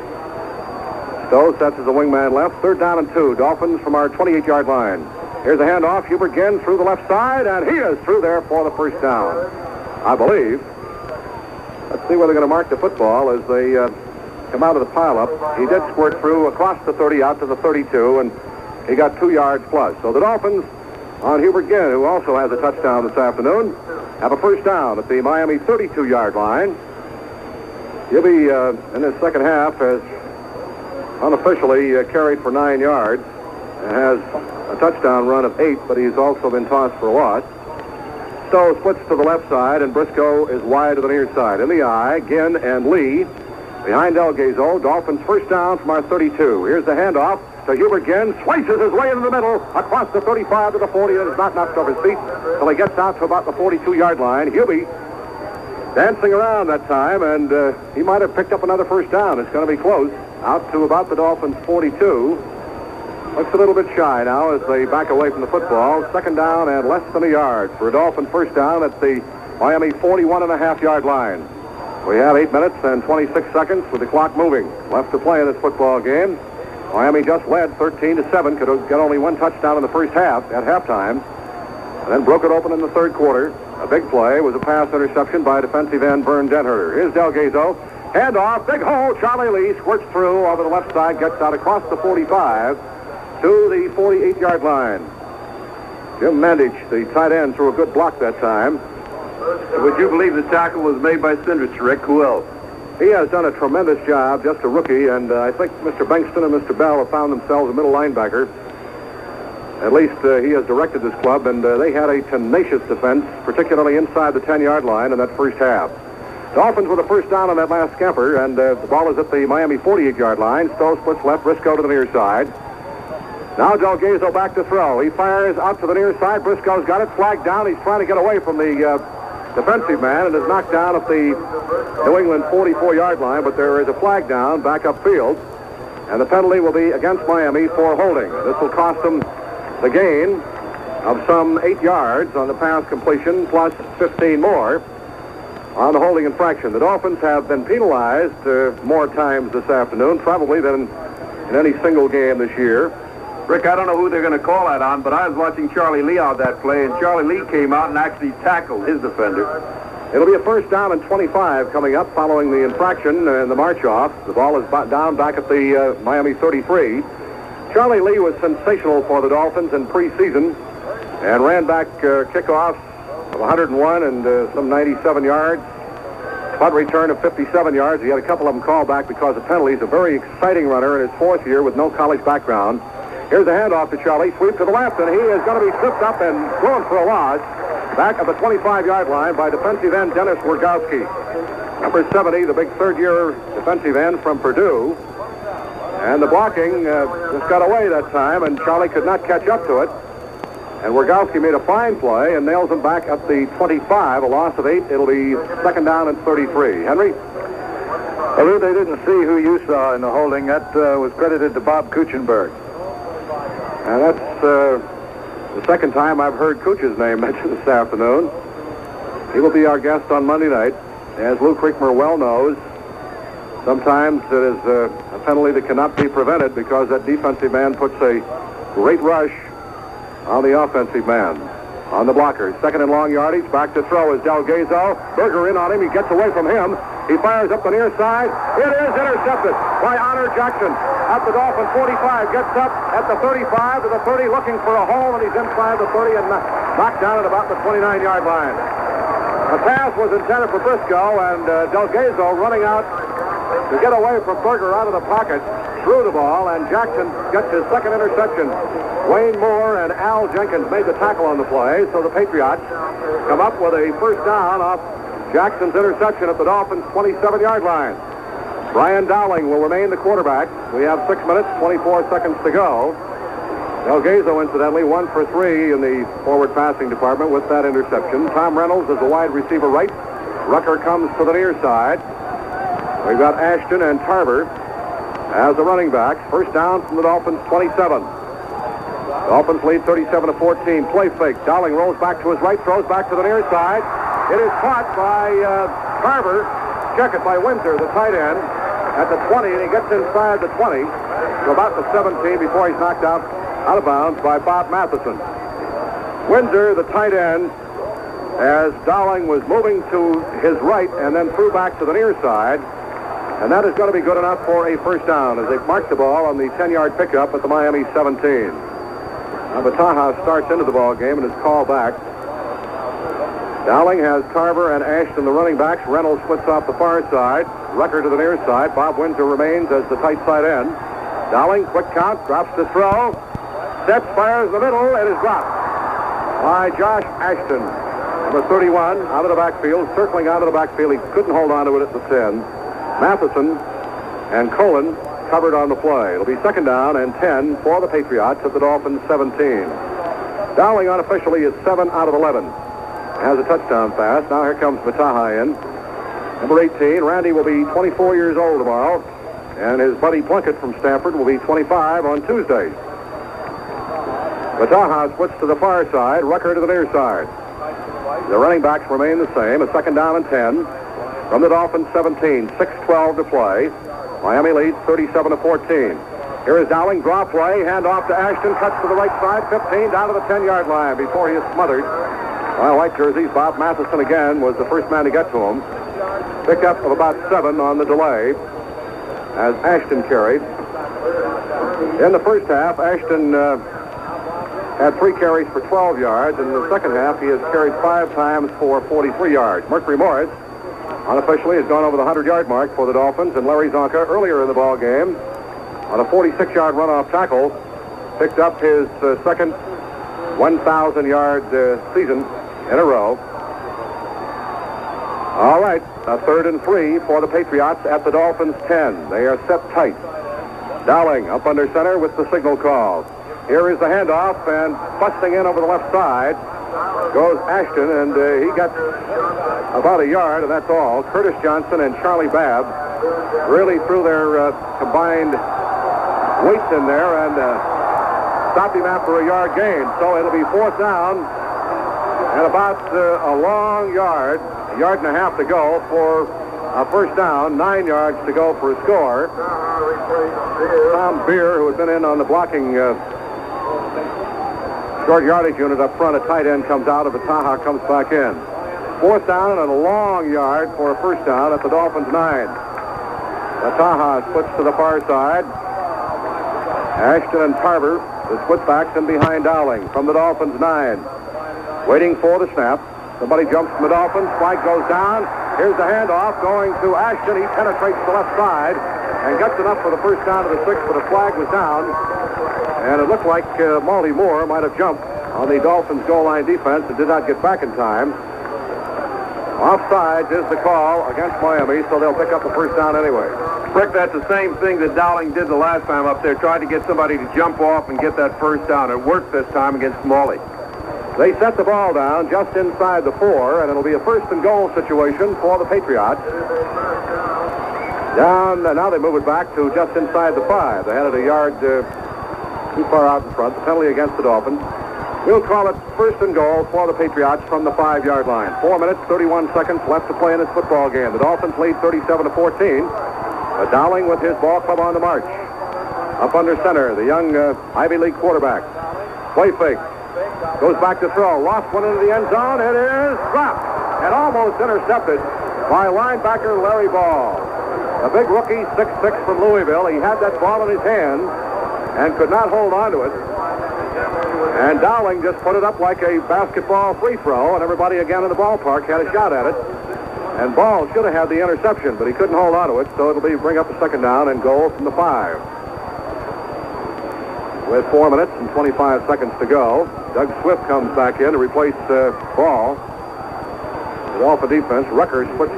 Stowe sets as a wingman left. Third down and 2. Dolphins from our 28-yard line. Here's a handoff. Hubert again through the left side, and he is through there for the first down, I believe. Let's see where they're going to mark the football as they come out of the pileup. He did squirt through across the 30 out to the 32, and he got 2 yards plus. So the Dolphins on Hubert Ginn, who also has a touchdown this afternoon, have a first down at the Miami 32-yard line. He'll be in his second half has unofficially carried for 9 yards and has a touchdown run of 8, but he's also been tossed for a loss. Stowe splits to the left side, and Briscoe is wide to the near side. In the eye, Ginn and Lee behind Delgazo. Dolphins first down from our 32. Here's the handoff to Hubert Ginn. Slices his way into the middle across the 35 to the 40, and is not knocked off his feet until he gets out to about the 42-yard line. Hubie dancing around that time, and he might have picked up another first down. It's going to be close. Out to about the Dolphins' 42. Looks a little bit shy now as they back away from the football. Second down and less than a yard for a Dolphin first down at the Miami 41.5-yard line. We have 8 minutes and 26 seconds with the clock moving. Left to play in this football game. Miami just led 13-7. Could get only 1 touchdown in the first half at halftime. And then broke it open in the third quarter. A big play was a pass interception by defensive end Vern Denherter. Here's Delgazo. Handoff, big hole. Charlie Lee squirts through over the left side, gets out across the 45 to the 48-yard line. Jim Mandich, the tight end, threw a good block that time. Would you believe the tackle was made by Cindrich, Rick? Who else? He has done a tremendous job, just a rookie, and I think Mr. Bankston and Mr. Bell have found themselves a middle linebacker. At least he has directed this club, and they had a tenacious defense, particularly inside the 10-yard line in that first half. Dolphins with a first down on that last scamper, and the ball is at the Miami 48-yard line. Stowe splits left, Briscoe to the near side. Now Delgazo back to throw. He fires out to the near side. Briscoe's got it, flagged down. He's trying to get away from the defensive man and is knocked down at the New England 44-yard line, but there is a flag down back upfield, and the penalty will be against Miami for holding. This will cost them the gain of some 8 yards on the pass completion, plus 15 more on the holding infraction. The Dolphins have been penalized more times this afternoon, probably than in any single game this year. Rick, I don't know who they're going to call that on, but I was watching Charlie Lee on that play, and Charlie Lee came out and actually tackled his defender. It'll be a first down and 25 coming up following the infraction and the march-off. The ball is down back at the Miami 33. Charlie Lee was sensational for the Dolphins in preseason and ran back kickoffs of 101 and some 97 yards. Punt return of 57 yards. He had a couple of them called back because of penalties. A very exciting runner in his 4th year with no college background. Here's a handoff to Charlie. Sweep to the left, and he is going to be tripped up and thrown for a loss back at the 25-yard line by defensive end Dennis Wergowski. Number 70, the big 3rd-year defensive end from Purdue. And the blocking just got away that time, and Charlie could not catch up to it. And Wergowski made a fine play and nails him back at the 25, a loss of 8. It'll be second down and 33. Henry? Well, they didn't see who you saw in the holding. That was credited to Bob Kuchenberg. And that's the second time I've heard Cooch's name mentioned this afternoon. He will be our guest on Monday night. As Lou Creekmer well knows, sometimes it is a penalty that cannot be prevented because that defensive man puts a great rush on the offensive man. On the blocker, second and long yardage, back to throw is Delgazo. Berger in on him, he gets away from him. He fires up the near side. It is intercepted by Honor Jackson at the Dolphin 45. Gets up at the 35 to the 30, looking for a hole, and he's inside the 30 and knocked down at about the 29-yard line. The pass was intended for Briscoe, and Delgazo running out to get away from Berger out of the pocket, threw the ball, and Jackson gets his second interception. Wayne Moore and Al Jenkins made the tackle on the play, so the Patriots come up with a first down off Jackson's interception at the Dolphins' 27-yard line. Brian Dowling will remain the quarterback. We have 6 minutes, 24 seconds to go. Delgazo, incidentally, 1 for 3 in the forward passing department with that interception. Tom Reynolds is the wide receiver right. Rucker comes to the near side. We've got Ashton and Tarver as the running backs. First down from the Dolphins, 27. Dolphins lead 37-14. Play fake. Dowling rolls back to his right, throws back to the near side. It is caught by Tarver. Check it by Windsor, the tight end, at the 20, and he gets inside the 20 to about the 17 before he's knocked out of bounds by Bob Matheson. Windsor, the tight end, as Dowling was moving to his right and then threw back to the near side, and that is going to be good enough for a first down as they mark the ball on the 10-yard pickup at the Miami 17. Now Bataha starts into the ball game and is called back. Dowling has Tarver and Ashton, the running backs. Reynolds splits off the far side. Rucker to the near side. Bob Windsor remains as the tight side end. Dowling, quick count, drops to throw. Steps, fires in the middle. It is dropped by Josh Ashton, number 31, out of the backfield, circling out of the backfield. He couldn't hold on to it at the 10. Matheson and Colin covered on the play. It'll be second down and 10 for the Patriots at the Dolphins 17. Dowling unofficially is 7 out of 11. Has a touchdown pass. Now here comes Bataha in. Number 18, Randy will be 24 years old tomorrow, and his buddy Plunkett from Stanford will be 25 on Tuesday. Bataha splits to the far side, Rucker to the near side. The running backs remain the same. A second down and 10 from the Dolphins 17. 6:12 to play. Miami leads 37-14. Here is Dowling, draw play, hand off to Ashton, cuts to the right side, 15 down to the 10-yard line before he is smothered. Well, white jerseys, Bob Matheson again was the first man to get to him. Pickup of about 7 on the delay as Ashton carried. In the first half, Ashton had 3 carries for 12 yards. In the second half, he has carried 5 times for 43 yards. Mercury Morris unofficially has gone over the 100-yard mark for the Dolphins, and Larry Zonka earlier in the ball game on a 46-yard runoff tackle picked up his second 1,000-yard season in a row. All right, a 3rd and 3 for the Patriots at the Dolphins 10. They are set tight. Dowling up under center with the signal call. Here is the handoff, and busting in over the left side goes Ashton, and he got about a yard, and that's all. Curtis Johnson and Charlie Babb really threw their combined weights in there and stopped him after a yard gain. So it'll be 4th down and about a long yard, a yard and a half to go for a first down, 9 yards to go for a score. Tom Beer, who had been in on the blocking short yardage unit up front, a tight end comes out of Bataha, comes back in. 4th down and a long yard for a first down at the Dolphins 9. Bataha splits to the far side. Ashton and Tarver, the split backs in behind Dowling from the Dolphins 9. Waiting for the snap. Somebody jumps from the Dolphins. Flag goes down. Here's the handoff going to Ashton. He penetrates the left side and gets enough for the first down to the 6, but the flag was down. And it looked like Marty Moore might have jumped on the Dolphins goal line defense and did not get back in time. Offside is the call against Miami, so they'll pick up the first down anyway. Rick, that's the same thing that Dowling did the last time up there, tried to get somebody to jump off and get that first down. It worked this time against Smalley. They set the ball down just inside the 4, and it'll be a first and goal situation for the Patriots. Down, now they move it back to just inside the 5. They had it a yard too far out in front. The penalty against the Dolphins. We'll call it first and goal for the Patriots from the 5-yard line. 4 minutes, 31 seconds left to play in this football game. The Dolphins lead 37-14. Dowling with his ball club on the march. Up under center, the young Ivy League quarterback. Play fake. Goes back to throw. Lost one into the end zone. It is dropped and almost intercepted by linebacker Larry Ball. A big rookie, 6'6" from Louisville. He had that ball in his hand and could not hold on to it. And Dowling just put it up like a basketball free throw, and everybody again in the ballpark had a shot at it. And Ball should have had the interception, but he couldn't hold on to it, so it'll be bring up a second down and goal from the 5. With 4 minutes and 25 seconds to go, Doug Swift comes back in to replace Ball. The Dolphin defense, Rucker splits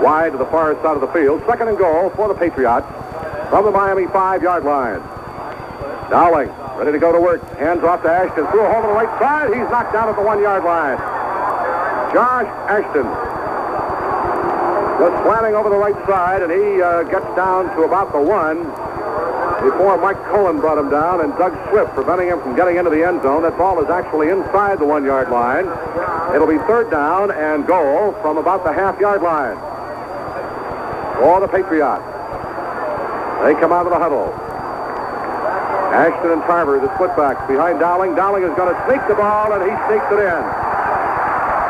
wide to the far side of the field. Second and goal for the Patriots from the Miami 5-yard line. Dowling, ready to go to work. Hands off to Ashton. Threw a home on the right side. He's knocked down at the 1-yard line. Josh Ashton was slanting over the right side, and he gets down to about the 1 before Mike Cullen brought him down, and Doug Swift preventing him from getting into the end zone. That ball is actually inside the 1-yard line. It'll be third down and goal from about the half-yard line for the Patriots. They come out of the huddle. Ashton and Tarver, the split-backs, behind Dowling. Dowling is going to sneak the ball, and he sneaks it in.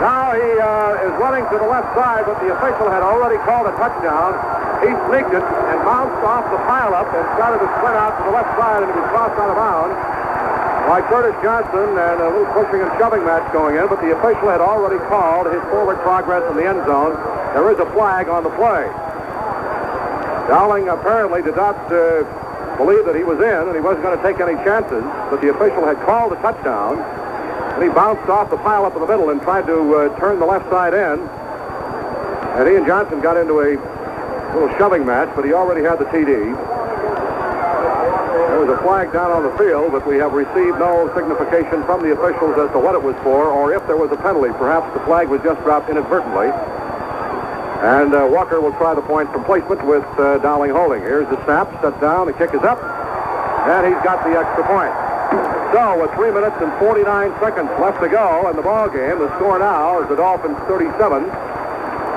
Now he is running to the left side, but the official had already called a touchdown. He sneaked it and bounced off the pile-up and started to sprint out to the left side, and he was tossed out of bounds by Curtis Johnson, and a little pushing and shoving match going in, but the official had already called his forward progress in the end zone. There is a flag on the play. Dowling apparently did not believe that he was in, and he wasn't going to take any chances, but the official had called a touchdown, and he bounced off the pile-up in the middle and tried to turn the left side in, and he and Johnson got into a little shoving match, but he already had the TD. There was a flag down on the field, but we have received no signification from the officials as to what it was for, or if there was a penalty. Perhaps the flag was just dropped inadvertently. And Walker will try the point from placement with Dowling holding. Here's the snap, set down, the kick is up, and he's got the extra point. So with 3 minutes and 49 seconds left to go in the ball game, the score now is the Dolphins 37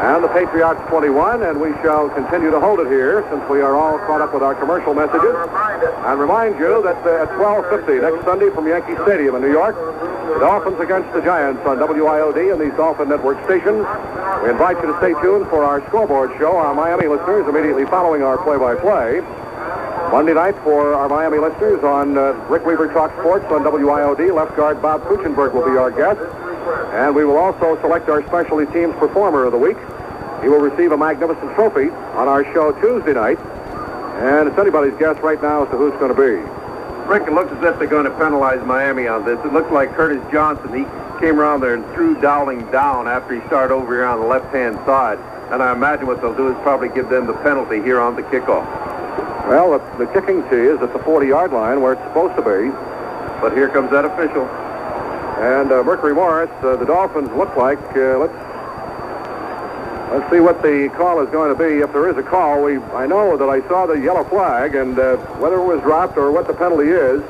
and the Patriots 21, and we shall continue to hold it here since we are all caught up with our commercial messages. And remind you that at 12:50 next Sunday from Yankee Stadium in New York, the Dolphins against the Giants on WIOD and these Dolphin Network stations. We invite you to stay tuned for our scoreboard show, our Miami listeners, immediately following our play-by-play. Monday night for our Miami listeners on Rick Weaver Talk Sports on WIOD. Left guard Bob Kuchenberg will be our guest. And we will also select our specialty team's performer of the week. He will receive a magnificent trophy on our show Tuesday night. And it's anybody's guess right now as to who it's going to be. Rick, it looks as if they're going to penalize Miami on this. It looks like Curtis Johnson, he came around there and threw Dowling down after he started over here on the left-hand side. And I imagine what they'll do is probably give them the penalty here on the kickoff. Well, the kicking tee is at the 40-yard line where it's supposed to be. But here comes that official. And Mercury Morris, the Dolphins look like, let's see what the call is going to be. If there is a call, I know that I saw the yellow flag, and whether it was dropped or what the penalty is,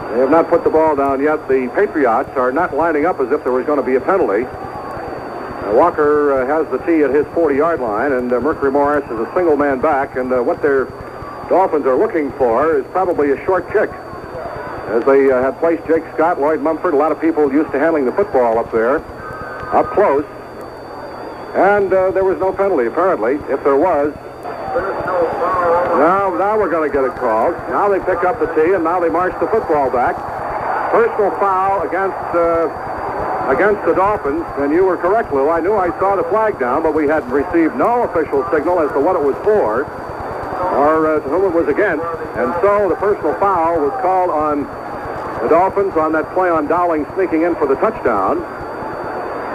they have not put the ball down yet. The Patriots are not lining up as if there was going to be a penalty. Walker has the tee at his 40-yard line, and Mercury Morris is a single man back, and what their Dolphins are looking for is probably a short kick. As they had placed Jake Scott, Lloyd Mumford, a lot of people used to handling the football up there, up close. And there was no penalty, apparently. If there was, now we're going to get it called. Now they pick up the tee, and now they march the football back. Personal foul against the Dolphins, and you were correct, Lou. I knew I saw the flag down, but we had received no official signal as to what it was for or to whom it was against. And so the personal foul was called on the Dolphins on that play on Dowling sneaking in for the touchdown.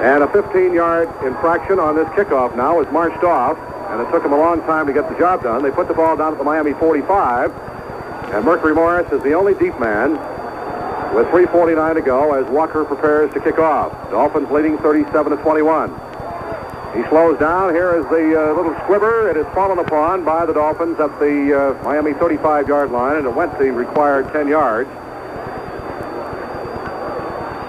And a 15-yard infraction on this kickoff now is marched off, and it took them a long time to get the job done. They put the ball down at the Miami 45, and Mercury Morris is the only deep man with 3:49 to go as Walker prepares to kick off. Dolphins leading 37-21. He slows down. Here is the little squibber. It is fallen upon by the Dolphins at the Miami 35-yard line, and it went the required 10 yards.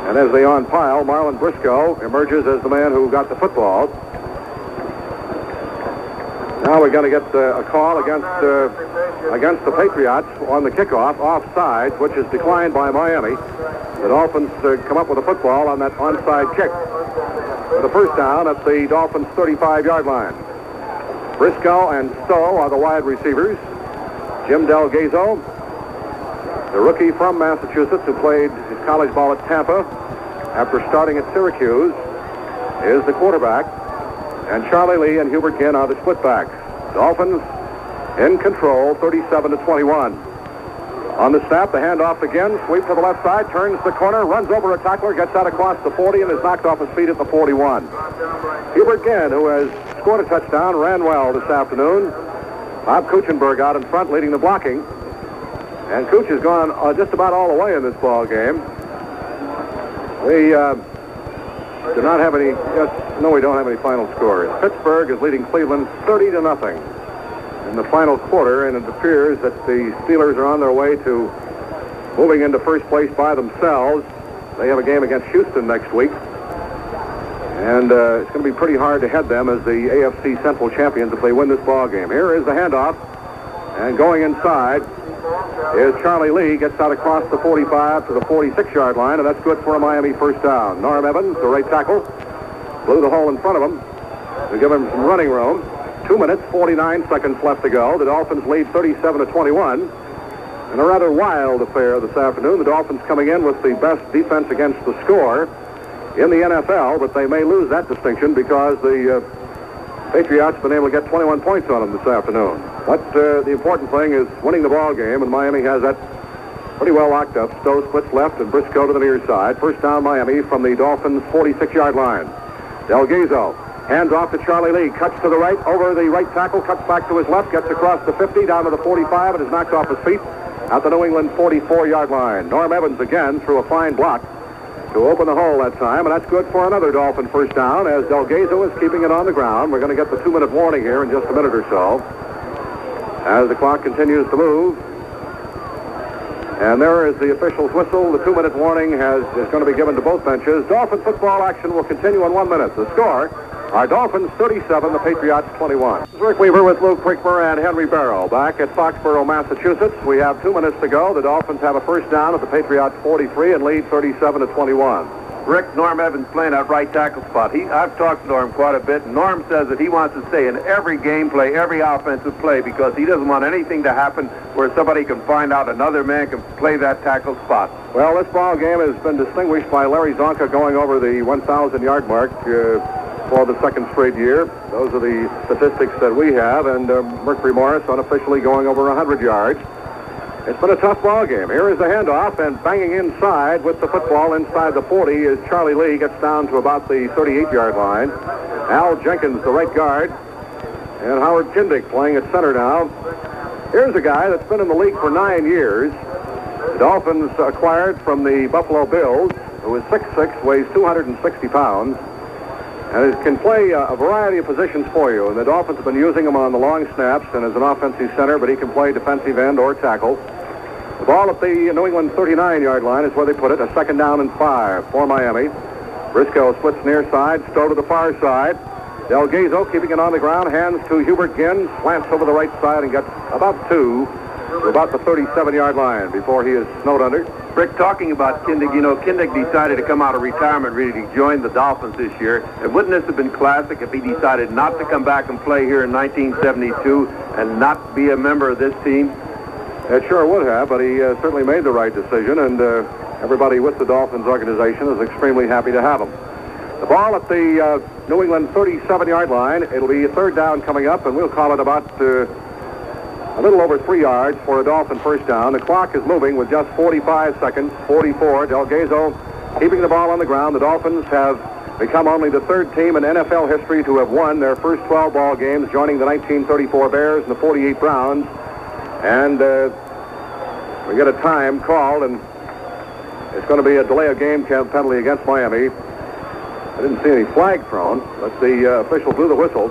And as they on-pile, Marlon Briscoe emerges as the man who got the football. Now we're going to get a call against the Patriots on the kickoff, offsides, which is declined by Miami. The Dolphins come up with a football on that onside kick for the first down at the Dolphins' 35-yard line. Briscoe and Stowe are the wide receivers. Jim Delgazo, the rookie from Massachusetts who played his college ball at Tampa after starting at Syracuse, is the quarterback. And Charlie Lee and Hubert Ginn are the split backs. Dolphins in control, 37-21. On the snap, the handoff again, sweep to the left side, turns the corner, runs over a tackler, gets out across the 40, and is knocked off his feet at the 41. Hubert Ginn, who has scored a touchdown, ran well this afternoon. Bob Kuchenberg out in front, leading the blocking. And Kuch has gone just about all the way in this ball game. We do not have any. No, we don't have any final scores. Pittsburgh is leading Cleveland 30-0 in the final quarter, and it appears that the Steelers are on their way to moving into first place by themselves. They have a game against Houston next week, and it's going to be pretty hard to head them as the AFC Central champions if they win this ball game. Here is the handoff, and going inside is Charlie Lee. Gets out across the 45 to the 46-yard line, and that's good for a Miami first down. Norm Evans, the right tackle, blew the hole in front of him to give him some running room. 2 minutes, 49 seconds left to go. The Dolphins lead 37-21. And a rather wild affair this afternoon. The Dolphins coming in with the best defense against the score in the NFL, but they may lose that distinction because the Patriots have been able to get 21 points on them this afternoon. But the important thing is winning the ball game, and Miami has that pretty well locked up. Stowe splits left and Briscoe to the near side. First down Miami from the Dolphins' 46-yard line. Delgado hands off to Charlie Lee, cuts to the right, over the right tackle, cuts back to his left, gets across the 50, down to the 45, and is knocked off his feet at the New England 44-yard line. Norm Evans again threw a fine block to open the hole that time, and that's good for another Dolphin first down as Delgado is keeping it on the ground. We're going to get the 2-minute warning here in just a minute or so as the clock continues to move. And there is the official's whistle. The 2-minute warning is going to be given to both benches. Dolphin football action will continue in 1 minute. The score: our Dolphins 37, the Patriots 21. This is Rick Weaver with Lou Quickmer and Henry Barrow. Back at Foxborough, Massachusetts, we have 2 minutes to go. The Dolphins have a first down at the Patriots 43 and lead 37-21. Rick, Norm Evans playing that right tackle spot. I've talked to Norm quite a bit, and Norm says that he wants to stay in every game play, every offensive play, because he doesn't want anything to happen where somebody can find out another man can play that tackle spot. Well, this ball game has been distinguished by Larry Zonka going over the 1,000-yard mark for the second straight year. Those are the statistics that we have, and Mercury Morris unofficially going over 100 yards. It's been a tough ball game. Here is the handoff, and banging inside with the football inside the 40 is Charlie Lee. Gets down to about the 38-yard line. Al Jenkins, the right guard, and Howard Kindick playing at center now. Here's a guy that's been in the league for 9 years. The Dolphins acquired from the Buffalo Bills, who is 6'6", weighs 260 pounds, and it can play a variety of positions for you. And the Dolphins have been using him on the long snaps and as an offensive center, but he can play defensive end or tackle. The ball at the New England 39-yard line is where they put it. A second down and 5 for Miami. Briscoe splits near side, Stowe to the far side. Delgado keeping it on the ground, hands to Hubert Ginn, slants over the right side and gets about 2 to about the 37-yard line before he is snowed under. Rick, talking about Kindick, Kindick decided to come out of retirement really to join the Dolphins this year. And wouldn't this have been classic if he decided not to come back and play here in 1972 and not be a member of this team? It sure would have, but he certainly made the right decision, and everybody with the Dolphins organization is extremely happy to have him. The ball at the New England 37-yard line. It'll be a third down coming up, and we'll call it about a little over 3 yards for a Dolphin first down. The clock is moving with just 45 seconds, 44. Delgado keeping the ball on the ground. The Dolphins have become only the third team in NFL history to have won their first 12 ball games, joining the 1934 Bears and the 48 Browns. And we get a time called, and it's going to be a delay of game penalty against Miami. I didn't see any flag thrown, but the official blew the whistle.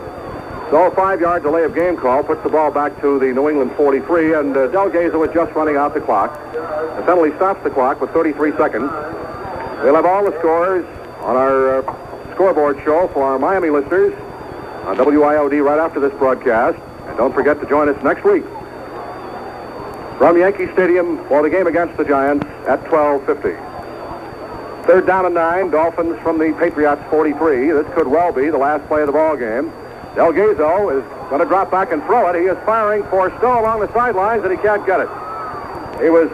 So a 5-yard delay of game call puts the ball back to the New England 43, and Delgado is just running out the clock. The penalty stops the clock with 33 seconds. We'll have all the scores on our scoreboard show for our Miami listeners on WIOD right after this broadcast. And don't forget to join us next week from Yankee Stadium for the game against the Giants at 12:50. Third down and 9, Dolphins from the Patriots 43. This could well be the last play of the ball game. Delgado is going to drop back and throw it. He is firing for Stowe along the sidelines, and he can't get it. He was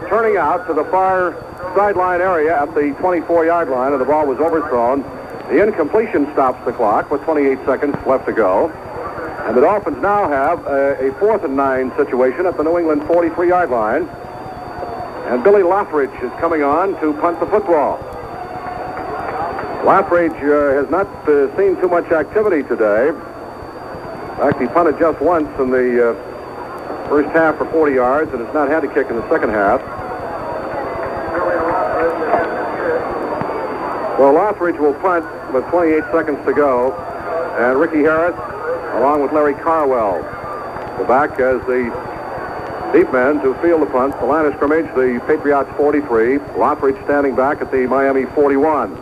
turning out to the far sideline area at the 24-yard line, and the ball was overthrown. The incompletion stops the clock with 28 seconds left to go. And the Dolphins now have a 4th and 9 situation at the New England 43-yard line. And Billy Lothridge is coming on to punt the football. Lothridge has not seen too much activity today. In fact, he punted just once in the first half for 40 yards and has not had to kick in the second half. Well, Lothridge will punt with 28 seconds to go. And Ricky Harris, along with Larry Carwell, go back as the deep men to field the punt. The line of scrimmage, the Patriots 43. Lothridge standing back at the Miami 41.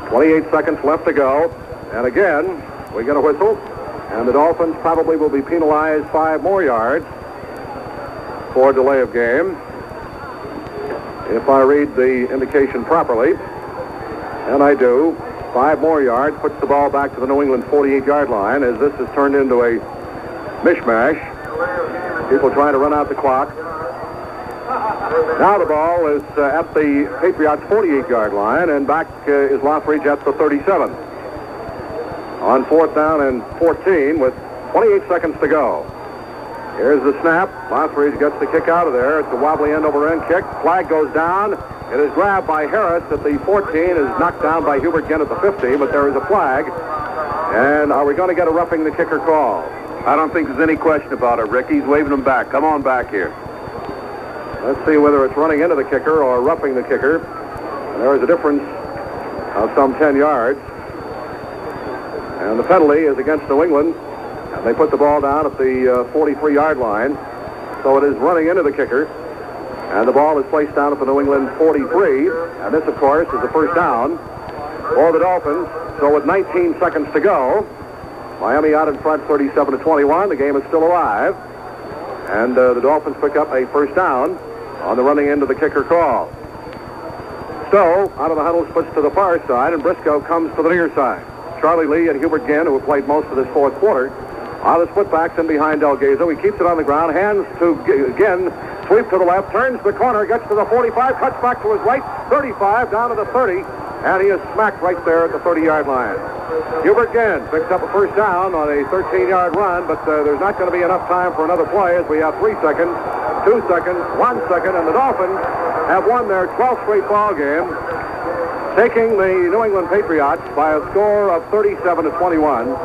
28 seconds left to go. And again, we get a whistle. And the Dolphins probably will be penalized 5 more yards for delay of game. If I read the indication properly, and I do, 5 more yards puts the ball back to the New England 48-yard line as this has turned into a mishmash. People trying to run out the clock. Now the ball is at the Patriots 48-yard line, and back is Lothridge at the 37. On 4th down and 14 with 28 seconds to go. Here's the snap. Lothridge gets the kick out of there. It's a wobbly end-over-end kick. Flag goes down. It is grabbed by Harris at the 14. Is knocked down by Hubert Ginn at the 50, but there is a flag. And are we going to get a roughing the kicker call? I don't think there's any question about it, Rick. He's waving them back. Come on back here. Let's see whether it's running into the kicker or roughing the kicker. And there is a difference of some 10 yards. And the penalty is against New England. And they put the ball down at the 43-yard line. So it is running into the kicker. And the ball is placed down at the New England 43. And this, of course, is the first down for the Dolphins. So with 19 seconds to go, Miami out in front 37-21. The game is still alive. And the Dolphins pick up a first down on the running end of the kicker call. Stowe out of the huddle splits to the far side, and Briscoe comes to the near side. Charlie Lee and Hubert Ginn, who have played most of this fourth quarter, are the split backs in behind Delgazo. He keeps it on the ground, hands to Ginn, sweep to the left, turns the corner, gets to the 45, cuts back to his right, 35, down to the 30, and he is smacked right there at the 30-yard line. Hubert Ginn picks up a first down on a 13-yard run, but there's not going to be enough time for another play as we have 3 seconds, 2 seconds, 1 second, and the Dolphins have won their 12th straight ball game, taking the New England Patriots by a score of 37-21.